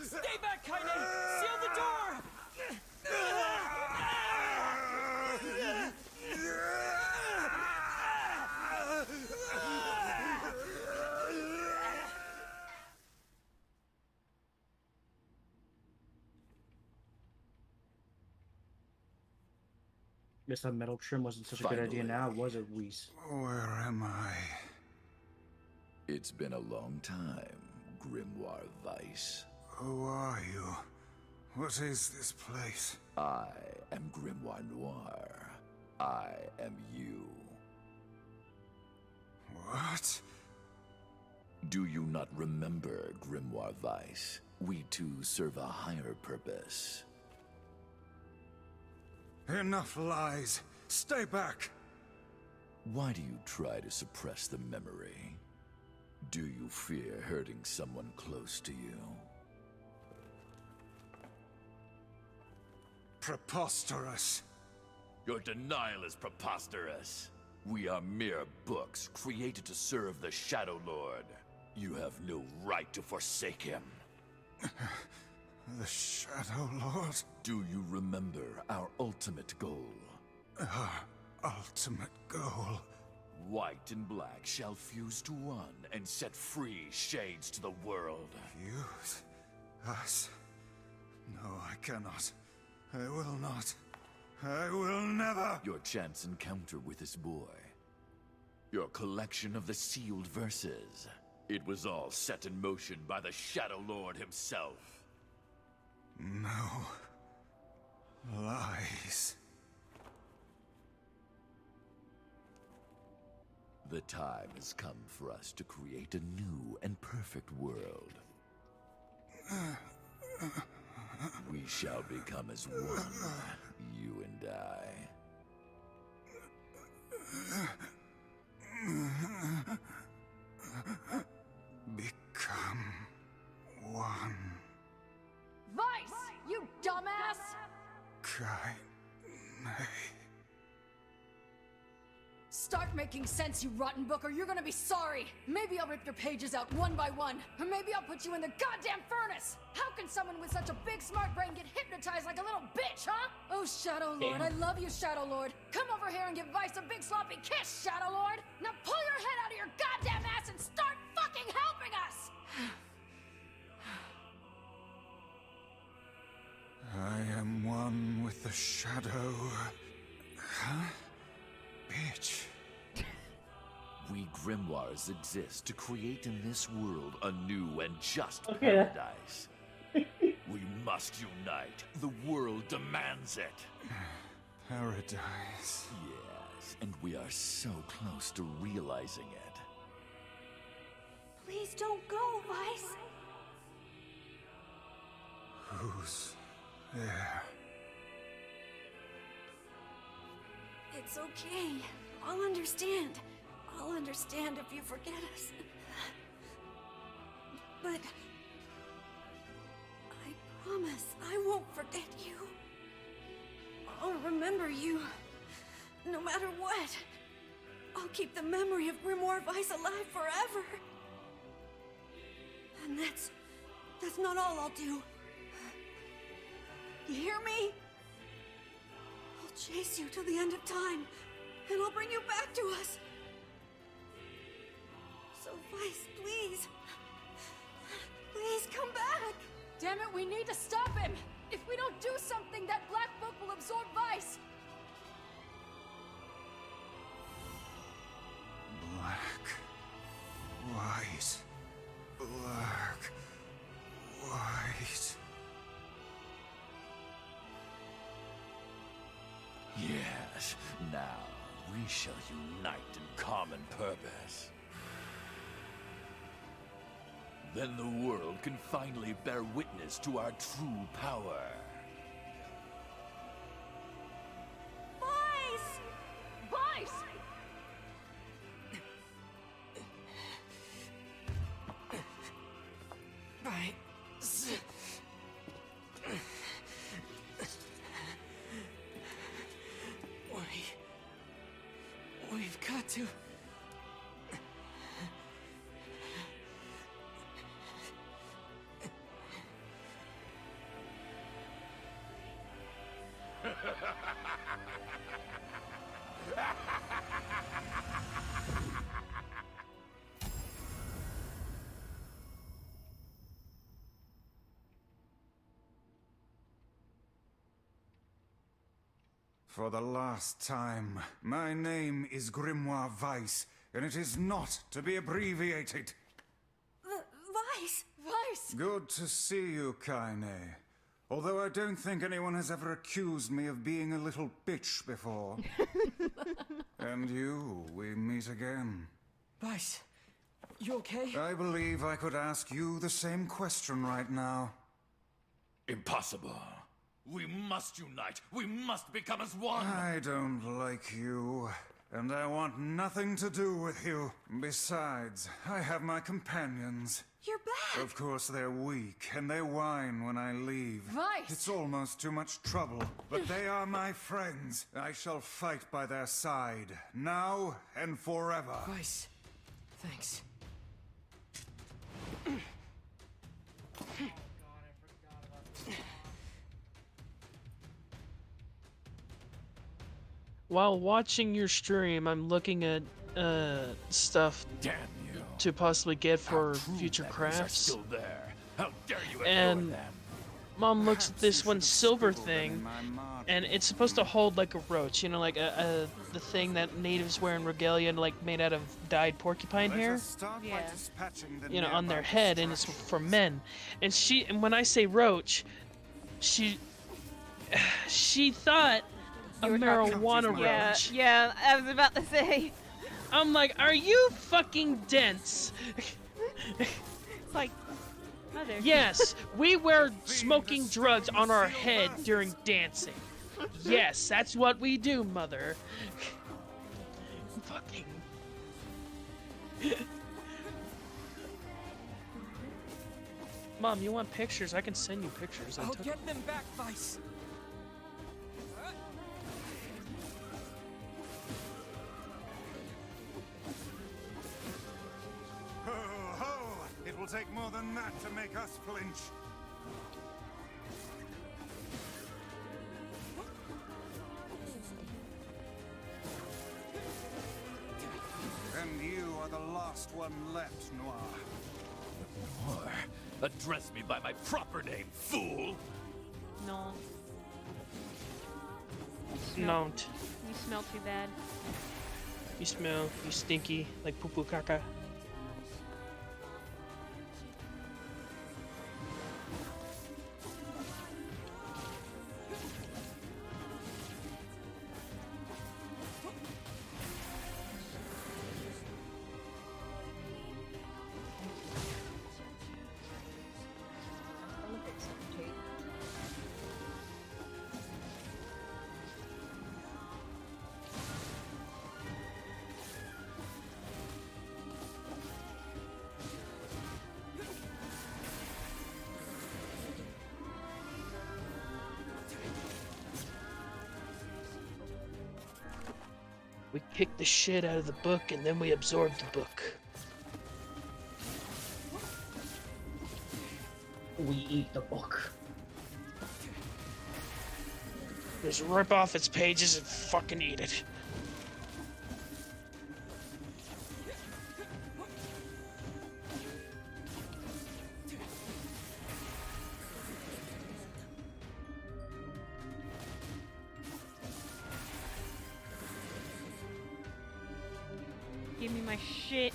Stay back, Kaine! Seal the door! Guess that metal trim wasn't such a good idea now, was it, Whis? Where am I? It's been a long time, Grimoire Weiss. Who are you? What is this place? I am Grimoire Noir. I am you. What? Do you not remember, Grimoire Weiss? We two serve a higher purpose. Enough lies. Stay back. Why do you try to suppress the memory? Do you fear hurting someone close to you? Preposterous. Your denial is preposterous. We are mere books created to serve the Shadow Lord. You have no right to forsake him. The Shadow Lord? Do you remember our ultimate goal? Our ultimate goal? White and black shall fuse to one and set free shades to the world. Fuse? Us? No, I cannot. I will not. I will never! Your chance encounter with this boy. Your collection of the sealed verses. It was all set in motion by the Shadow Lord himself. No. Lies. The time has come for us to create a new and perfect world. We shall become as one, you and I. Become one. Weiss, you dumbass! Start making sense, you rotten book, or you're gonna be sorry! Maybe I'll rip your pages out one by one, or maybe I'll put you in the goddamn furnace! How can someone with such a big smart brain get hypnotized like a little bitch, huh? Oh, Shadow Lord, I love you, Shadow Lord! Come over here and give Weiss a big sloppy kiss, Shadow Lord! Now pull your head out of your goddamn ass and start fucking helping us! I am one with the shadow. Huh? Bitch. We grimoires exist to create in this world a new and just Okay. paradise. We must unite. The world demands it. Paradise. Yes, and we are so close to realizing it. Please don't go, Weiss. Who's there? It's okay. I'll understand. I'll understand if you forget us. But I promise I won't forget you. I'll remember you, no matter what. I'll keep the memory of Grimoire Weiss alive forever. And that's not all I'll do. You hear me? I'll chase you to the end of time, and I'll bring you back to us. So, Weiss, please. Please come back! Damn it, we need to stop him! If we don't do something, that black book will absorb Vice! Black, white, black, white. Yes, now we shall unite in common purpose. Then the world can finally bear witness to our true power. Vice! Vice! We've got to... For the last time, my name is Grimoire Weiss, and it is not to be abbreviated. Vice! Vice! Good to see you, Kaine. Although I don't think anyone has ever accused me of being a little bitch before. And you, we meet again. Vice, you okay? I believe I could ask you the same question right now. Impossible. We must unite. We must become as one. I don't like you, and I want nothing to do with you. Besides, I have my companions. You're back! Of course, they're weak, and they whine when I leave. Vice! It's almost too much trouble, but they are my friends. I shall fight by their side, now and forever. Vice, thanks. While watching your stream, I'm looking at stuff to possibly get for future crafts. How dare you And Mom looks at this one silver thing, and it's supposed to hold like a roach, you know, like the thing that natives wear in regalia, like made out of dyed porcupine hair. Yeah. You know, on their head, and it's for men. And when I say roach, she thought a marijuana roach. Yeah, I was about to say. I'm like, are you fucking dense? It's like, mother. Yes, we wear smoking drugs on our head during dancing. Yes, that's what we do, mother. Fucking. Mom, you want pictures? I can send you pictures. I'll get them back, Vice. It will take more than that to make us flinch. And you are the last one left, Noir. Noir? Address me by my proper name, fool! No. Don't. You smell too bad. You smell, you stinky, like poo-poo caca. We kick the shit out of the book, and then we absorb the book. We eat the book. Just rip off its pages and fucking eat it. Give me my shit.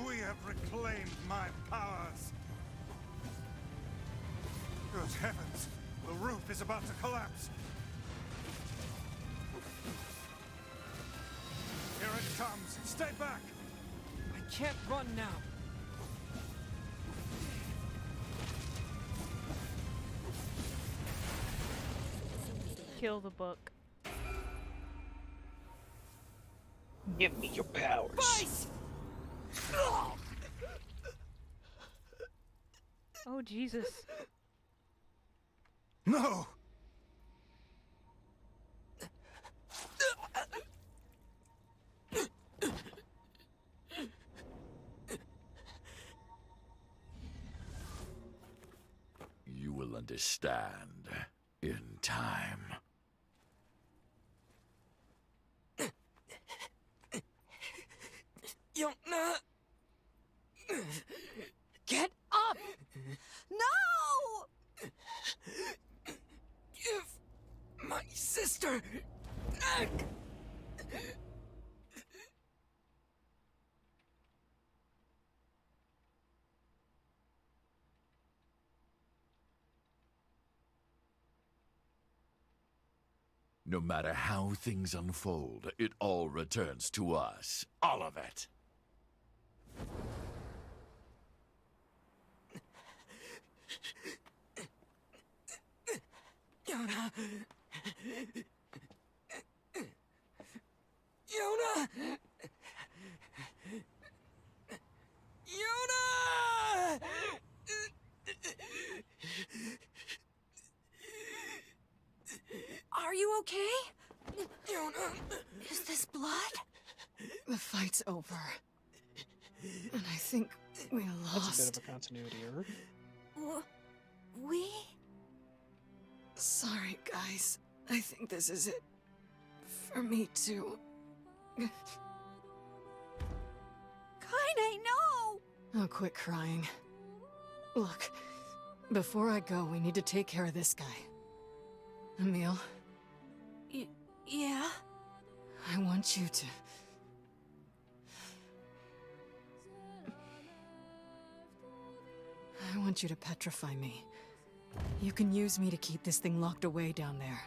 We have reclaimed my powers. Good heavens! The roof is about to collapse. Here it comes. Stay back! I can't run now. Kill the book. Give me your powers. Vice! Oh, Jesus. No! You will understand in time. Yona! Get up! No! Give my sister back! No matter how things unfold, it all returns to us. All of it. Yona! Yona! Yona! Are you okay? Yona! Is this blood? The fight's over. And I think we lost. That's a bit of a continuity error. We? Sorry, guys. I think this is it. For me, too. Kaine, no! Oh, quit crying. Look, before I go, we need to take care of this guy. Emil? Yeah? I want you to... I want you to petrify me. You can use me to keep this thing locked away down there.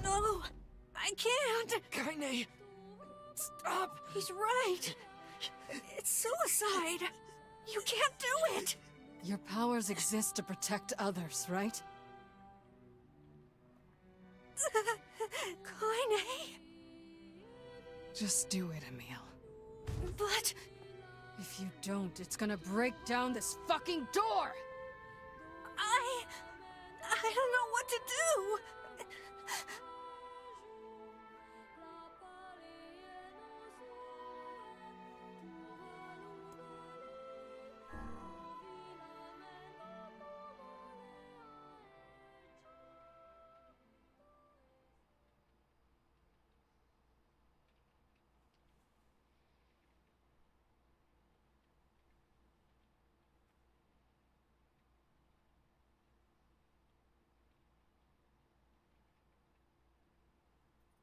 No! I can't! Kaine! Stop! He's right! It's suicide! You can't do it! Your powers exist to protect others, right? Kaine! Just do it, Emil. But... If you don't, it's gonna break down this fucking door! I don't know what to do!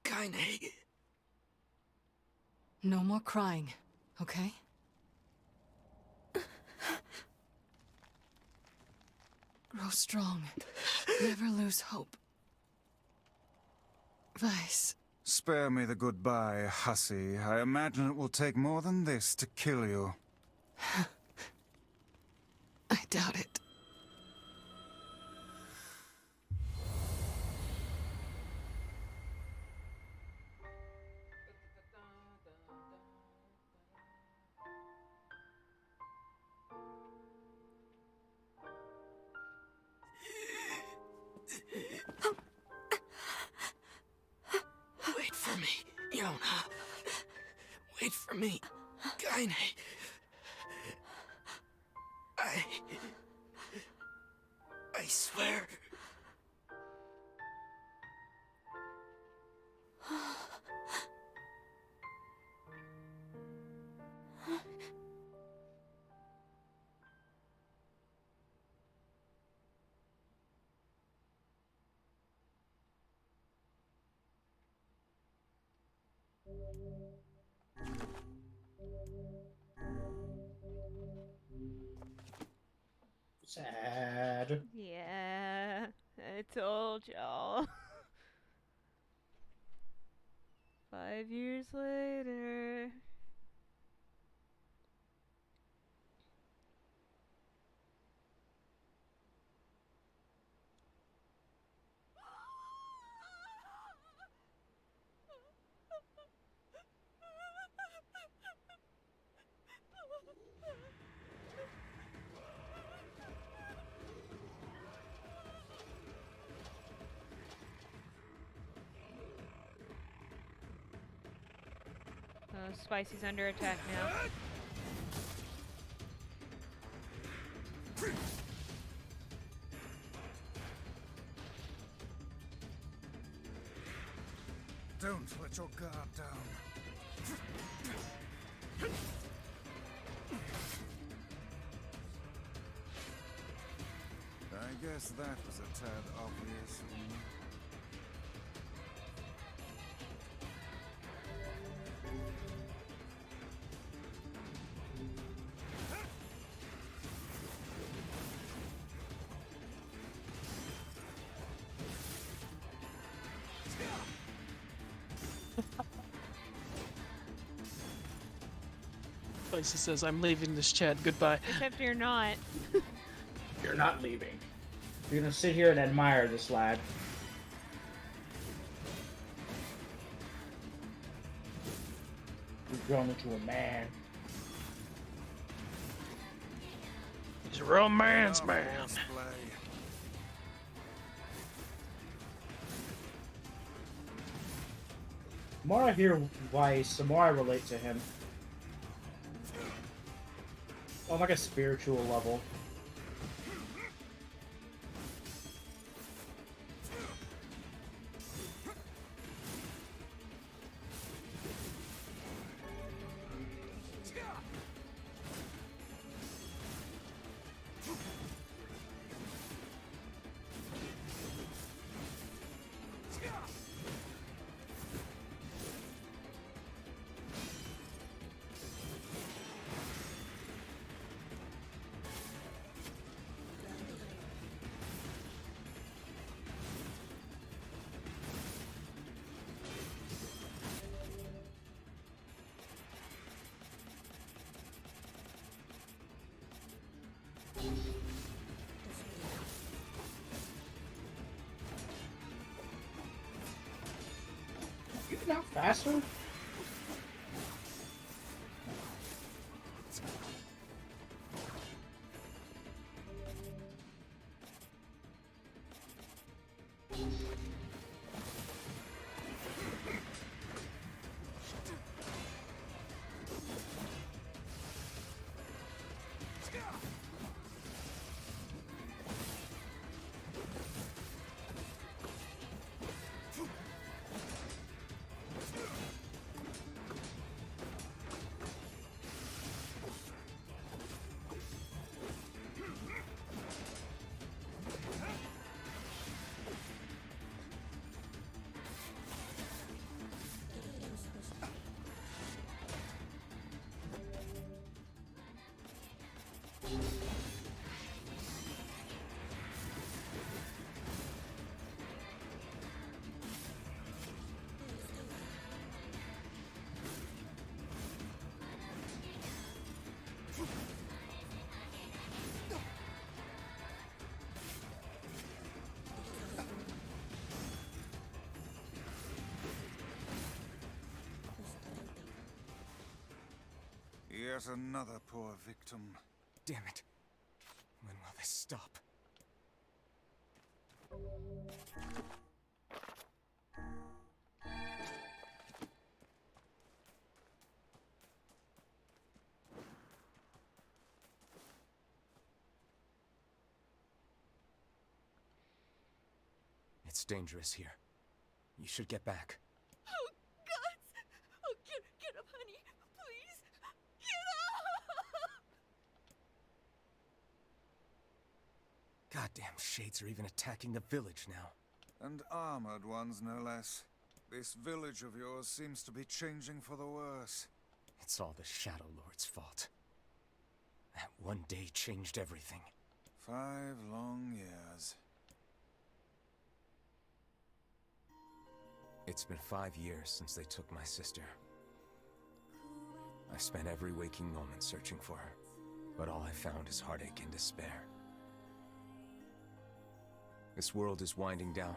Kaine! No more crying, okay? Grow strong. Never lose hope. Vice. Spare me the goodbye, hussy. I imagine it will take more than this to kill you. I doubt it. Wait for me, Yona. Wait for me, Kaine. I swear. Sad. Yeah, I told y'all. 5 years later. Oh, Spicy's under attack now. Don't let your guard down. I guess that was a tad obvious. Spicy says, I'm leaving this chat. Goodbye. Except you're not. You're not leaving. You're gonna sit here and admire this lad. You've grown into a man. He's a real man's man. The more I hear Weiss, the more I relate to him. On like a spiritual level. You can out faster? Yet another poor victim. Damn it. When will this stop? It's dangerous here. You should get back. Oh, guts! Oh, get up, honey. Please. Get up! Goddamn shades are even attacking the village now. And armored ones, no less. This village of yours seems to be changing for the worse. It's all the Shadow Lord's fault. That one day changed everything. 5 long years. It's been 5 years since they took my sister. I spent every waking moment searching for her, but all I found is heartache and despair. This world is winding down.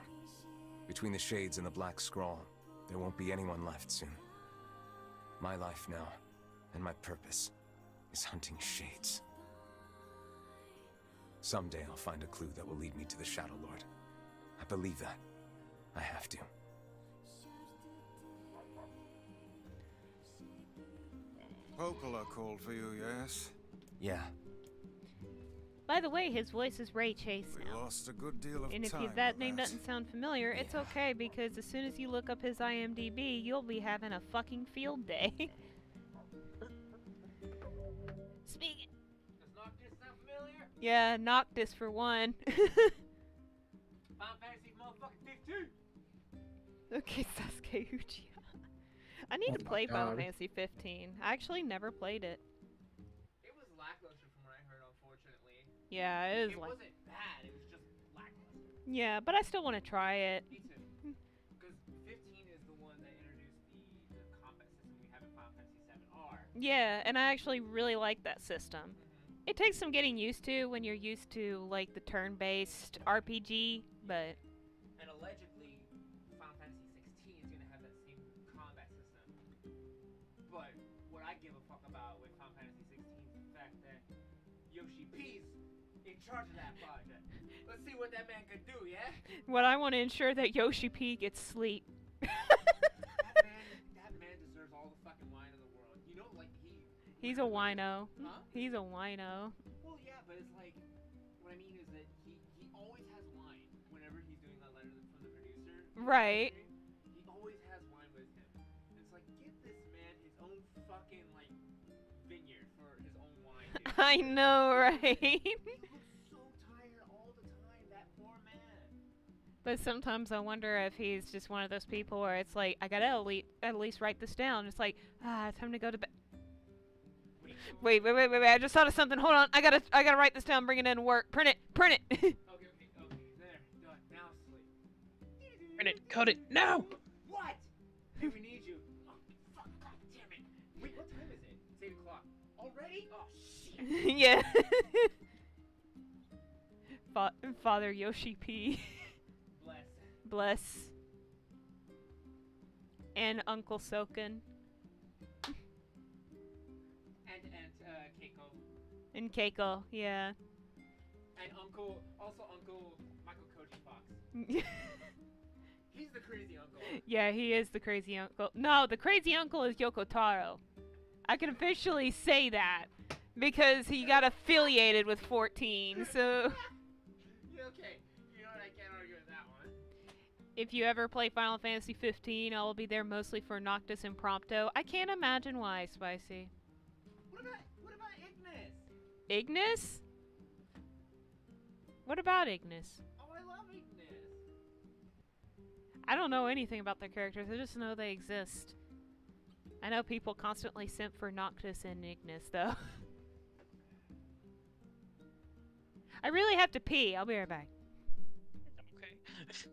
Between the shades and the black scrawl, there won't be anyone left soon. My life now, and my purpose, is hunting shades. Someday I'll find a clue that will lead me to the Shadow Lord. I believe that. I have to. Popola called for you, yes? Yeah. By the way, his voice is Ray Chase now. We lost a good deal of and if time that with name that. doesn't sound familiar, it's okay because as soon as you look up his IMDb, you'll be having a fucking field day. Speaking. Does Noctis sound familiar? Yeah, Noctis for one. Final Fantasy motherfucking 15. Okay, Sasuke Uchiha. I need to play Final Fantasy 15. I actually never played it. It was lackluster from what I heard, unfortunately. Yeah, it is. It wasn't bad. It was just lackluster. Yeah, but I still want to try it. Me too. Because 15 is the one that introduced the combat system we have in Final Fantasy 7R. Yeah, and I actually really like that system. It takes some getting used to when you're used to like the turn-based RPG, but. And allegedly, Final Fantasy 16 is going to have that same combat system. But what I give a fuck about with Final Fantasy 16 is the fact that Yoshi P's in charge of that project. Let's see what that man could do, yeah? What I want to ensure that Yoshi P gets sleep. that man deserves all the fucking wine in the world. You know, like He's a wino. Huh? He's a wino. Well, yeah, but it's like, what I mean is that he always has wine whenever he's doing that letter from the producer. Right. He always has wine with him. And it's like, give this man his own fucking, like, vineyard for his own wine, dude. I know, right? He looks so tired all the time, that poor man. But sometimes I wonder if he's just one of those people where it's like, I gotta at least write this down. It's like, time to go to bed. Wait, I just thought of something. Hold on, I gotta write this down, bring it in work. Print it. Okay, there, done, now sleep. Print it, code it, now! What? Hey, we need you. Oh, fuck, god damn it. Wait, what time is it? It's 8 o'clock. Already? Oh, shit. Yeah. Father Yoshi P. Bless. And Uncle Soken. Keiko. And Keiko, yeah. And Uncle Michael Koji Fox. He's the crazy uncle. Yeah, he is the crazy uncle. No, the crazy uncle is Yoko Taro. I can officially say that because he got affiliated with 14, so. Yeah, okay. You know what? I can't argue with that one. If you ever play Final Fantasy 15, I will be there mostly for Noctis and Prompto. I can't imagine why, Spicy. What about Ignis? Ignis? What about Ignis? Oh, I love Ignis. I don't know anything about their characters. I just know they exist. I know people constantly simp for Noctis and Ignis, though. I really have to pee. I'll be right back. Okay.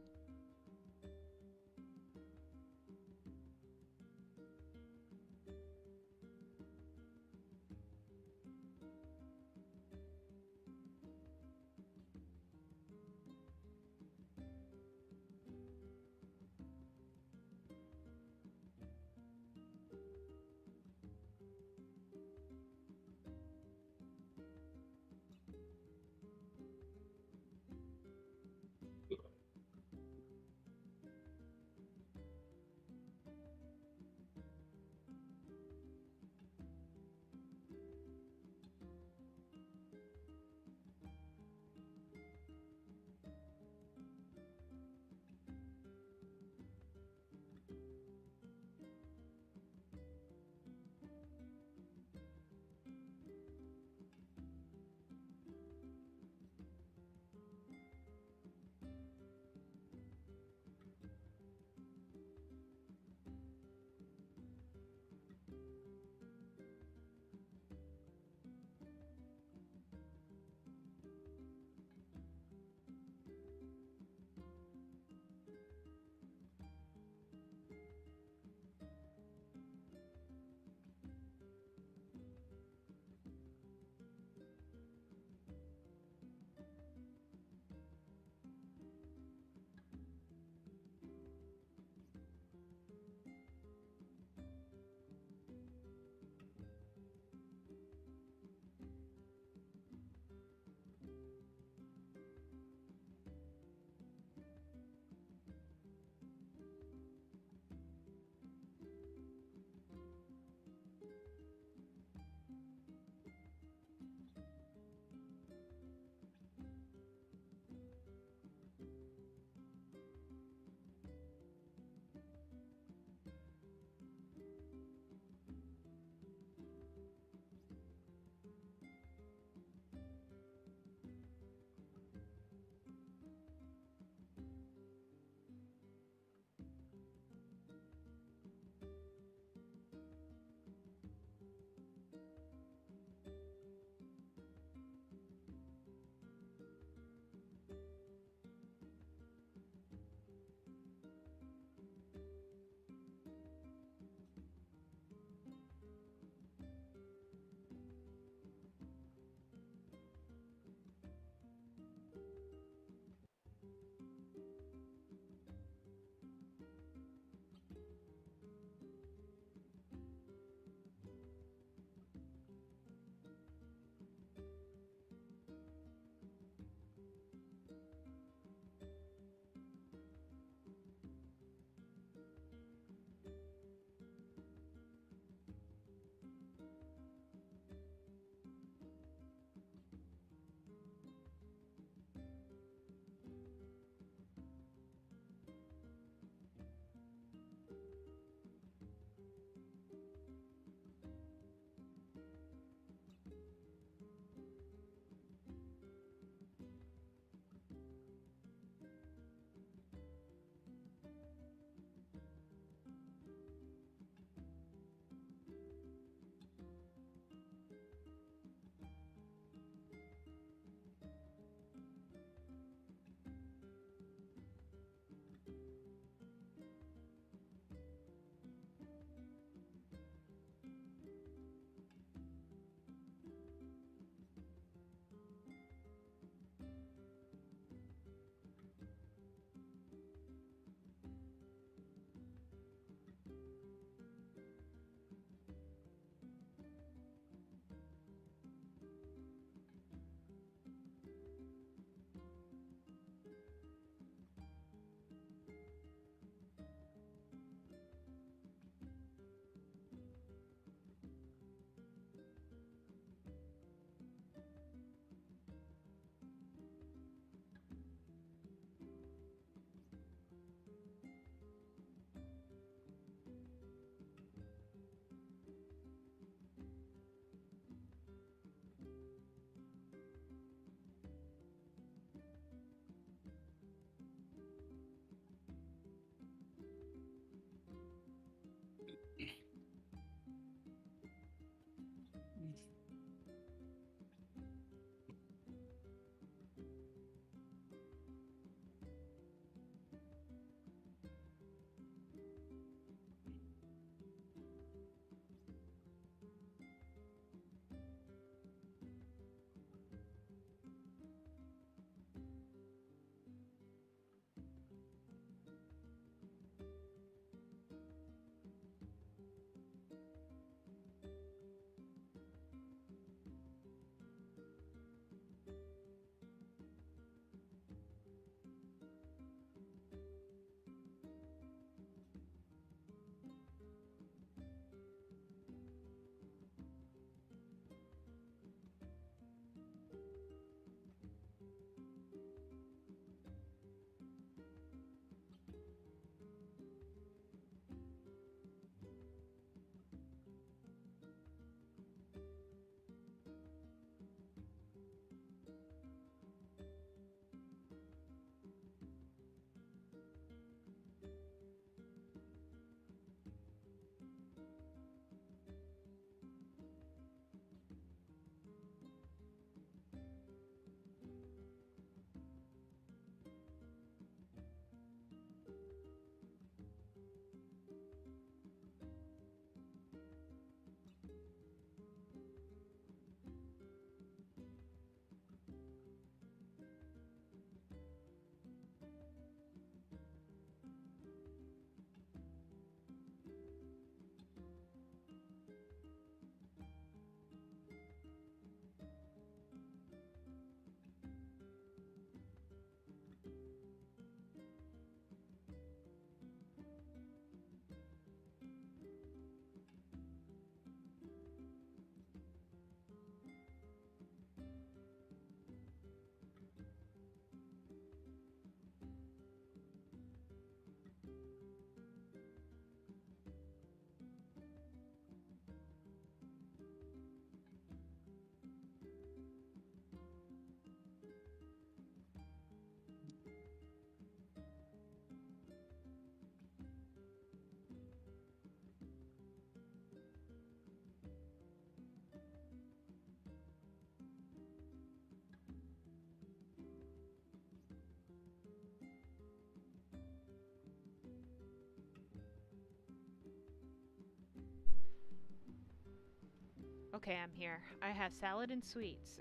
Okay, I'm here. I have salad and sweets,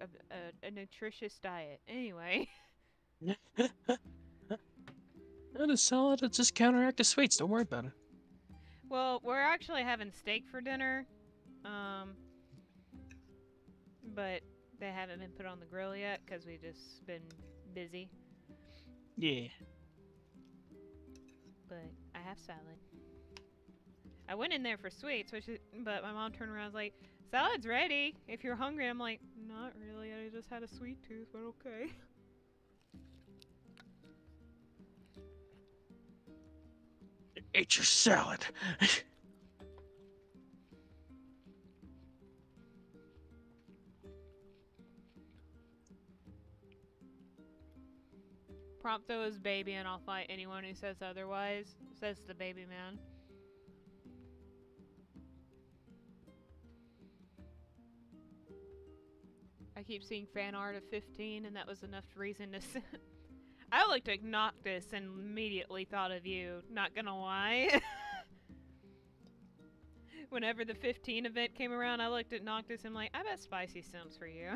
a nutritious diet. Anyway. And a salad to just counteract the sweets. Don't worry about it. Well, we're actually having steak for dinner. But they haven't been put on the grill yet because we've just been busy. Yeah. But I have salad. I went in there for sweets, but my mom turned around and was like, "Salad's ready. If you're hungry." I'm like, "Not really. I just had a sweet tooth, but okay." Eat your salad. Prompto is baby, and I'll fight anyone who says otherwise, says the baby man. I keep seeing fan art of 15, and that was enough reason to I looked at Noctis and immediately thought of you, not gonna lie. Whenever the 15 event came around, I looked at Noctis and I'm like, I bet Spicy Sims for you.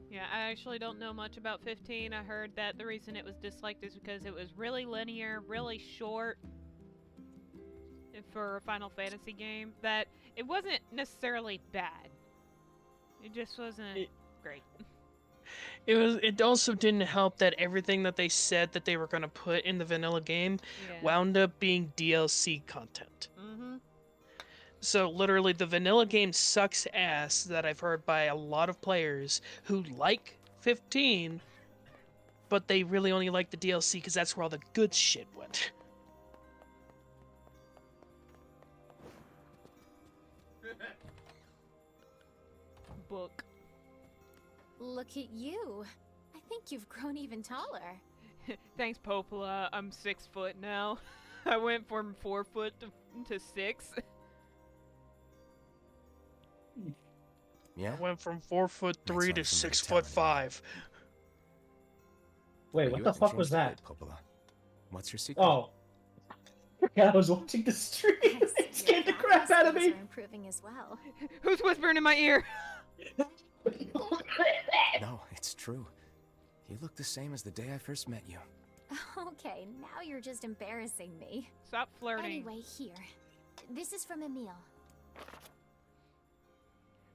Yeah, I actually don't know much about 15. I heard that the reason it was disliked is because it was really linear, really short for a Final Fantasy game. That it wasn't necessarily bad. It just wasn't great. It also didn't help that everything that they said that they were going to put in the vanilla game wound up being DLC content. Mm-hmm. So literally the vanilla game sucks ass that I've heard by a lot of players who like 15, but they really only like the DLC because that's where all the good shit went. Book. Look at you. I think you've grown even taller. Thanks, Popola. I'm 6 foot now. I went from 4 foot to 6. Yeah. I went from 4'3" to 6'5". Wait, what the fuck was that? Popola. What's your secret? Oh. I was watching the stream. It scared the crap out of me. Are improving as well. Who's whispering in my ear? No, it's true. You look the same as the day I first met you. Okay, now you're just embarrassing me. Stop flirting. Anyway, here. This is from Emil.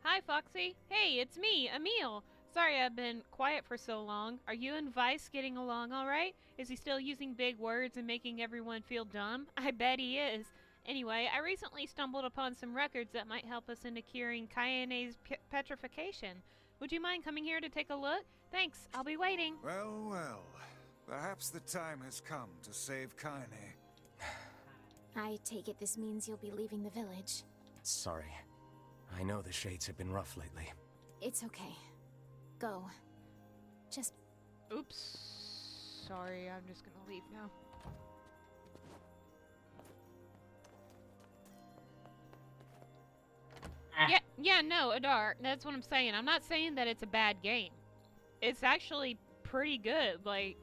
Hi, Foxy. Hey, it's me, Emil. Sorry I've been quiet for so long. Are you and Vice getting along all right? Is he still using big words and making everyone feel dumb? I bet he is. Anyway, I recently stumbled upon some records that might help us into curing Kayane's petrification. Would you mind coming here to take a look? Thanks, I'll be waiting. Well, well. Perhaps the time has come to save Kaine. I take it this means you'll be leaving the village. Sorry. I know the shades have been rough lately. It's okay. Go. Just... Oops. Sorry, I'm just gonna leave now. Yeah, no, Adar, that's what I'm saying. I'm not saying that it's a bad game. It's actually pretty good. Like,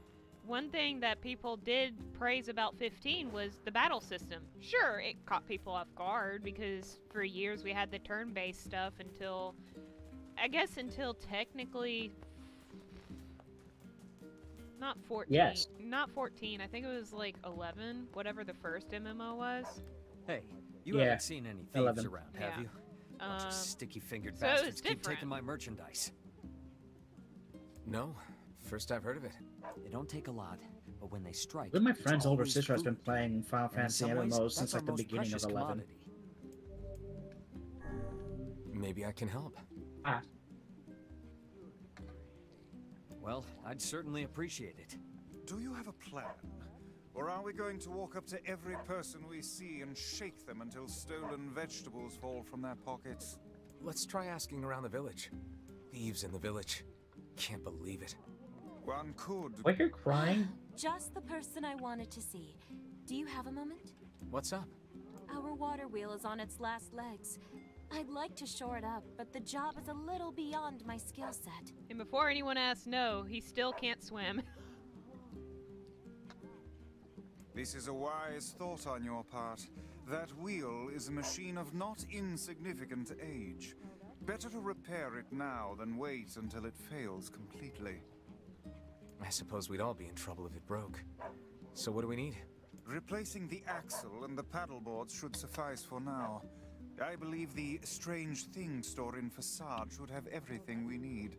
one thing that people did praise about 15 was the battle system. Sure, it caught people off guard because for years we had the turn-based stuff until, I guess until technically, not 14. Yes. Not 14, I think it was like 11, whatever the first MMO was. Hey, you haven't seen any thieves 11. around, have you? Bunch of sticky-fingered so it was bastards keep different. taking my merchandise. No, first I've heard of it. They don't take a lot, but when they strike, One of my it's friend's older always sister has food. been playing Final And in Fantasy some ways, MMOs that's since our like the most beginning of precious 11. commodity. Maybe I can help. Ah. Well, I'd certainly appreciate it. Do you have a plan? Or are we going to walk up to every person we see and shake them until stolen vegetables fall from their pockets? let's try asking around the village. Thieves in the village. Can't believe it. One could. What, you're crying? Just the person I wanted to see. Do you have a moment? What's up? Our water wheel is on its last legs. I'd like to shore it up, but the job is a little beyond my skill set. And before anyone asks no, he still can't swim. This is a wise thought on your part. That wheel is a machine of not insignificant age. Better to repair it now than wait until it fails completely. I suppose we'd all be in trouble if it broke. So what do we need? Replacing the axle and the paddleboards should suffice for now. I believe the strange thing store in Facade should have everything we need.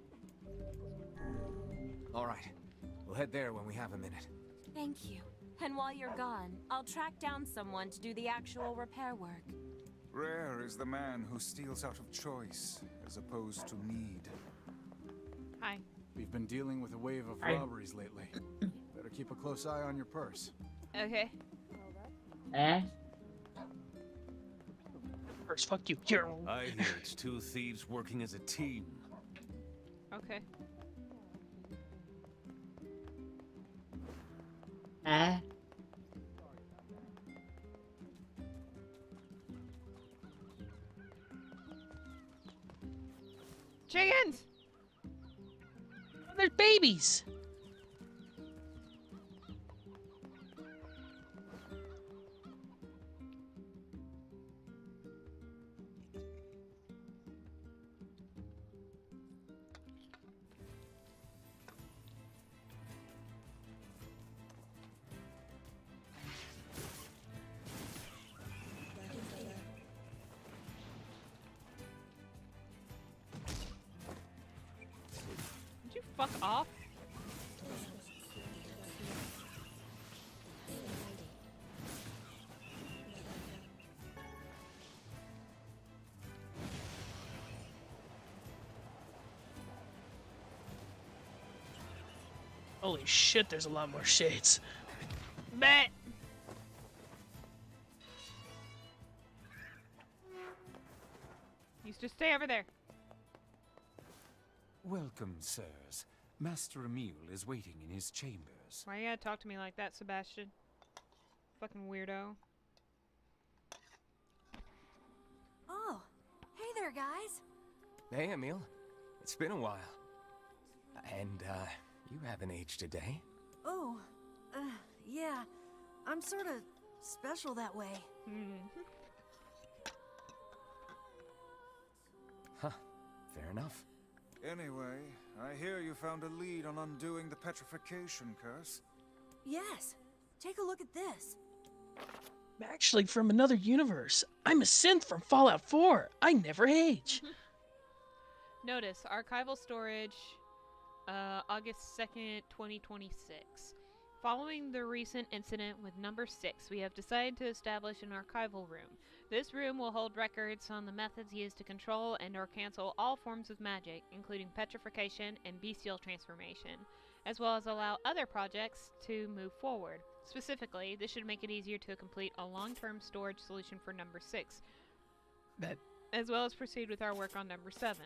All right. We'll head there when we have a minute. Thank you. And while you're gone, I'll track down someone to do the actual repair work. Rare is the man who steals out of choice, as opposed to need. Hi. We've been dealing with a wave of Hi. robberies lately. Better keep a close eye on your purse. Okay. Eh? First, fuck you. Here. I hear it's two thieves working as a team. Okay. Eh? Chickens! They're babies! Would you fuck off? Holy shit, there's a lot more shades. Bet. You just stay over there. Welcome, sirs. Master Emile is waiting in his chambers. Why you gotta talk to me like that, Sebastian? Fucking weirdo. Oh, hey there, guys. Hey, Emile. It's been a while. And, you haven't aged a day. Oh, yeah. I'm sort of special that way. Huh. Fair enough. Anyway, I hear you found a lead on undoing the petrification curse. Yes. Take a look at this. I'm actually from another universe. I'm a synth from Fallout 4. I never age. Notice, archival storage, August 2nd, 2026. Following the recent incident with number 6, we have decided to establish an archival room. This room will hold records on the methods used to control and or cancel all forms of magic, including petrification and bestial transformation, as well as allow other projects to move forward. Specifically, this should make it easier to complete a long-term storage solution for number 6, as well as proceed with our work on number 7.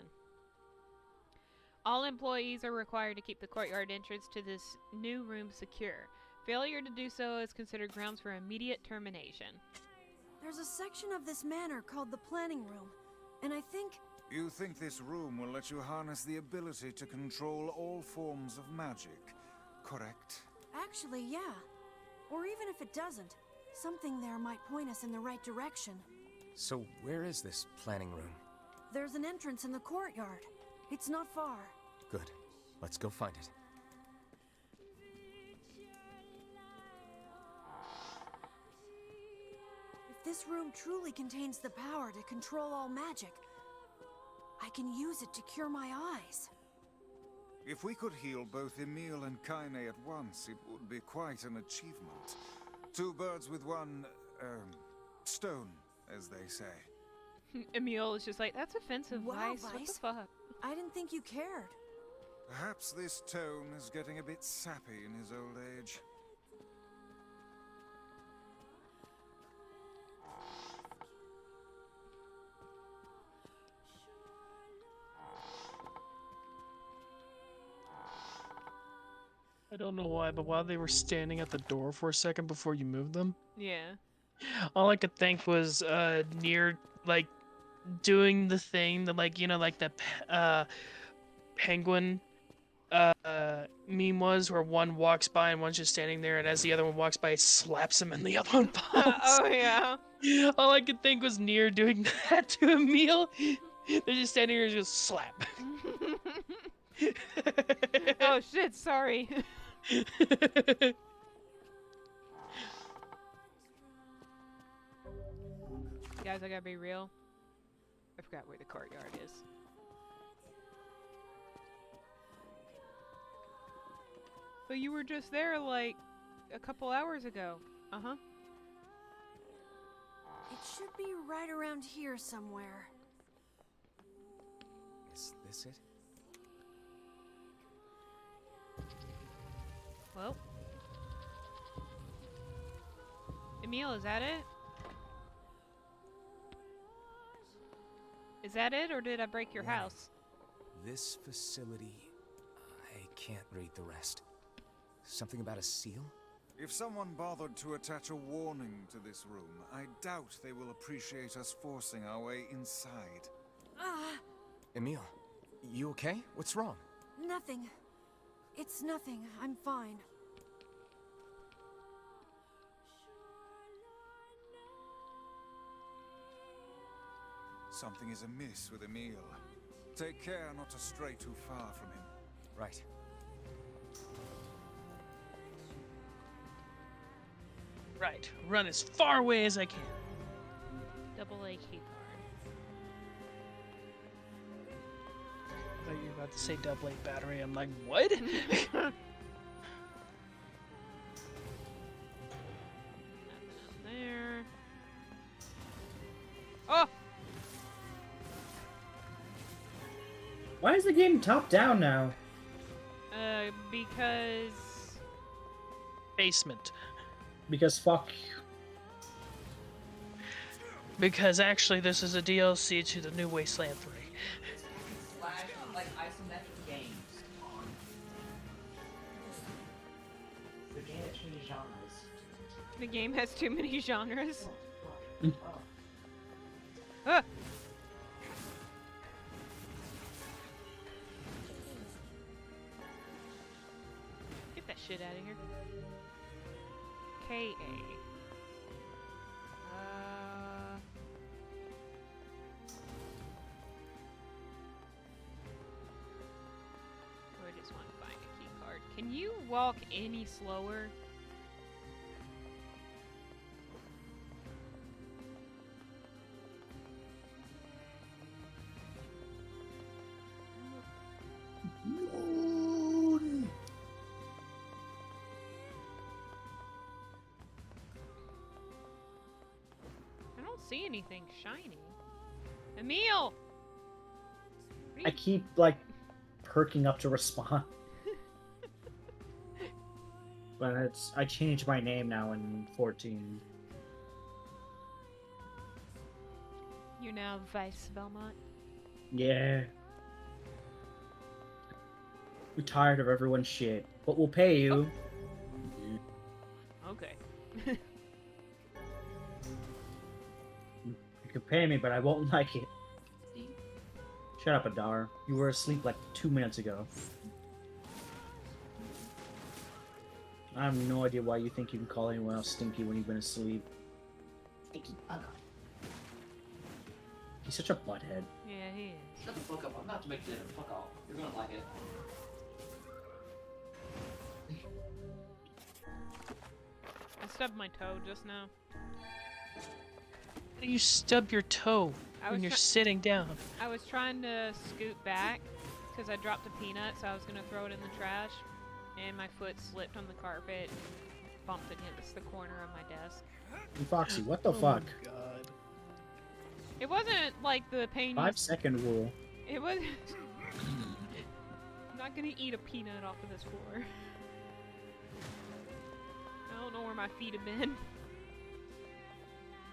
All employees are required to keep the courtyard entrance to this new room secure. Failure to do so is considered grounds for immediate termination. There's a section of this manor called the planning room, and I think... You think this room will let you harness the ability to control all forms of magic, correct? Actually, yeah. Or even if it doesn't, something there might point us in the right direction. So where is this planning room? There's an entrance in the courtyard. It's not far. Good. Let's go find it. If this room truly contains the power to control all magic, I can use it to cure my eyes. If we could heal both Emile and Kaine at once, it would be quite an achievement. Two birds with one, stone, as they say. Emile is just like, that's offensive, Wow, Weiss. What the Weiss. fuck? I didn't think you cared. Perhaps this tone is getting a bit sappy in his old age. I don't know why, but while they were standing at the door for a second before you moved them, Yeah. all I could think was NieR, like, doing the thing that, like, you know, like the penguin meme was, where one walks by and one's just standing there, and as the other one walks by, it slaps him and the other one falls. Oh, yeah. All I could think was NieR doing that to Emil. They're just standing here and just slap. Oh, shit, sorry. Guys, I gotta be real. I forgot where the courtyard is. But you were just there like a couple hours ago. Uh-huh. It should be right around here somewhere. Is this it? Well. Emil, is that it? Is that it, or did I break your house? This facility... I can't read the rest. Something about a seal? If someone bothered to attach a warning to this room, I doubt they will appreciate us forcing our way inside. Emil, you okay? What's wrong? Nothing. It's nothing. I'm fine. Something is amiss with Emil. Take care not to stray too far from him. Right. Right. Run as far away as I can. Double A key card. I thought you were about to say double A battery. I'm like, what? There. Oh! Why is the game top down now? Because... Basement. Because fuck you. Because actually this is a DLC to the new Wasteland 3. Like isometric games. The game has too many genres. The game has too many genres. Ah! Get that shit out of here. K.A. I just want to find a key card. Can you walk any slower? See anything shiny. Emil! I keep, like, perking up to respond. But I changed my name now in 14. You're now Vice Belmont? Yeah. We're tired of everyone's shit, but we'll pay you. Okay. You can pay me, but I won't like it. Shut up, Adar. You were asleep like 2 minutes ago. I have no idea why you think you can call anyone else stinky when you've been asleep. Stinky bugger. He's such a butthead. Yeah, he is. Shut the fuck up. I'm about to make dinner. Fuck off. You're gonna like it. I stubbed my toe just now. How do you stub your toe when you're sitting down? I was trying to scoot back because I dropped a peanut, so I was going to throw it in the trash, and my foot slipped on the carpet and bumped against the corner of my desk. And Foxy, what the fuck? Oh God. It wasn't like the pain. 5-second rule. It was. I'm not going to eat a peanut off of this floor. I don't know where my feet have been.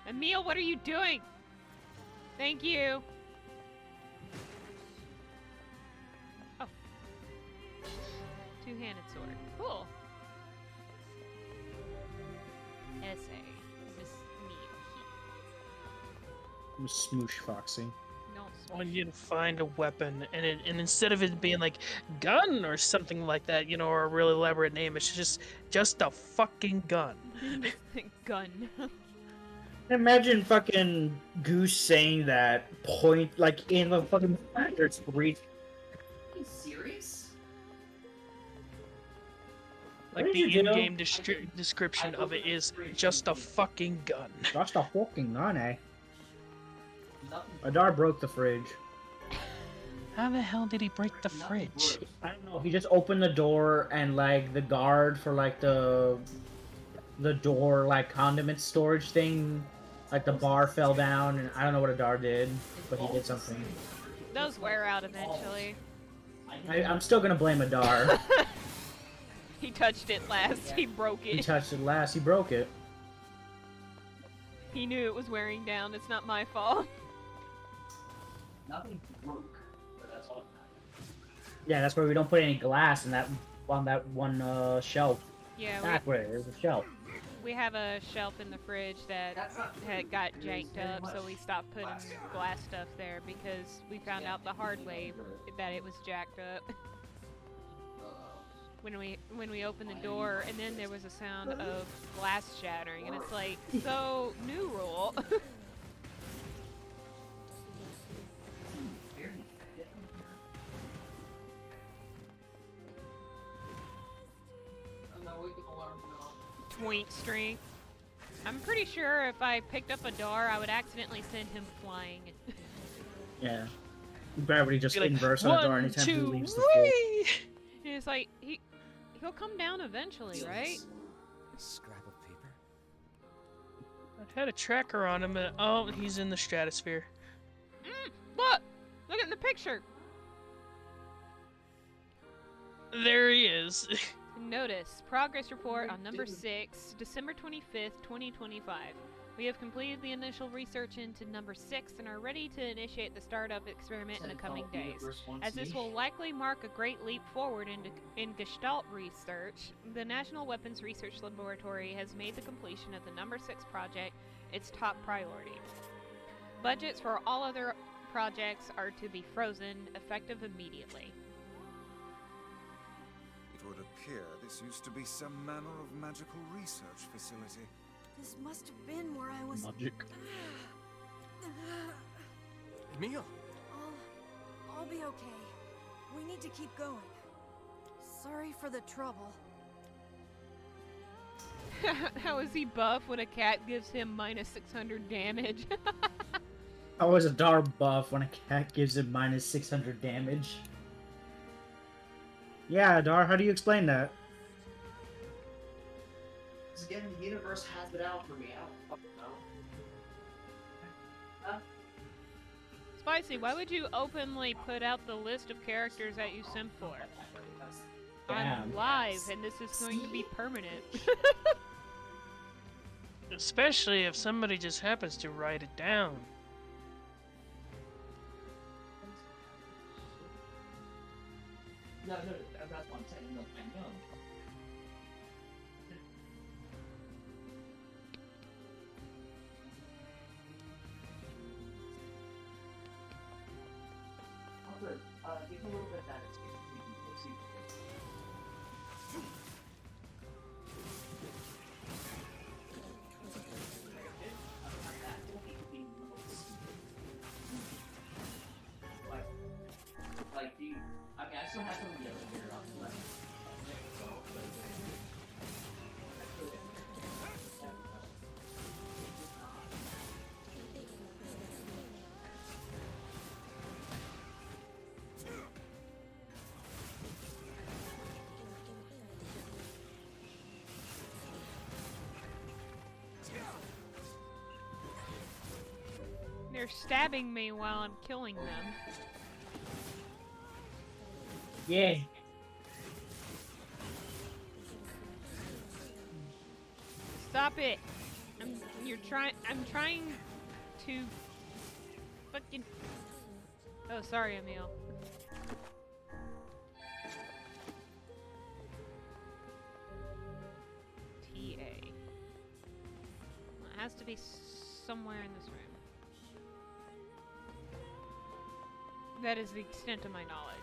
Emil, what are you doing? Thank you. Oh. Two-handed. enchanted sword. Cool. Essay. Miss NieR. Smoosh Foxy. No. I want you to find a weapon, and instead of it being like gun or something like that, you know, or a really elaborate name, it's just a fucking gun. Gun. Imagine fucking Goose saying that point like in the fucking it's great. Are you serious? Like What the did you do? in-game description of it is just a fucking gun. Just a fucking gun, eh? Adar broke the fridge. How the hell did he break the fridge? I don't know. He just opened the door and like the guard for like the door like condiment storage thing, like the bar fell down, and I don't know what Adar did, but he did something. Those wear out eventually. I'm still gonna blame Adar. He touched it last. He broke it. He touched it last. He broke it. He knew it was wearing down. It's not my fault. Nothing broke, but that's all. Yeah, that's where we don't put any glass in that on that one shelf. Yeah, Back where there's a shelf. we have a shelf in the fridge that had got janked up, so we stopped putting glass stuff there because we found out the hard way that it was jacked up. When we opened the door, and then there was a sound of glass shattering, and it's like, so new rule. Point strength. I'm pretty sure if I picked up a Dar, I would accidentally send him flying. Yeah. Gravity just Be like, inverse on Adar anytime he leaves the floor. And it's like, he'll come down eventually, right? A scrap of paper? I had a tracker on him, and oh, he's in the stratosphere. Look! Look at the picture! There he is. Notice, progress report on number 6, December 25th, 2025. We have completed the initial research into number 6 and are ready to initiate the startup experiment in the coming days. As this will likely mark a great leap forward in Gestalt research, the National Weapons Research Laboratory has made the completion of the number 6 project its top priority. Budgets for all other projects are to be frozen, effective immediately. It would appear this used to be some manner of magical research facility. This must have been where I was. Magic. Emil! I'll be okay. We need to keep going. Sorry for the trouble. How is he buff when a cat gives him minus 600 damage? How is Adar buff when a cat gives him minus 600 damage? Yeah, Adar, how do you explain that? Because again, the universe has it out for me. I don't fucking know. Spicy, why would you openly put out the list of characters that you simp for? I'm live, and this is going to be permanent. Especially if somebody just happens to write it down. No, that's what I'm saying. No, I know. Good. Give him a little bit of that experience. We'll see. Like, do you, I mean, I still have some of the other here on the left. They're stabbing me while I'm killing them. Yeah. Stop it! I'm trying to fucking. Oh, sorry, Emil. be somewhere in this room. That is the extent of my knowledge.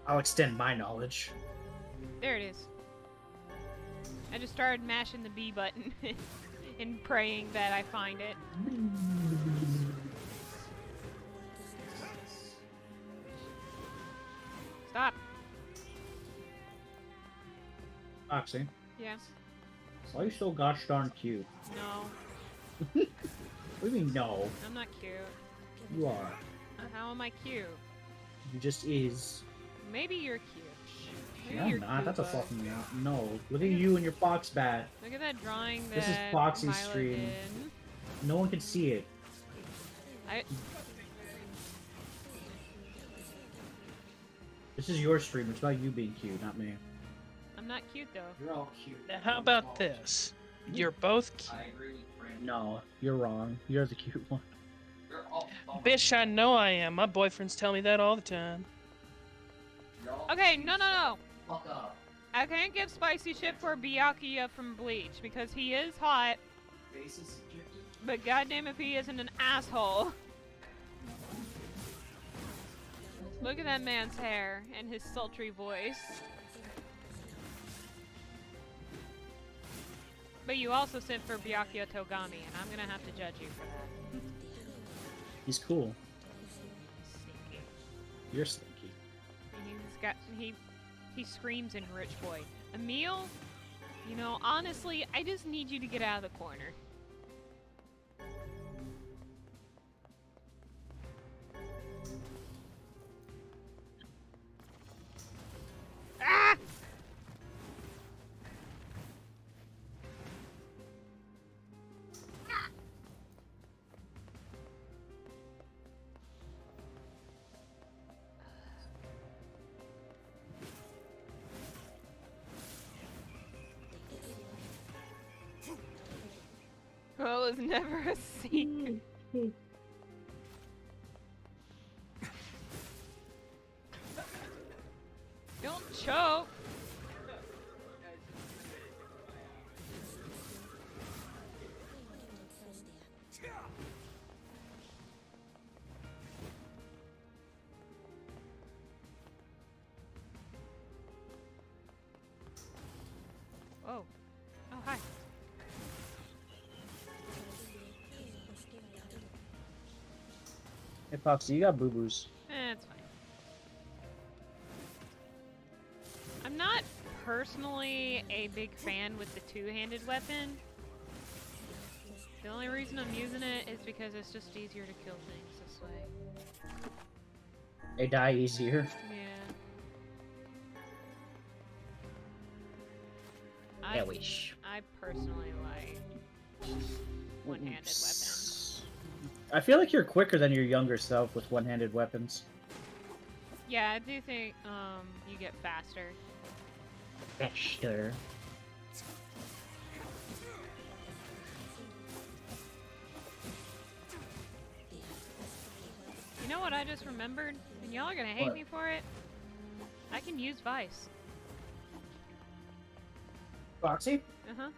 I'll extend my knowledge. There it is. I just started mashing the B button and praying that I find it. Stop. Foxy. Yeah. Why are you so gosh darn cute? No. What do you mean no? I'm not cute. You are. How am I cute? You just is. Maybe you're cute. Maybe No, you're I'm not. cute, That's a but- fucking no. Look at you and your fox bat. Look at that drawing that This is Foxy's Milo stream. did. No one can see it. This is your stream. It's about you being cute, not me. I'm not cute though. You're all cute. Now, how about this? You're both cute. No, you're wrong. You're the cute one. Bitch, I know I am. My boyfriends tell me that all the time. Okay, no. Fuck up. I can't give spicy shit for Byakuya from Bleach because he is hot, Basis subjective. but goddamn if he isn't an asshole. Look at that man's hair and his sultry voice. But you also sent for Byakuya Togami, and I'm gonna have to judge you for that. He's cool. Sneaky. You're slinky. He screams in Rich Boy. Emil, you know, honestly, I just need you to get out of the corner. Ah! Well, it was never a secret. Don't choke. Oh. Oh, hi. Hey, Foxy, you got boo-boos. It's fine. I'm not personally a big fan with the two-handed weapon. The only reason I'm using it is because it's just easier to kill things this way. They die easier. Yeah. Yeah, wish. I personally like one-handed weapons. I feel like you're quicker than your younger self with one-handed weapons. Yeah, I do think you get faster. Faster. You know what I just remembered? And y'all are gonna hate What? me for it. I can use Vice. Foxy, Uh-huh.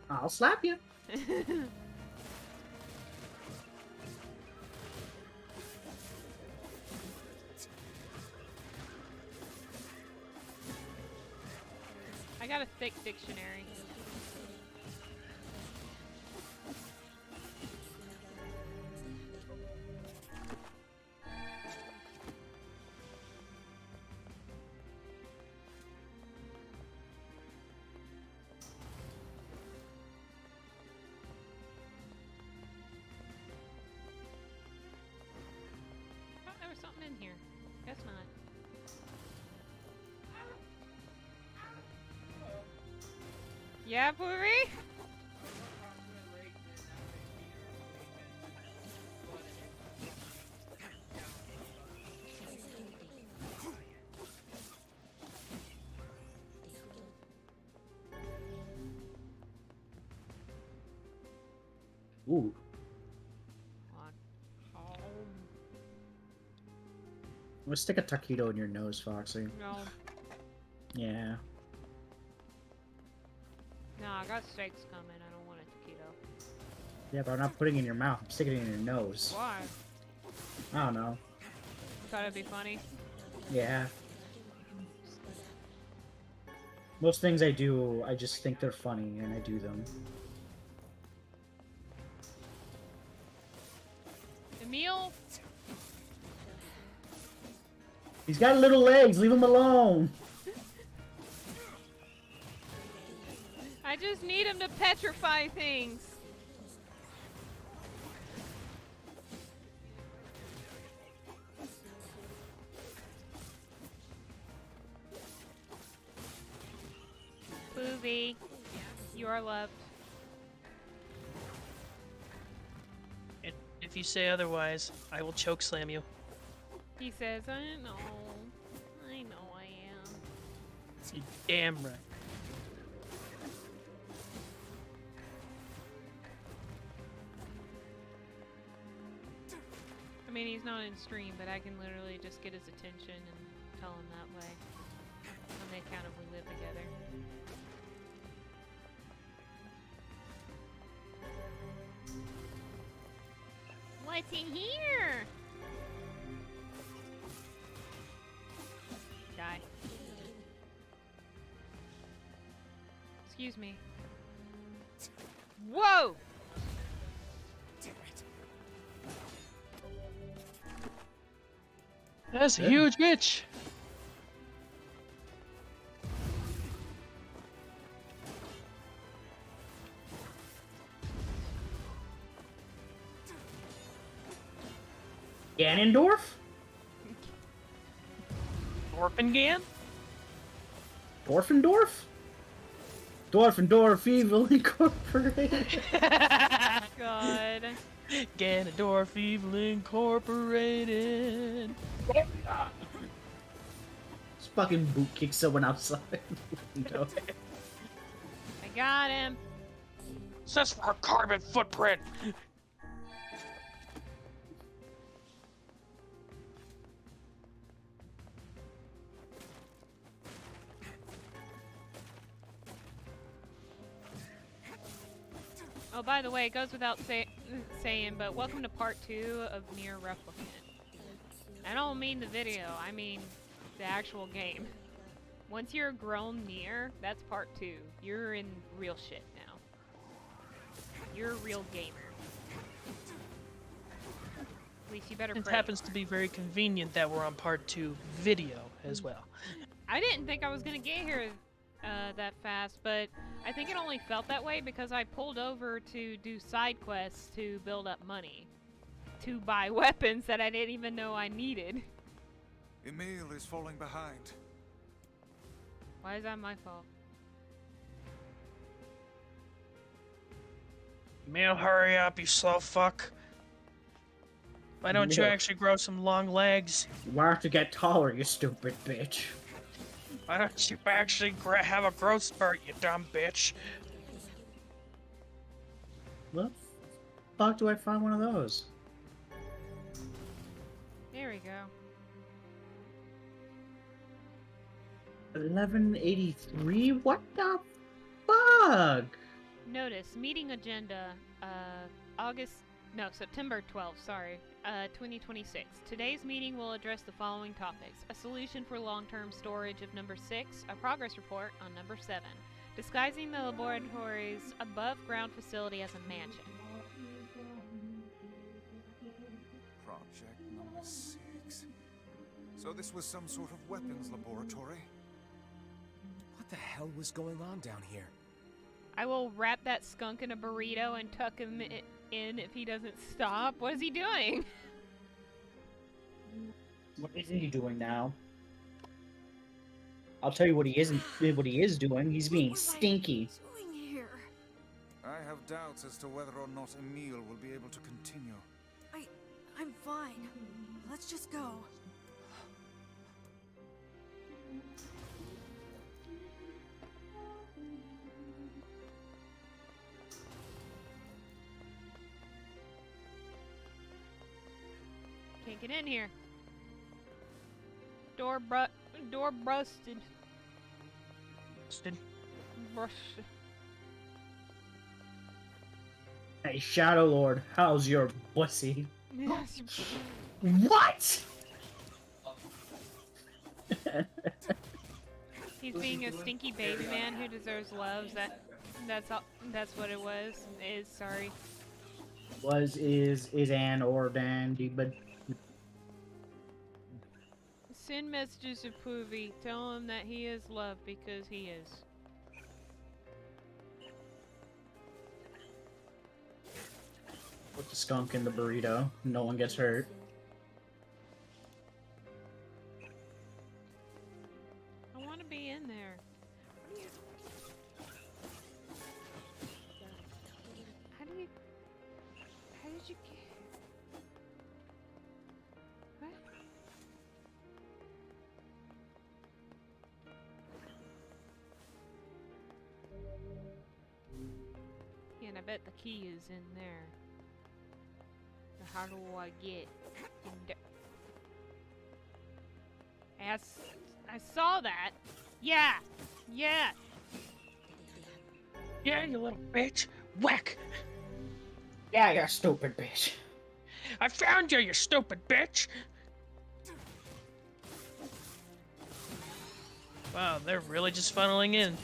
I'll slap you. I got a thick dictionary. I thought there was something in here. Guess not. Yeah, Puri? Ooh. I'm gonna stick a taquito in your nose, Foxy. No. Yeah. Nah, I got steaks coming. I don't want a taquito. Yeah, but I'm not putting it in your mouth. I'm sticking it in your nose. Why? I don't know. Thought it'd be funny. Yeah. Most things I do, I just think they're funny, and I do them. Emil? He's got little legs. Leave him alone. I just need him to petrify things. Boovie, you are loved. And if you say otherwise, I will choke slam you. He says, I know. I know I am. You damn right. I mean, he's not in stream, but I can literally just get his attention and tell him that way. When they kind of live together. What's in here? Die. Excuse me. Whoa! That's a huge bitch. Ganondorf? Orphangan? Dorfendorf? Dorfendorf Evil Incorporated. God. Ganondorf Evil Incorporated. Just fucking boot kick someone outside. No. I got him. That's for a carbon footprint. Oh, by the way, it goes without saying, but welcome to part 2 of NieR Replicant. I don't mean the video, I mean the actual game. Once you're a grown NieR, that's part 2. You're in real shit now. You're a real gamer. At least you better pray. It happens to be very convenient that we're on part 2 video as well. I didn't think I was gonna get here that fast, but I think it only felt that way because I pulled over to do side quests to build up money. To buy weapons that I didn't even know I needed. Emil is falling behind. Why is that my fault? Emil, hurry up, you slow fuck. Why don't you actually grow some long legs? Why don't you get taller, you stupid bitch? Why don't you actually have a growth spurt, you dumb bitch? What the fuck do I find one of those? There we go. 1183? What the fuck? Notice, meeting agenda, September 12th, sorry, 2026. Today's meeting will address the following topics. A solution for long-term storage of number 6, a progress report on number 7, disguising the laboratory's above-ground facility as a mansion. Project number 6. So this was some sort of weapons laboratory? What the hell was going on down here? I will wrap that skunk in a burrito and tuck him in if he doesn't stop. What is he doing? What isn't he doing now? I'll tell you what he isn't. What he is doing. He's being stinky. I have doubts as to whether or not Emil will be able to continue. I'm fine. Let's just go. Can't get in here. Door busted. Busted. Busted. Hey, Shadow Lord, how's your pussy? What? He's being a stinky baby man who deserves love. That's all. That's what it was. Sorry. Is, an, or dan, but. Send messages to Poovy. Tell him that he is loved because he is. Put the skunk in the burrito. No one gets hurt. I want to be in there. How did you get? What? Yeah, and I bet the key is in there. How do I get in there? I saw that. Yeah. Yeah. Yeah, you little bitch. Whack. Yeah, you stupid bitch. I found you, you stupid bitch. Wow, they're really just funneling in.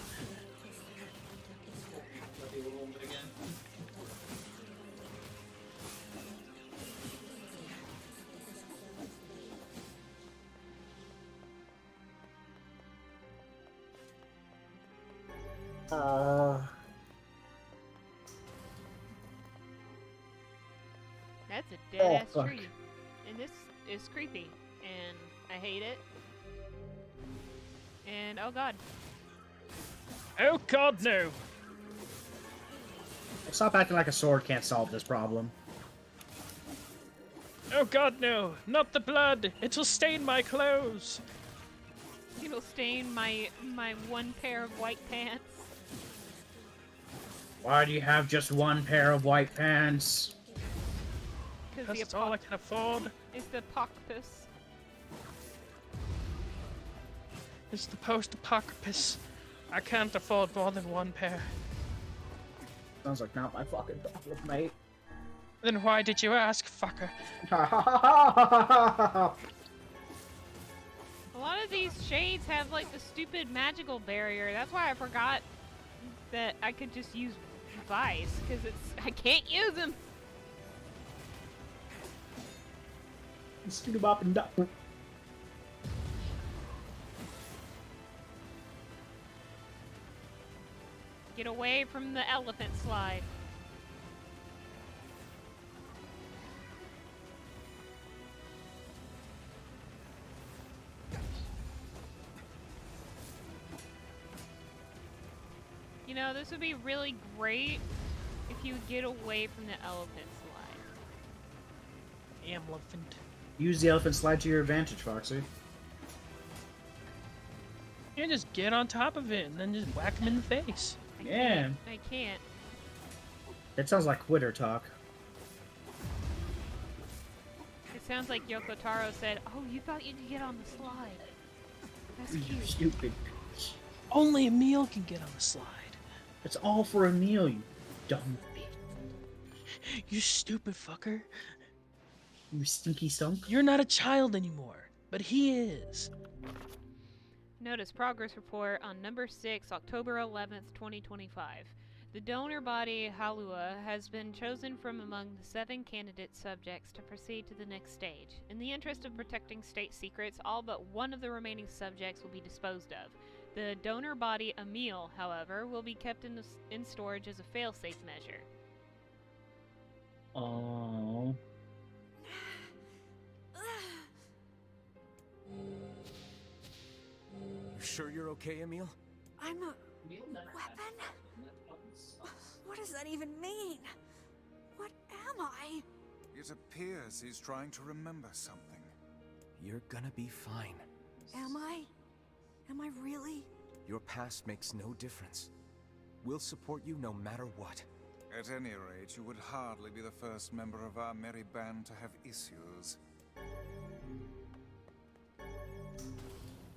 That's a dead ass tree. And this is creepy. And I hate it. And oh god. Oh god, no. Stop acting like a sword can't solve this problem. Oh god, no. Not the blood. It'll stain my clothes. It'll stain my one pair of white pants. Why do you have just one pair of white pants? Because it's all I can afford. It's the pockpus. It's the post-apocalypse. I can't afford more than one pair. Sounds like not my fucking problem, mate. Then why did you ask, fucker? A lot of these shades have like the stupid magical barrier. That's why I forgot that I could just use Vice, because I can't use them. Scoot him up and down. Get away from the elephant slide. You know, this would be really great if you get away from the elephant slide. Elephant. Use the elephant slide to your advantage, Foxy. You just get on top of it and then just whack him in the face. Yeah. I can't. That sounds like quitter talk. It sounds like Yoko Taro said, "Oh, you thought you'd get on the slide. That's You cute." stupid bitch. Only Emil can get on the slide. It's all for Emil, you dumb bitch. You stupid fucker. You stinky stunk. You're not a child anymore, but he is. Notice progress report on number 6, October 11th, 2025. The donor body, Halua, has been chosen from among the 7 candidate subjects to proceed to the next stage. In the interest of protecting state secrets, all but one of the remaining subjects will be disposed of. The donor body, Emil, however, will be kept in storage as a failsafe measure. Oh. You sure you're okay, Emil? I'm a weapon? What does that even mean? What am I? It appears he's trying to remember something. You're gonna be fine. Am I? Am I really? Your past makes no difference. We'll support you no matter what. At any rate, you would hardly be the first member of our merry band to have issues.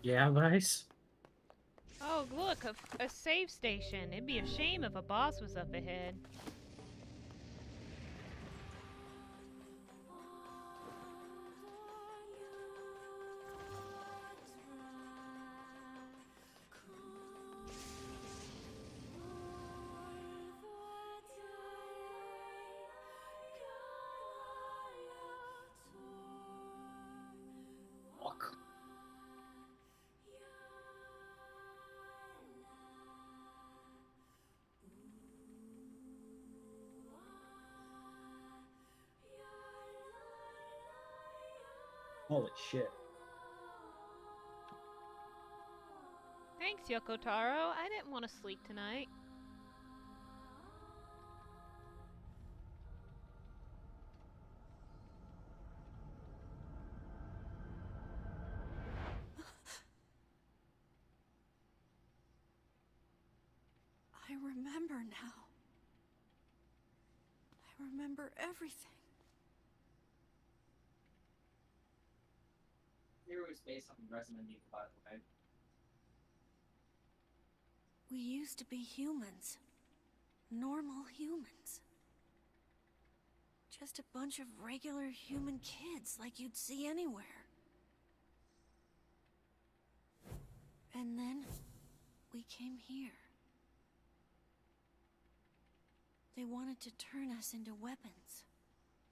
Yeah, Vice? Oh, look, a save station. It'd be a shame if a boss was up ahead. Holy shit. Thanks, Yoko Taro. I didn't want to sleep tonight. I remember now. I remember everything. NieR was based on Resident Evil, by the way. We used to be humans. Normal humans. Just a bunch of regular human kids like you'd see anywhere. And then, we came here. They wanted to turn us into weapons.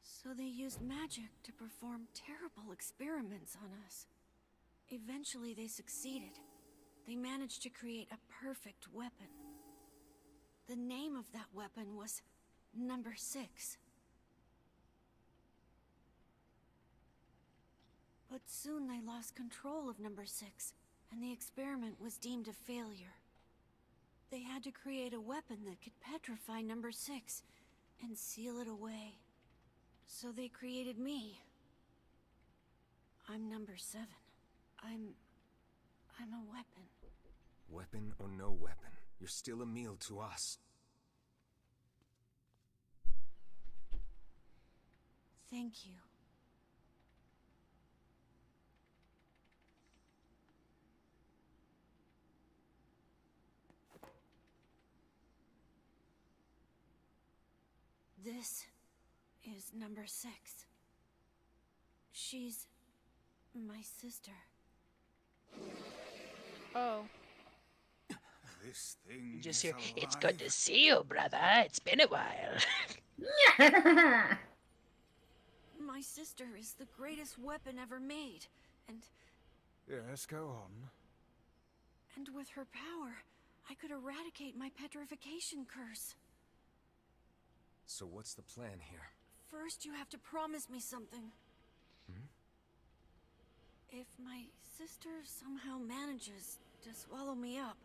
So they used magic to perform terrible experiments on us. Eventually they succeeded. They managed to create a perfect weapon. The name of that weapon was Number 6. But soon they lost control of Number 6, and the experiment was deemed a failure. They had to create a weapon that could petrify Number 6 and seal it away. So they created me. I'm Number 7. I'm a weapon. Weapon or no weapon, you're still a meal to us. Thank you. This is Number 6. She's my sister. Oh. This thing Just is hear, alive. it's good to see you, brother. It's been a while. My sister is the greatest weapon ever made, and Yes, go on. with her power, I could eradicate my petrification curse. So what's the plan here? First, you have to promise me something. Hmm? If my sister somehow manages to swallow me up,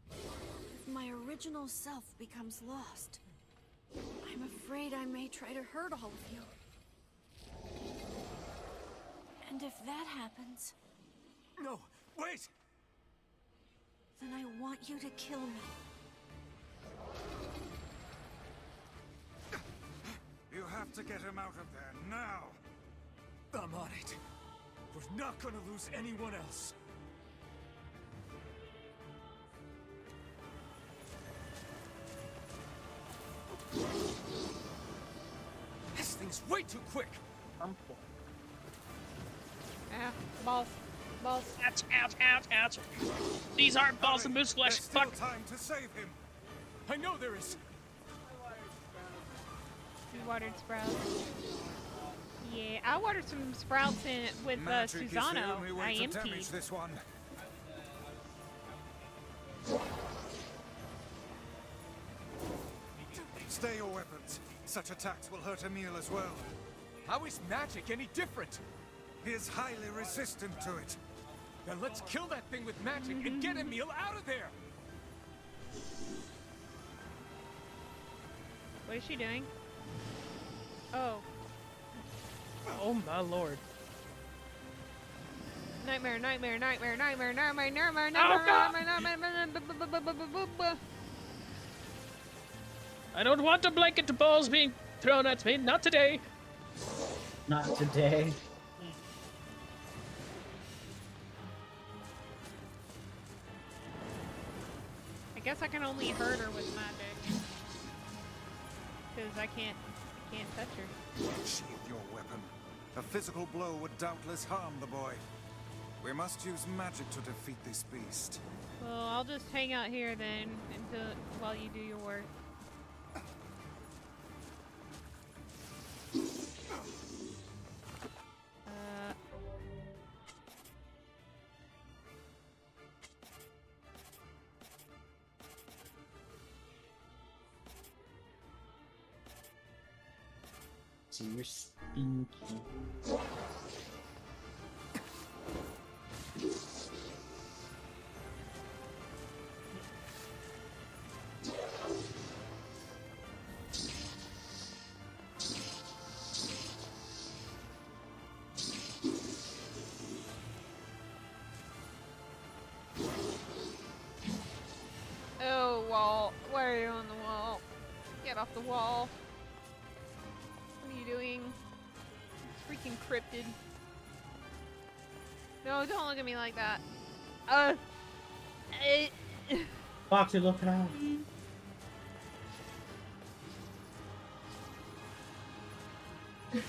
if my original self becomes lost, I'm afraid I may try to hurt all of you. And if that happens... No, wait! Then I want you to kill me. You have to get him out of there now. I'm on it. We're not gonna lose anyone else. This thing's way too quick. Ah, balls. Balls. Ouch, ouch, ouch, ouch. These aren't balls of moose flesh. There's still Fuck. time to save him. I know there is. You watered sprouts. Yeah, I watered some sprouts in with Magic is the Susano. only way I to emptied. damage this one. Stay your weapons. Such attacks will hurt Emil as well. How is magic any different? He is highly resistant to it. Then let's kill that thing with magic and get Emil out of there! What is she doing? Oh. Oh my lord. Nightmare, nightmare, nightmare, nightmare, nightmare, nightmare, Oh, God. nightmare. I don't want a blanket of balls being thrown at me. Not today. Not today. I guess I can only hurt her with magic. Because I can't touch her. Sheathe your weapon. A physical blow would doubtless harm the boy. We must use magic to defeat this beast. Well, I'll just hang out here then while you do your work. See, you're stinky. Oh, wall. Why are you on the wall? Get off the wall. What are you doing? Freaking cryptid. No, don't look at me like that. Foxy, look out. Get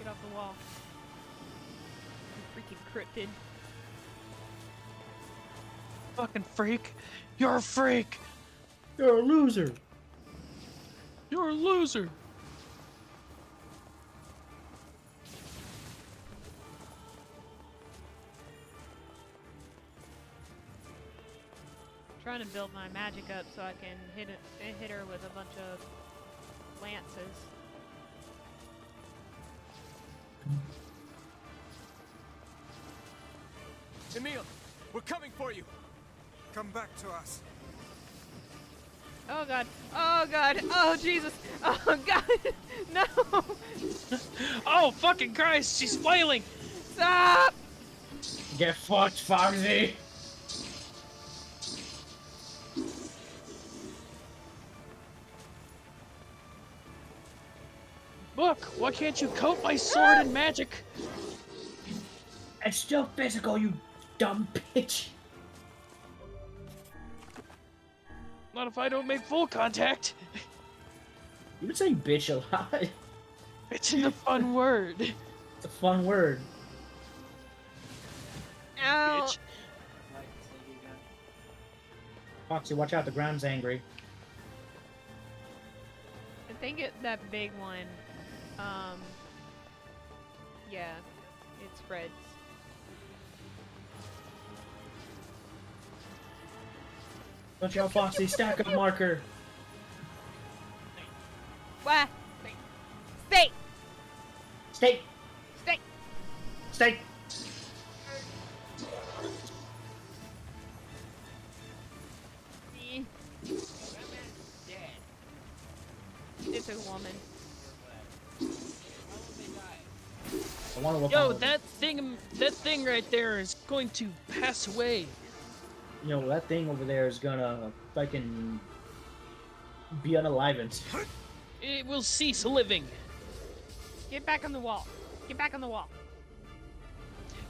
off the wall. You freaking cryptid. Fucking freak. You're a freak. You're a loser. You're a loser. Trying to build my magic up so I can hit her with a bunch of lances. Emil, we're coming for you. Come back to us. Oh god. Oh god. Oh Jesus. Oh god. No. Oh fucking Christ, she's flailing. Stop. Get fucked, Foxy. Look, why can't you coat my sword in magic? It's still physical, you dumb bitch. Not if I don't make full contact. You've been saying bitch a lot. It's a fun word. It's a fun word. Ow. Bitch. Foxy, watch out, the ground's angry. I think that big one, yeah, it spreads. Watch out, Foxy, stack up marker. What? Stay! Stay! Stay! Stay! It's a woman. I want to look Yo, on that thing right there is going to pass away. You know, that thing over there is gonna fucking be unalivened. It will cease living. Get back on the wall. Get back on the wall.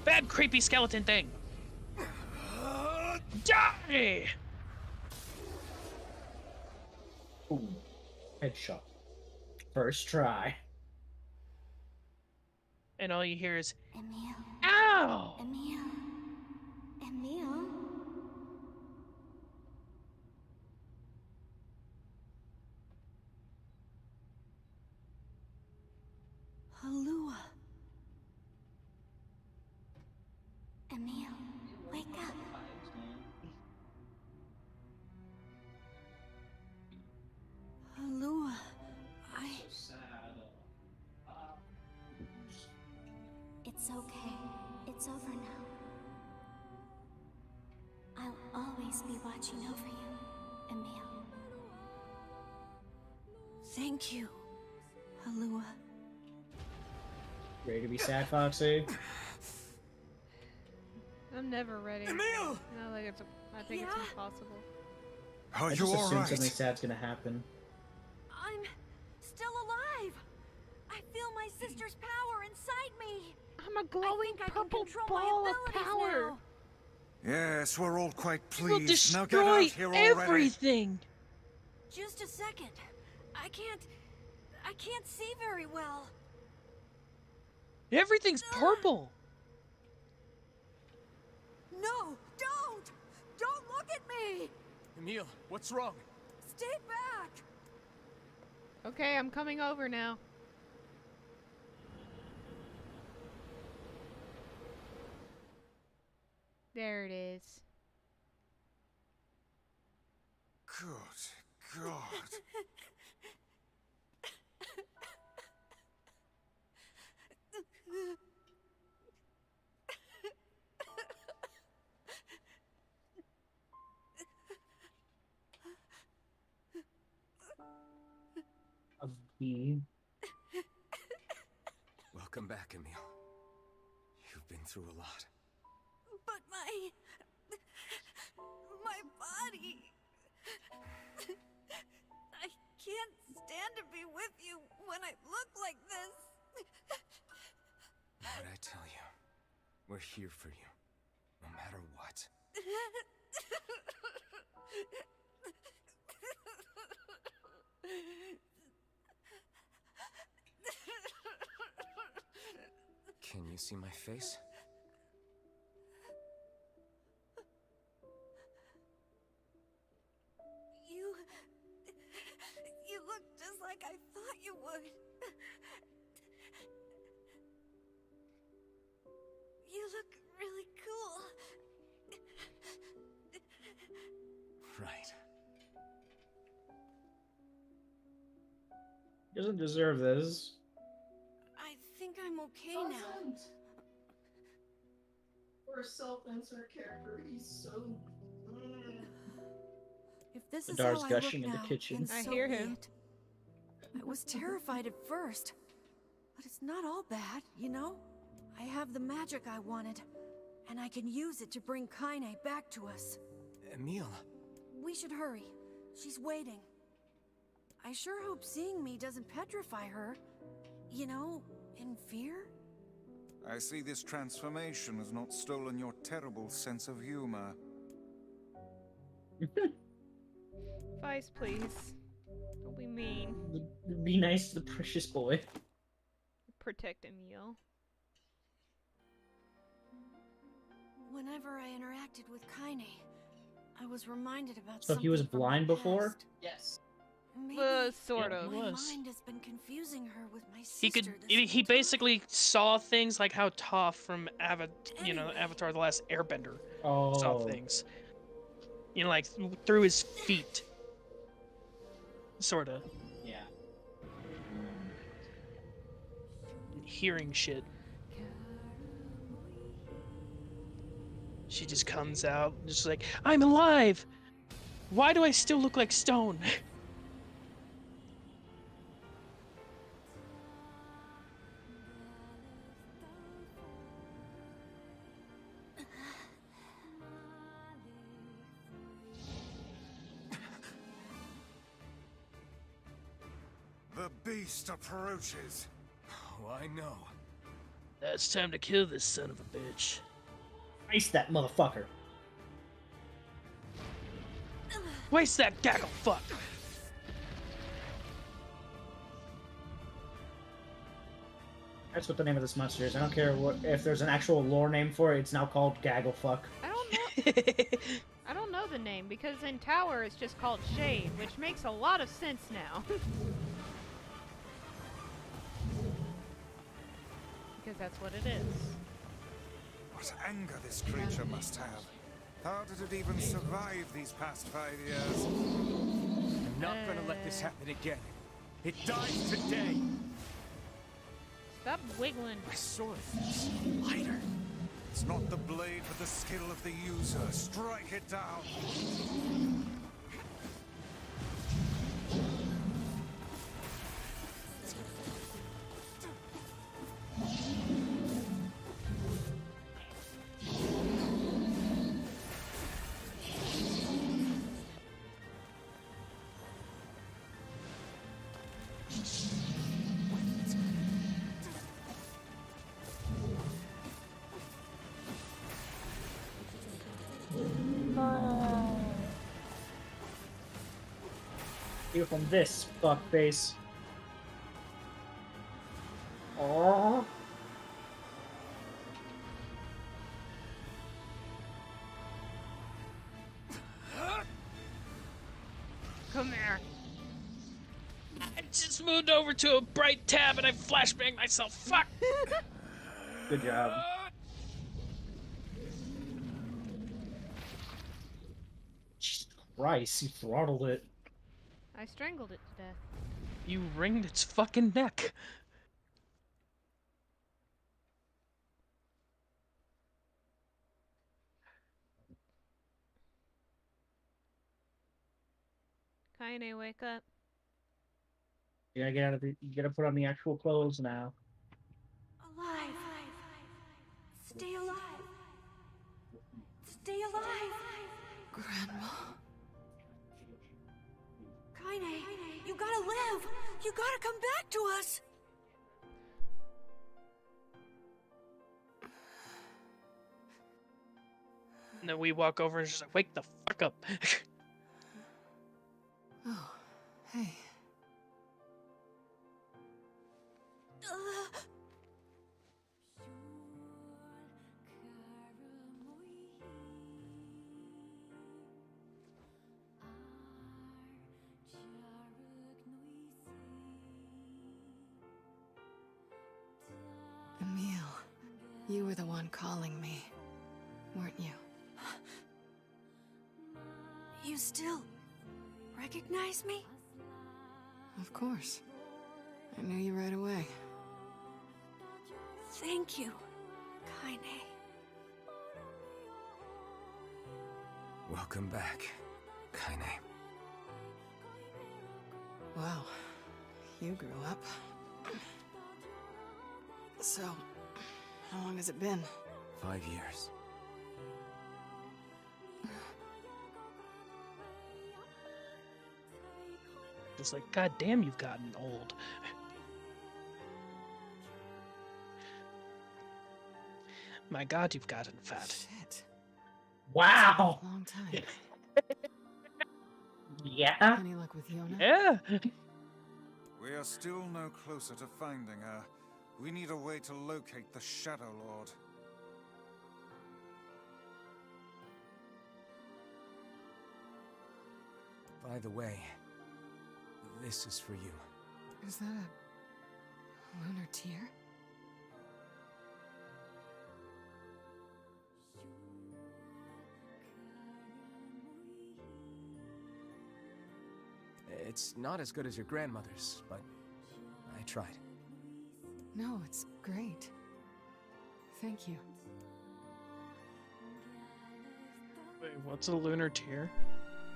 Bad creepy skeleton thing. Die! Ooh. Headshot. First try. And all you hear is, Emil. ow! Emil. Emil. Halua. Emil, wake up. Halua. It's okay. It's over now. I'll always be watching over you, Emil. Thank you, Halua. Ready to be sad, Foxy? I'm never ready. Emil! No, like I think it's impossible. Are I you just assume alright? something sad's gonna happen. I'm still alive. I feel my sister's power inside me. I'm a glowing I purple can control ball my of abilities power. now. Yes, we're all quite We'll pleased. Now get destroy out here already. everything. Just a second. I can't see very well. Everything's purple. No, don't! Don't look at me! Emil, what's wrong? Stay back! Okay, I'm coming over now. There it is. Good God. He. Welcome back, Emil. You've been through a lot. But my body. I can't stand to be with you when I look like this. What'd I tell you? We're here for you, no matter what. Can you see my face? You look just like I thought you would. You look really cool. Right. Doesn't deserve this. I think I'm okay now. For a self-insert character, he's so... If this The is Dar's how I gushing look in the now, kitchen. then I so hear be him. it. I was terrified at first, but it's not all bad, you know? I have the magic I wanted, and I can use it to bring Kaine back to us. Emil. We should hurry. She's waiting. I sure hope seeing me doesn't petrify her. You know, in fear? I see this transformation has not stolen your terrible sense of humor. Vice, please. Don't be mean. Be nice to the precious boy. Protect Emil. Whenever I interacted with Kaine, I was reminded about So something he was from blind my before? past. Yes. Maybe Sort Yeah, of. he my was. mind has been confusing her with my He sister. could. this He whole basically saw things like how Toph from Anyway. Avatar: The Last Airbender Oh. saw things. You know, like through his feet. Sorta. Yeah. Hearing shit. She just comes out, just like, I'm alive! Why do I still look like stone? The beast approaches. Oh, I know. It's time to kill this son of a bitch. Ice that motherfucker. Waste that gaggle fuck! That's what the name of this monster is. I don't care what if there's an actual lore name for it. It's now called Gagglefuck. I don't know. I don't know the name because in Tower it's just called Shade, which makes a lot of sense now. Because that's what it is. What anger this creature must have. How did it even survive these past 5 years? I'm not gonna let this happen again. It dies today. Stop wiggling. My sword feels lighter. It's not the blade, but the skill of the user. Strike it down. Here from this fuckface. Oh. Come here. I just moved over to a bright tab and I flashbanged myself. Fuck! Good job. Jesus Christ, he throttled it. I strangled it to death. You wringed its fucking neck. Kaine, wake up. You gotta get out of the. You gotta put on the actual clothes now. Alive. Stay alive. Stay alive. Grandma. Kaine, you gotta live. You gotta come back to us. And then we walk over and she's like, wake the fuck up. Oh, hey. Emil, you were the one calling me, weren't you? You still recognize me? Of course. I knew you right away. Thank you, Kaine. Welcome back, Kaine. Wow, you grew up. So, how long has it been? 5 years. Just like, god damn, you've gotten old. My god, you've gotten fat. Shit. Wow. Long time. Yeah. Any luck with Yona? Yeah. We are still no closer to finding her. We need a way to locate the Shadow Lord. By the way, this is for you. Is that a lunar tear? It's not as good as your grandmother's, but I tried. No, it's great. Thank you. Wait, what's a lunar tear?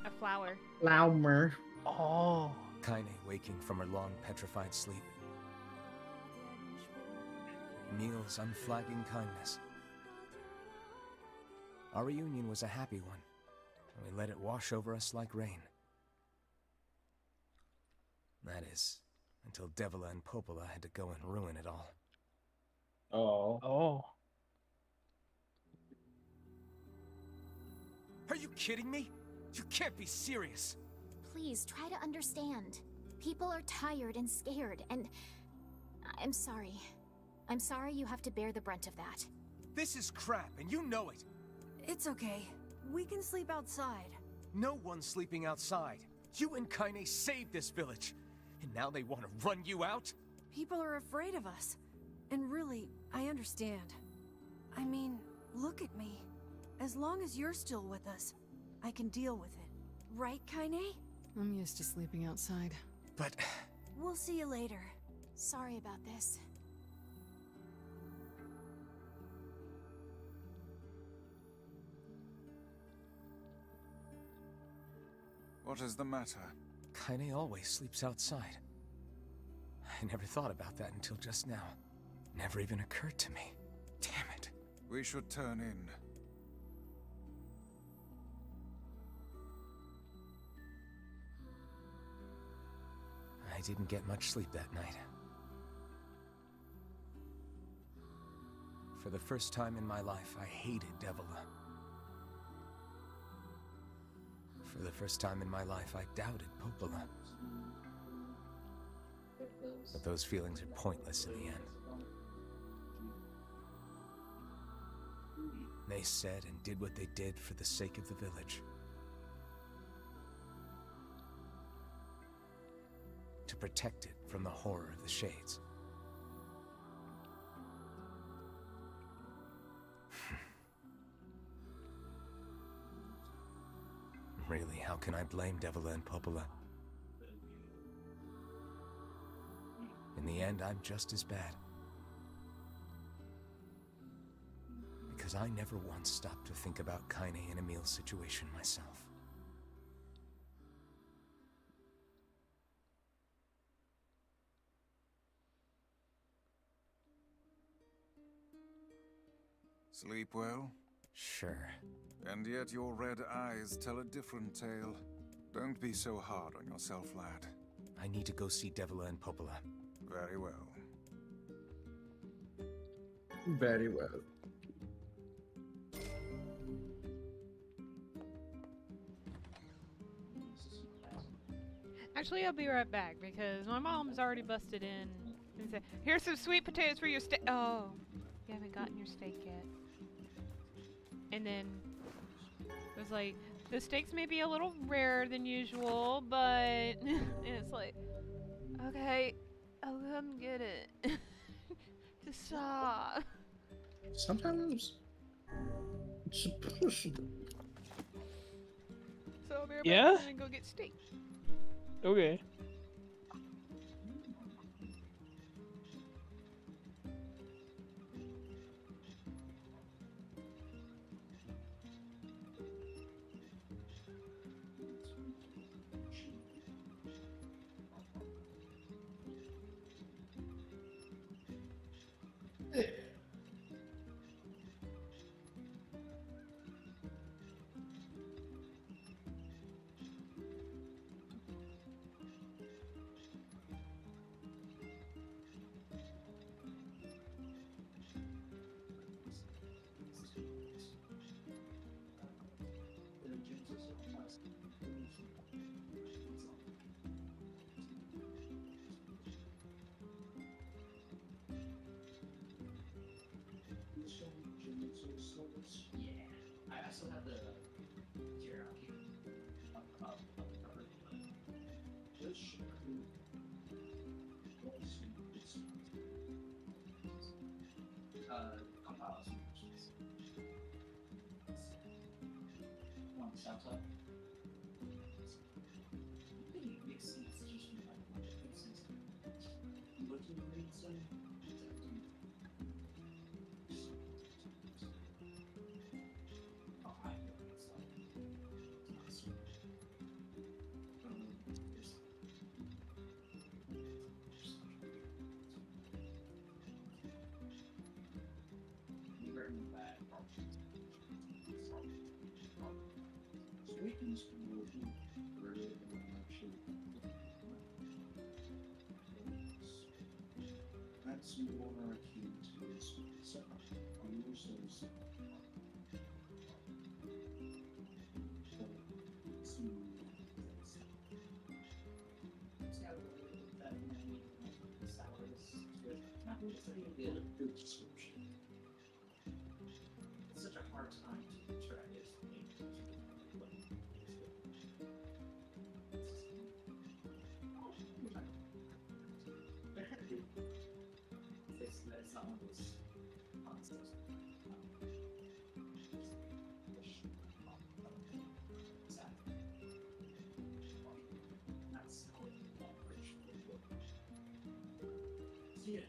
A flower. Laumer. Oh. Kaine waking from her long petrified sleep. Emil's unflagging kindness. Our reunion was a happy one, and we let it wash over us like rain. That is, until Devila and Popola had to go and ruin it all. Oh. Oh. Are you kidding me? You can't be serious! Please, try to understand. People are tired and scared, and... I'm sorry. I'm sorry you have to bear the brunt of that. This is crap, and you know it! It's okay. We can sleep outside. No one's sleeping outside. You and Kaine saved this village, and now they want to run you out? People are afraid of us. And really, I understand. I mean, look at me. As long as you're still with us, I can deal with it. Right, Kaine? I'm used to sleeping outside. But... We'll see you later. Sorry about this. What is the matter? Kaine always sleeps outside. I never thought about that until just now. Never even occurred to me. Damn it. We should turn in. I didn't get much sleep that night. For the first time in my life, I hated Devila. For the first time in my life, I doubted Popola. But those feelings are pointless in the end. They said and did what they did for the sake of the village. To protect it from the horror of the Shades. Really, how can I blame Devila and Popola? In the end, I'm just as bad. Because I never once stopped to think about Kaine and Emil's situation myself. Sleep well? Sure. And yet your red eyes tell a different tale. Don't be so hard on yourself, lad. I need to go see Devila and Popola. Very well. Very well. Actually, I'll be right back because my mom's already busted in and said, "Here's some sweet potatoes for your steak." Oh, you haven't gotten your steak yet. And then it was like, the steaks may be a little rarer than usual, but and it's like, okay, I'll come get it. Just stop. Sometimes it's supposed to. So I'll be right Yeah? back and go get steak. Okay. Yeah, I still have the tier out here. Which compile solutions. One stops up. It makes sense just from like what it makes sense. Looking at reason. Sweetness will be really actually. That's more akin to so on your service. Good description. It's such a hard time to try to explain. That's not one of those concepts. That's how average would look. Yeah.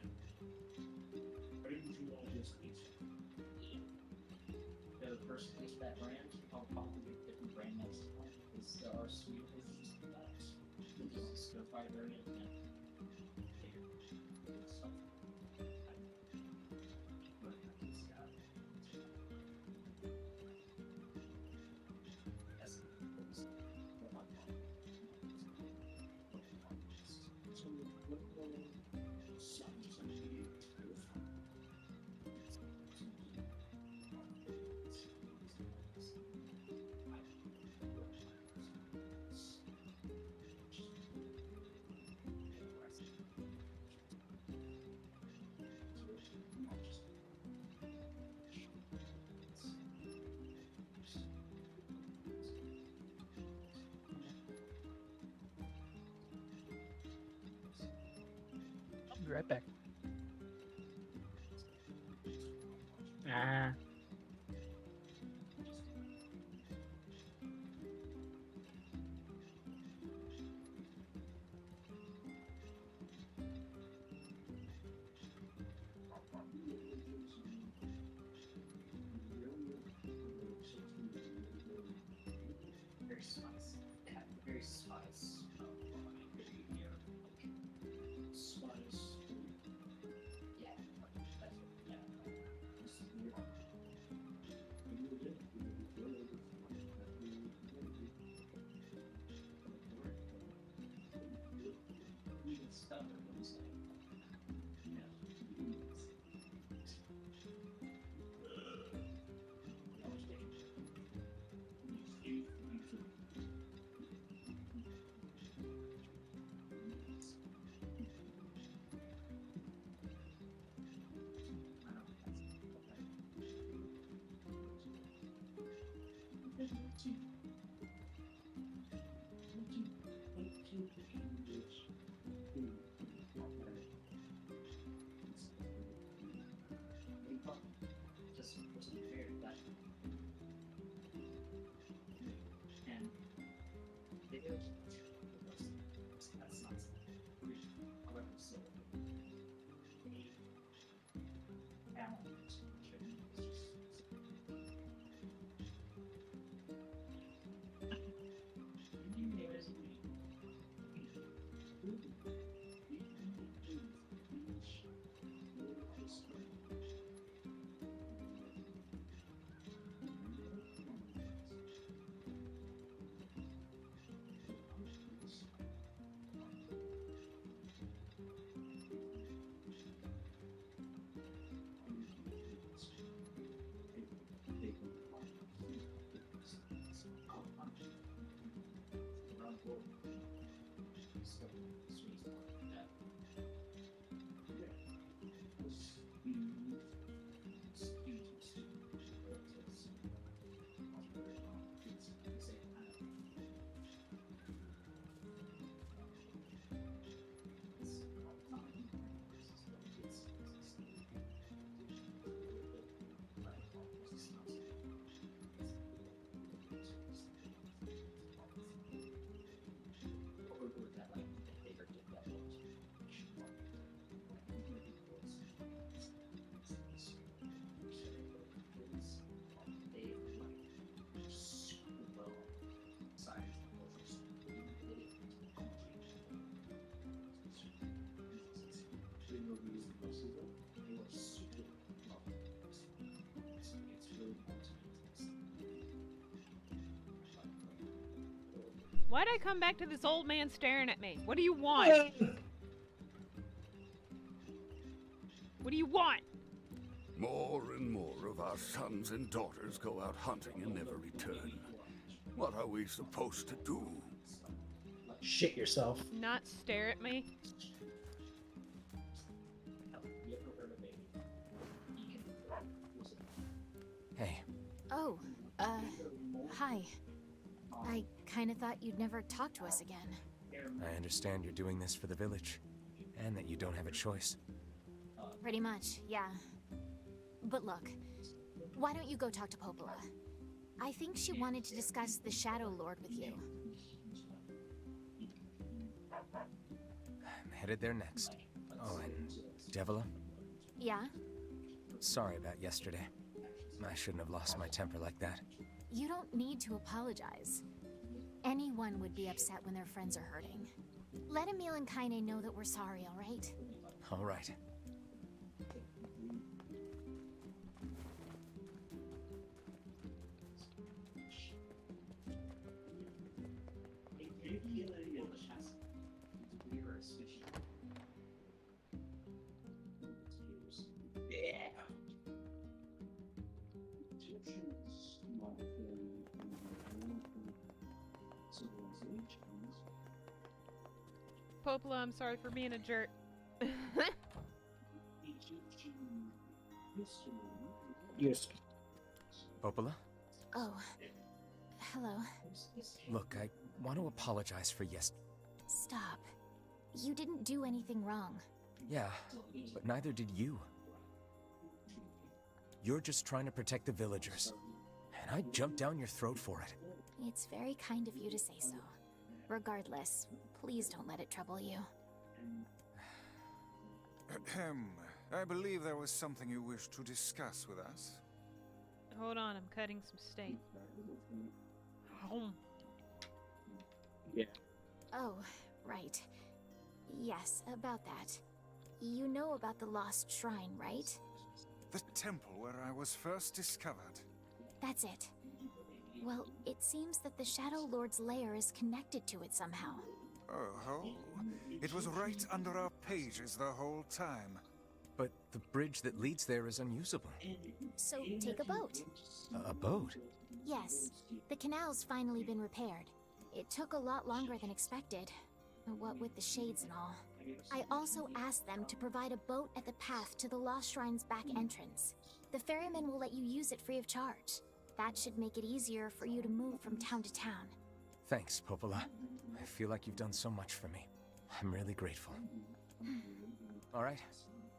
Where did you all just eat? The first place that brand, I'll probably get a different brand next time because there are sweet versions of that. Stir fry variant and stuff. I'll be right back. Ah. Very spicy. They have very spice. Spice. Yeah. That's what, yeah. Why'd I come back to this old man staring at me? What do you want? What do you want? More and more of our sons and daughters go out hunting and never return. What are we supposed to do? Shit yourself. Not stare at me? Hey. Oh, hi. I kinda thought you'd never talk to us again. I understand you're doing this for the village, and that you don't have a choice. Pretty much, yeah. But look, why don't you go talk to Popola? I think she wanted to discuss the Shadow Lord with you. I'm headed there next. Oh, and Devila? Yeah? Sorry about yesterday. I shouldn't have lost my temper like that. You don't need to apologize. Anyone would be upset when their friends are hurting. Let Emil and Kaine know that we're sorry, alright? Alright. Popola, I'm sorry for being a jerk. Yes. Popola? Oh. Hello. Look, I want to apologize for Stop. You didn't do anything wrong. Yeah, but neither did you. You're just trying to protect the villagers, and I jumped down your throat for it. It's very kind of you to say so. Regardless, please don't let it trouble you. Ahem. I believe there was something you wished to discuss with us. Hold on, I'm cutting some steak. Yeah. Oh, right. Yes, about that. You know about the lost shrine, right? The temple where I was first discovered. That's it. Well, it seems that the Shadow Lord's lair is connected to it somehow. Oh, It was right under our pages the whole time. But the bridge that leads there is unusable. So take a boat. A boat? Yes, the canal's finally been repaired. It took a lot longer than expected, what with the shades and all. I also asked them to provide a boat at the path to the Lost Shrine's back entrance. The ferryman will let you use it free of charge. That should make it easier for you to move from town to town. Thanks, Popola. I feel like you've done so much for me. I'm really grateful. All right,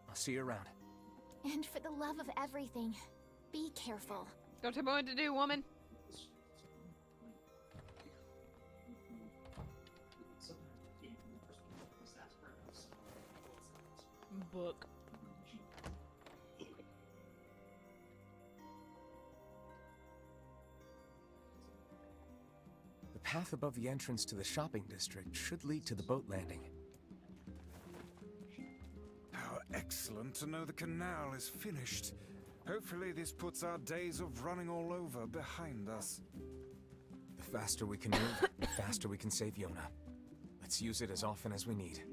I'll see you around. And for the love of everything, be careful. Don't tell me what to do, woman. Book. The path above the entrance to the shopping district should lead to the boat landing. How excellent to know the canal is finished. Hopefully this puts our days of running all over behind us. The faster we can move, the faster we can save Yona. Let's use it as often as we need.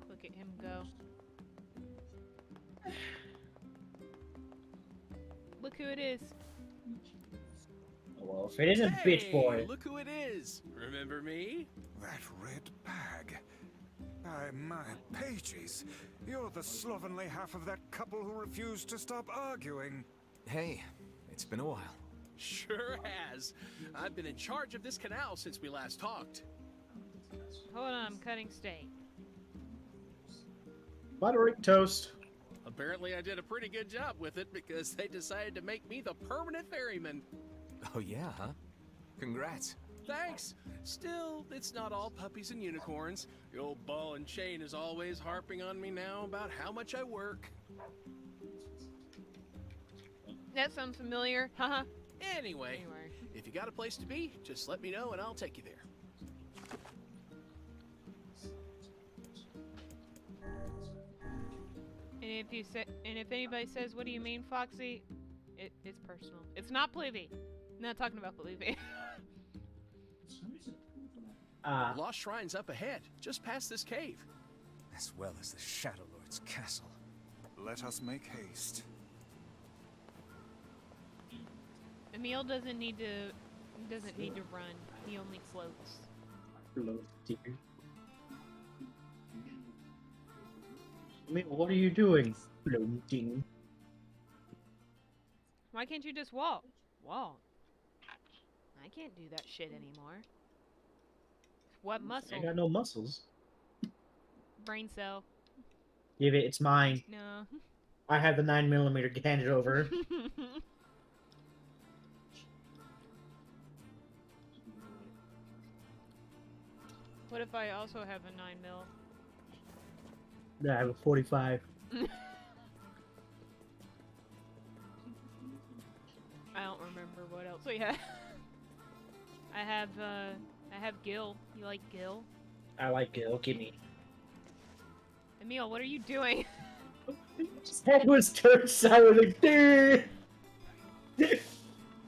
Look at him go. Look who it is. Well, if it isn't Bitch Boy. Look who it is. Remember me? That red bag. By my pages, you're the slovenly half of that couple who refused to stop arguing. Hey, it's been a while. Sure has. I've been in charge of this canal since we last talked. Hold on, I'm cutting steak. Buttering toast. Apparently I did a pretty good job with it because they decided to make me the permanent ferryman. Oh yeah, huh? Congrats. Thanks. Still, it's not all puppies and unicorns. The old ball and chain is always harping on me now about how much I work. That sounds familiar. Haha. Anyway, if you got a place to be, just let me know and I'll take you there. And if anybody says, "What do you mean, Foxy?" It's personal. It's not Pluvy. I'm not talking about Pluvy. Lost Shrine's up ahead, just past this cave. As well as the Shadow Lord's castle. Let us make haste. Emil doesn't need to run. He only floats. Floating. Emil, what are you doing? Floating. Why can't you just walk? Walk. I can't do that shit anymore. What muscle? I got no muscles. Brain cell. Give it, it's mine. No. I have the 9mm, hand it over. What if I also have a 9mm? Yeah, I have a 45. I don't remember what else we had. I have Gil. You like Gil? I like Gil. Give me. Emil, what are you doing? His head was turned sour like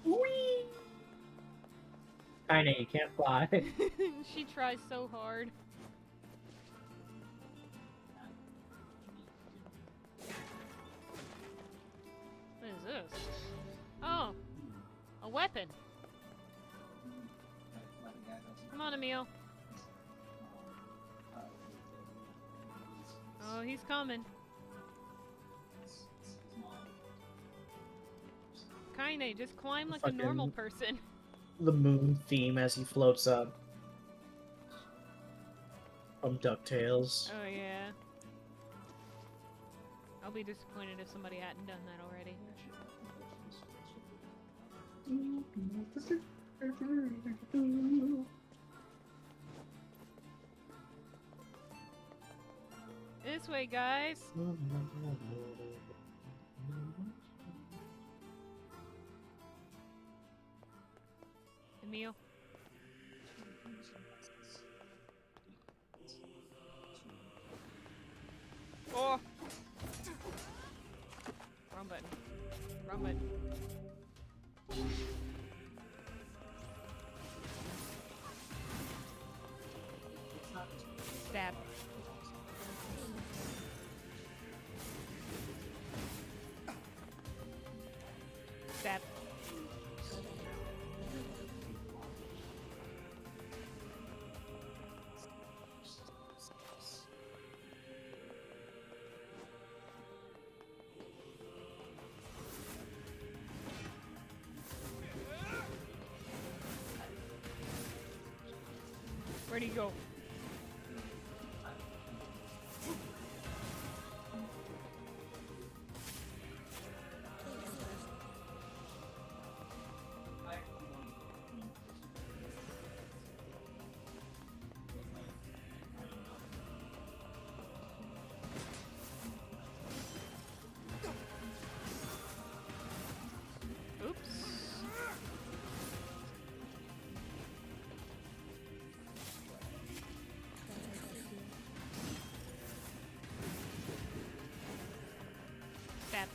Whee! I know you can't fly. She tries so hard. What is this? Oh, a weapon. Come on, Emil. Oh, he's coming. Kaine, just climb like a normal person. The moon theme as he floats up. From DuckTales. Oh, yeah. I'll be disappointed if somebody hadn't done that already. This way, guys. Emil. Oh! Wrong button. Wrong button. Stab. Stab. Where'd he go? Oops. Stab.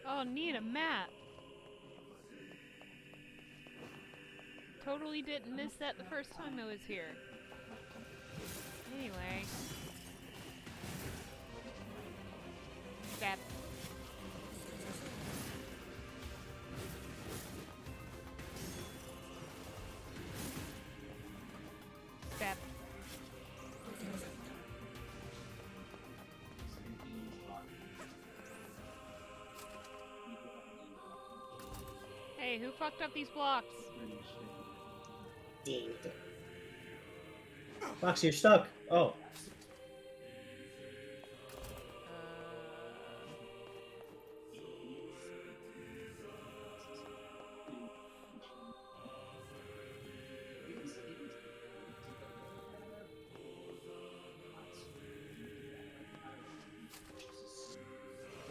Oh, need a map. Totally didn't miss that the first time I was here. Anyway. Stab. Stab. Hey, who fucked up these blocks? Foxy, you're stuck. Oh.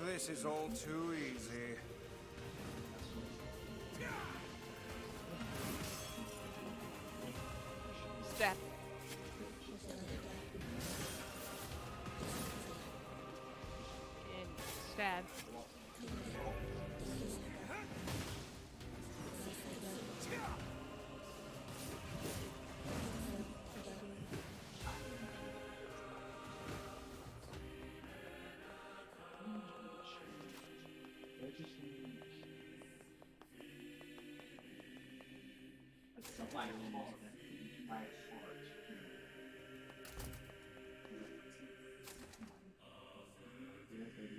This is all too easy. Stab. And stab.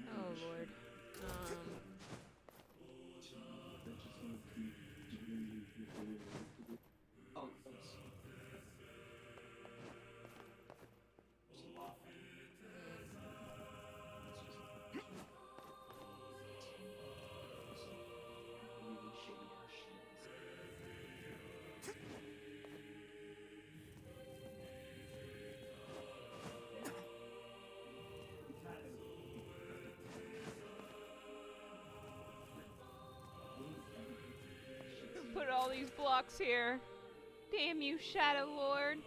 Oh lord. Who put all these blocks here? Damn you, Shadow Lord.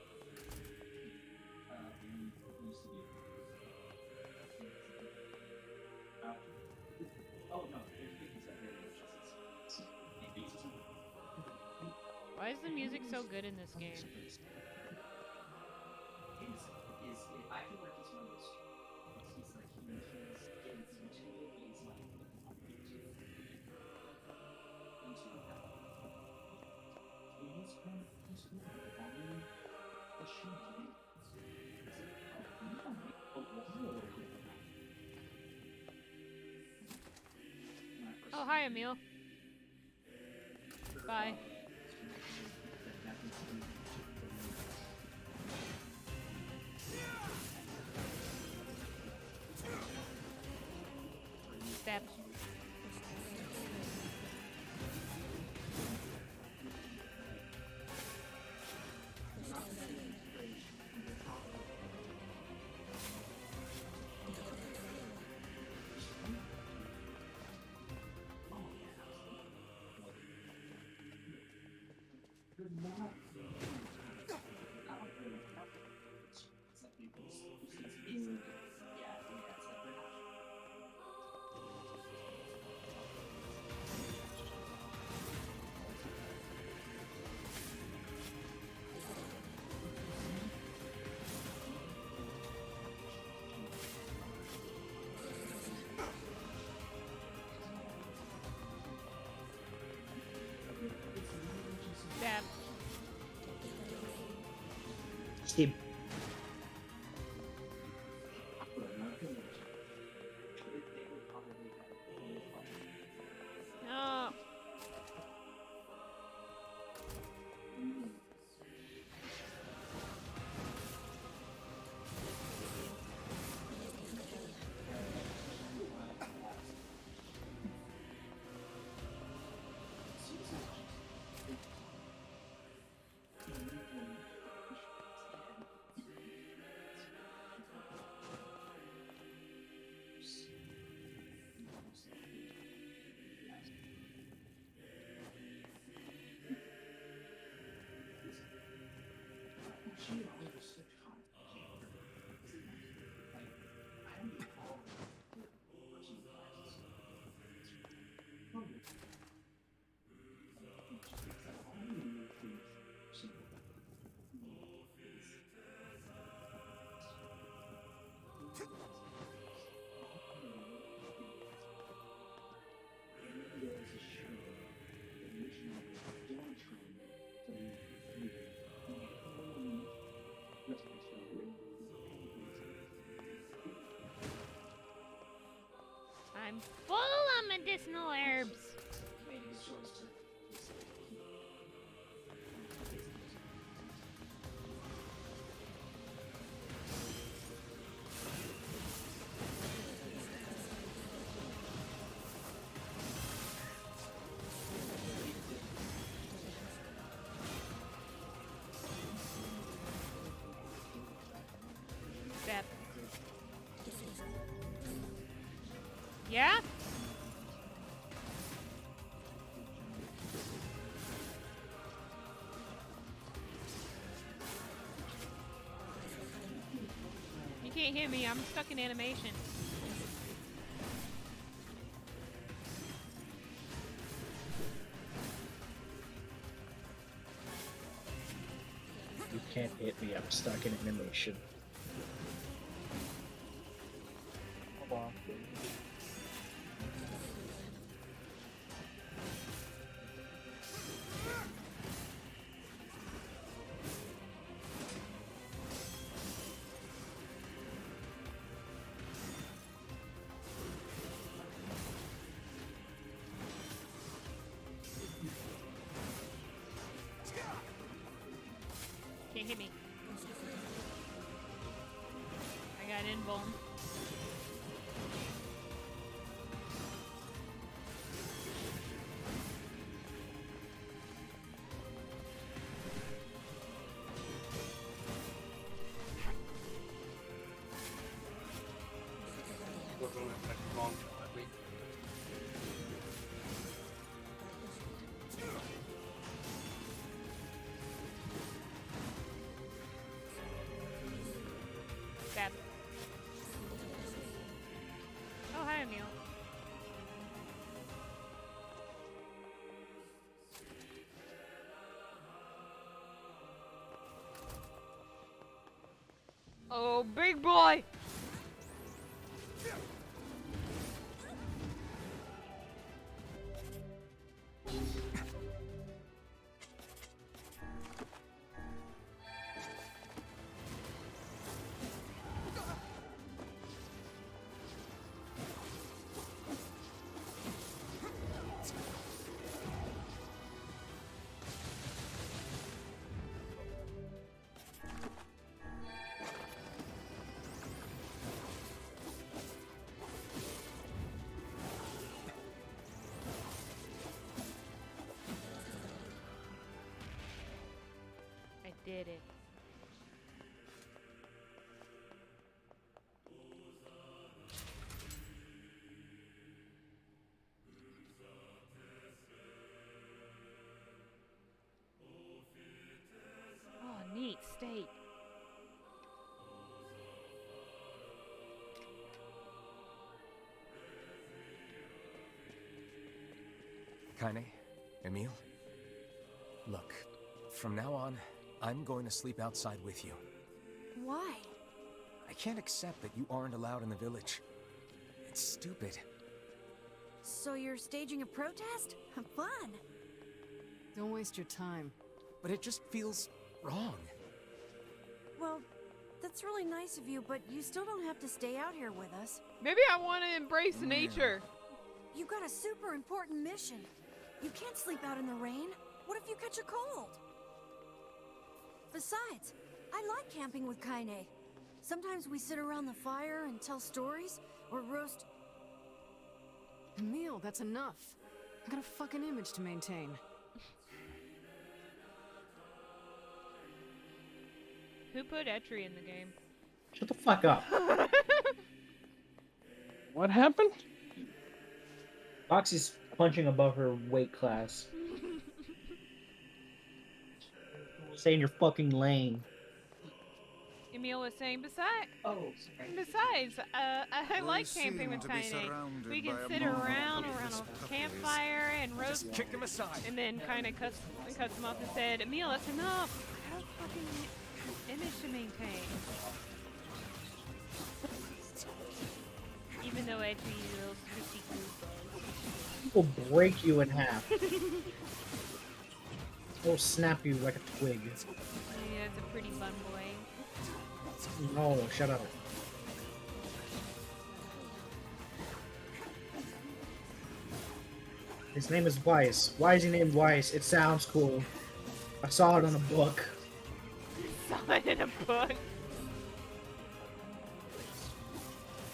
Why is the music so good in this game? Oh, hi, Emil. Bye. Stab. Skip. No. I'm full on medicinal herbs. Step. Yeah? You can't hear me, I'm stuck in animation. You can't hit me, I'm stuck in animation. Hold on. Can't hit me. I got invuln. Stab. Oh, hi, Emil. Oh, big boy! I did it. Oh, neat state. Kaine, Emil, look, from now on, I'm going to sleep outside with you. Why? I can't accept that you aren't allowed in the village. It's stupid. So you're staging a protest? Fun. Don't waste your time. But it just feels wrong. Well, that's really nice of you, but you still don't have to stay out here with us. Maybe I want to embrace nature. You got a super important mission. You can't sleep out in the rain. What if you catch a cold? Besides, I like camping with Kaine. Sometimes we sit around the fire and tell stories, or roast... Emil, that's enough. I got a fucking image to maintain. Who put Etri in the game? Shut the fuck up. What happened? Foxy's punching above her weight class. Stay in your fucking lane. Emil was saying, besides, I like camping with Kaine. We can sit around a campfire and roast. Just kick him aside. And then kind of cuts him off and said, Emil, that's enough. I got a fucking image to maintain. Even though Edgy little squishy goofballs. Will break you in half. Or snap you like a twig. Yeah, that's a pretty fun boy. No, shut up. His name is Weiss. Why is he named Weiss? It sounds cool. I saw it in a book. Saw it in a book.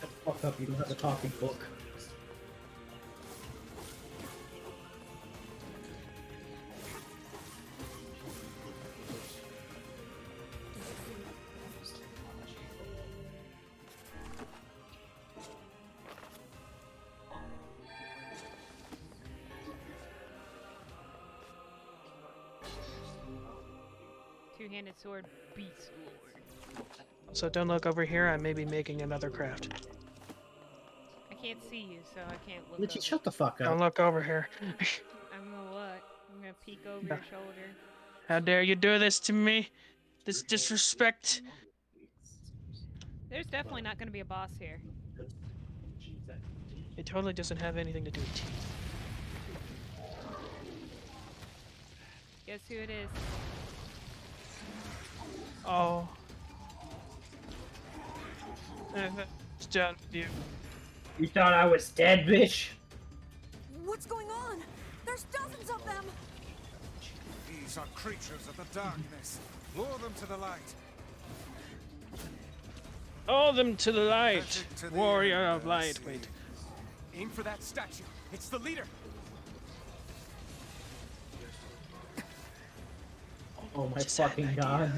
Shut the fuck up, you don't have a talking book. Two-handed sword beast lord. So don't look over here, I may be making another craft. I can't see you, so I can't look Litchi, over. shut the fuck up. Don't look over here. I'm gonna look. I'm gonna peek over your shoulder. How dare you do this to me? This disrespect. There's definitely not gonna be a boss here. It totally doesn't have anything to do with teeth. Guess who it is? Oh. It's done with you. You thought I was dead, bitch? What's going on? There's dozens of them! These are creatures of the darkness. Lure them to the light. All them to the light, To the warrior end, of light. Wait. Aim for that statue. It's the leader. Oh my fucking god.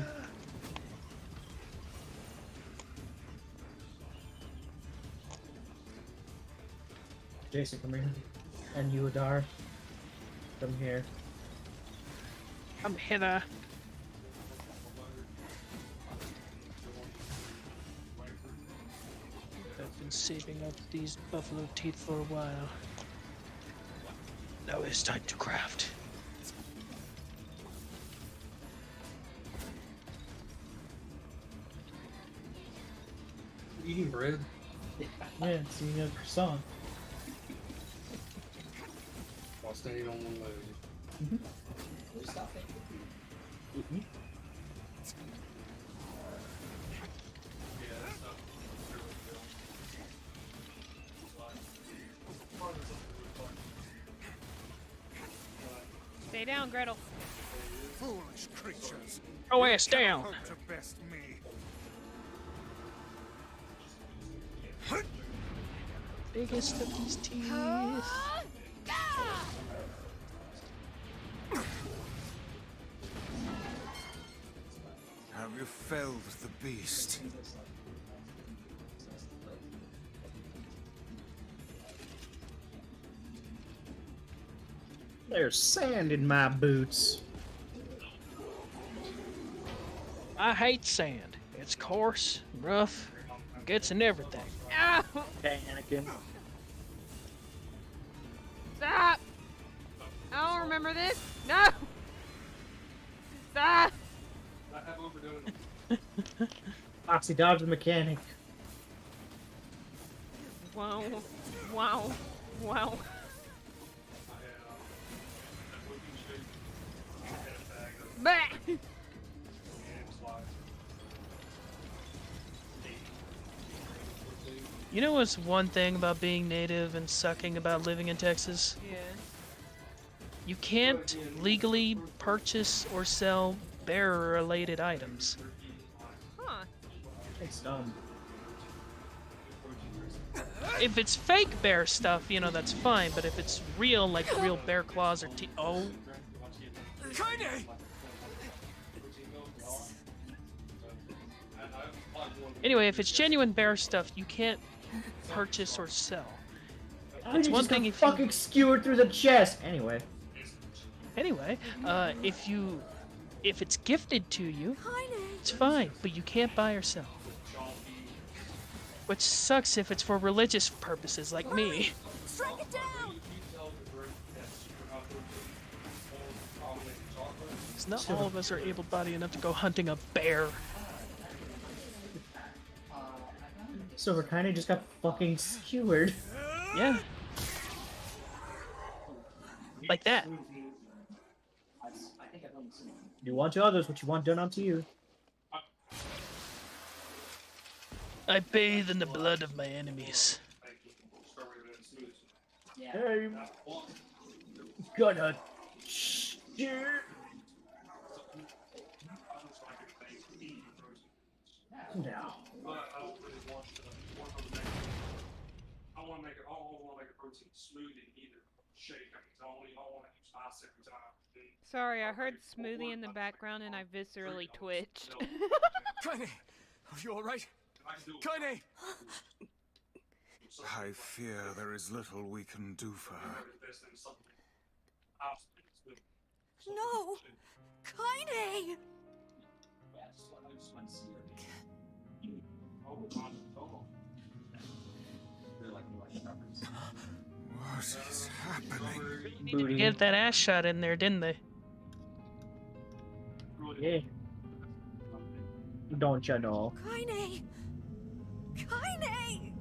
Jason, come here. And you, Adar. Come here. Come hither. I've been saving up these buffalo teeth for a while. Now it's time to craft. Eating bread? Yeah, it's eating a croissant. While standing on one leg. Stay down, Gretel. Foolish creatures. Oh, ass down. Hope to best me. Biggest of these teeth. Have you felled the beast? There's sand in my boots. I hate sand. It's coarse, rough, gets in everything. Ow! Okay, Anakin. Stop! I don't remember this. No! Stop! Foxy, dodge the mechanic. Wow. Wow. Wow. Bah! You know what's one thing about being native and sucking about living in Texas? Yeah. You can't legally purchase or sell bear-related items. Huh. It's dumb. If it's fake bear stuff, you know, that's fine, but if it's real, like real bear claws or teeth... Oh. Kaine! Anyway, if it's genuine bear stuff, you can't purchase or sell. It's one thing if you fucking skewered through the chest. Anyway, if it's gifted to you, it's fine, but you can't buy or sell. Which sucks if it's for religious purposes, like me. Strike it down! Because not all of us are able-bodied enough to go hunting a bear. so we're kind of just got fucking skewered. Yeah. Like that. You want to others what you want done unto you. I bathe in the blood of my enemies. Hey, gonna share. Now. I want to make a protein smoothie either shake. I want to use ice every time. Sorry, I heard smoothie in the background and I viscerally twitched. Kaine! Are you alright? Kaine! I fear there is little we can do for her. No! Kaine! What is happening? They get that ass shot in there, didn't they? Yeah. Don't you know? Kaine! Kaine!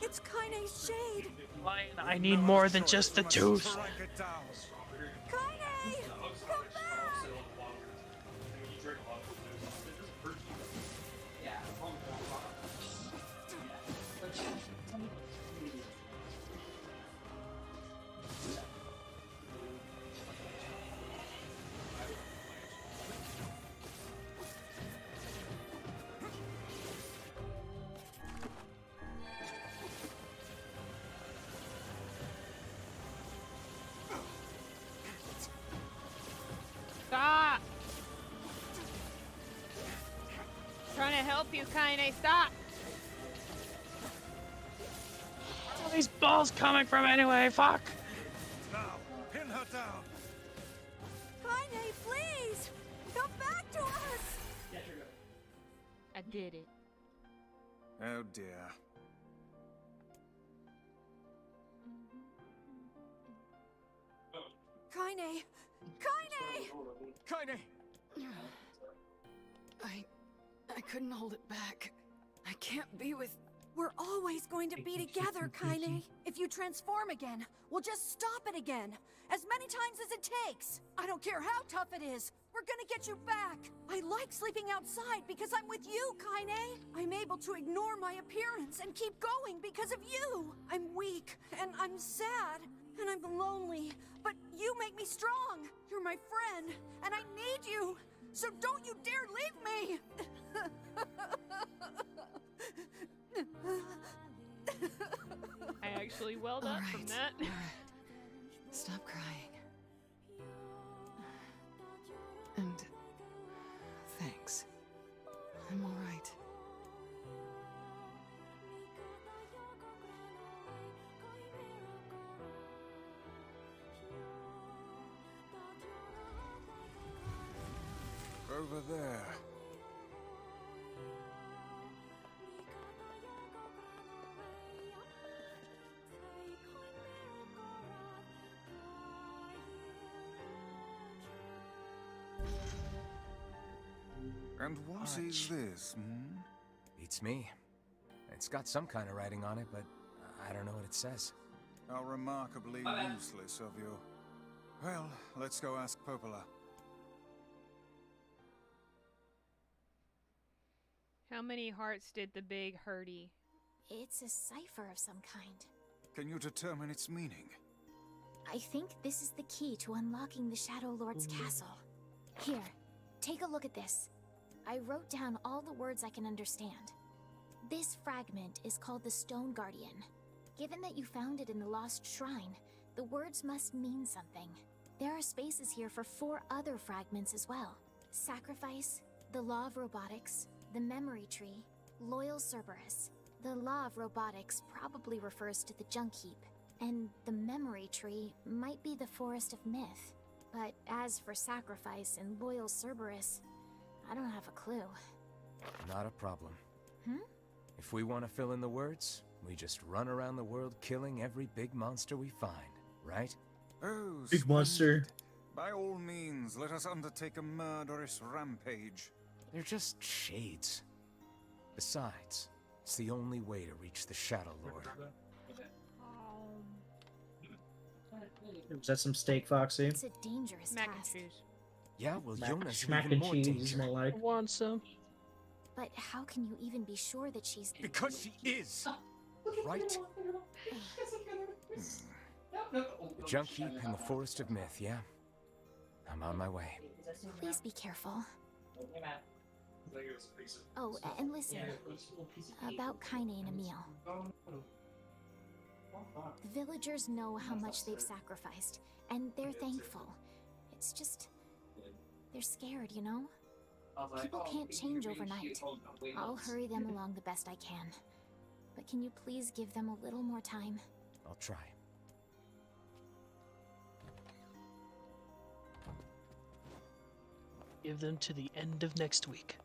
It's Kaine's shade! Lion, I need more than just the tooth. Kaine! Come back! Stop! Trying to help you, Kaine. Stop! Where are these balls coming from anyway? Fuck! Now, pin her down. Kaine, please! Come back to us! I did it. Oh dear. Kaine! Kaine! Kaine! I couldn't hold it back. I can't be with... We're always going to be together, Kaine. If you transform again, we'll just stop it again. As many times as it takes. I don't care how tough it is. We're gonna get you back. I like sleeping outside because I'm with you, Kaine. I'm able to ignore my appearance and keep going because of you. I'm weak, and I'm sad, and I'm lonely. But you make me strong. You're my friend, and I need you. So don't you dare leave me! I actually welled up from that. All right. Stop crying. And thanks. I'm all right. Over there. And what is this, hmm? Beats me. It's got some kind of writing on it, but I don't know what it says. How remarkably useless of you. Well, let's go ask Popola. How many hearts did the big hurdy? It's a cipher of some kind. Can you determine its meaning? I think this is the key to unlocking the Shadow Lord's castle. Here, take a look at this. I wrote down all the words I can understand. This fragment is called the Stone Guardian. Given that you found it in the Lost Shrine, the words must mean something. There are spaces here for 4 other fragments as well. Sacrifice, the Law of Robotics, the Memory Tree, Loyal Cerberus. The Law of Robotics probably refers to the Junk Heap, and the Memory Tree might be the Forest of Myth. But as for Sacrifice and Loyal Cerberus, I don't have a clue. Not a problem. Hmm? If we want to fill in the words, we just run around the world killing every big monster we find, right? Oh, Big monster. By all means, let us undertake a murderous rampage. They're just shades. Besides, it's the only way to reach the Shadow Lord. Is that some steak, Foxy? It's a dangerous Mac and task. cheese. Yeah, well, Jonas Mac even and more cheese, danger. more like. I want some. But how can you even be sure that she's... Because she is, right? The Junk Heap and the Forest of Myth, yeah? I'm on my way. Please be careful. Oh, and listen. About Kaine and Emil. The villagers know how much they've sacrificed, and they're thankful. It's just... they're scared, you know? People can't change overnight. I'll hurry them along the best I can. But can you please give them a little more time? I'll try. Give them to the end of next week.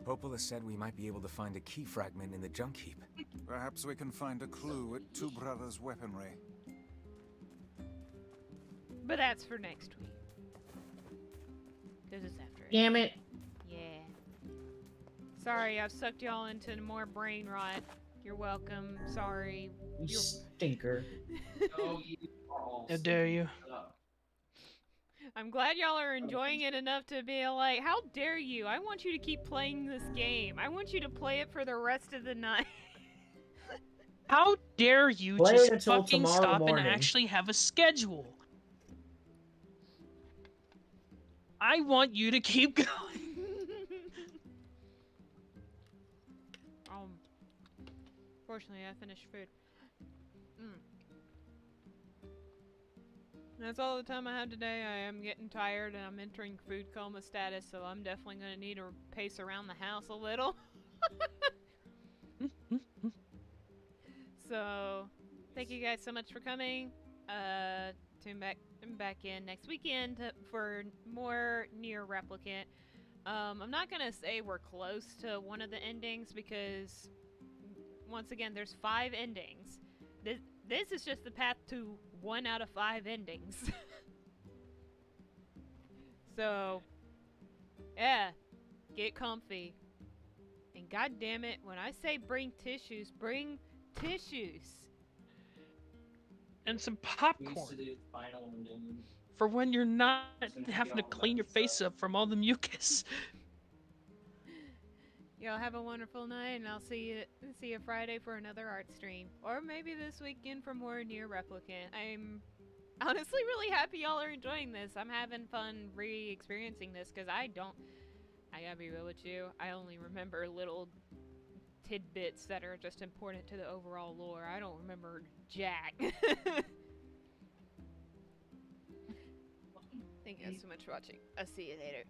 Popola said we might be able to find a key fragment in the Junk Heap. Perhaps we can find a clue at Two Brothers' weaponry. But that's for next week. Because it's after it. Damn it. Yeah. Sorry, I've sucked y'all into more brain rot. You're welcome. Sorry. You stinker. How dare you? I'm glad y'all are enjoying it enough to be like, how dare you? I want you to keep playing this game. I want you to play it for the rest of the night. How dare you Play it just until fucking tomorrow stop morning. and actually have a schedule? I want you to keep going. Fortunately, I finished food. That's all the time I have today. I am getting tired and I'm entering food coma status, so I'm definitely going to need to pace around the house a little. So, thank you guys so much for coming. Tune back in next weekend for more NieR Replicant. I'm not going to say we're close to one of the endings because, once again, there's 5 endings. This is just the path to 1 out of 5 endings. So, yeah, get comfy. And god damn it, when I say bring tissues, bring tissues. And some popcorn. For when you're not having to clean your face up from all the mucus. Y'all have a wonderful night, and I'll see you Friday for another art stream. Or maybe this weekend for more NieR Replicant. I'm honestly really happy y'all are enjoying this. I'm having fun re-experiencing this, because I gotta be real with you, I only remember little tidbits that are just important to the overall lore. I don't remember jack. Thank you guys so much for watching. I'll see you later.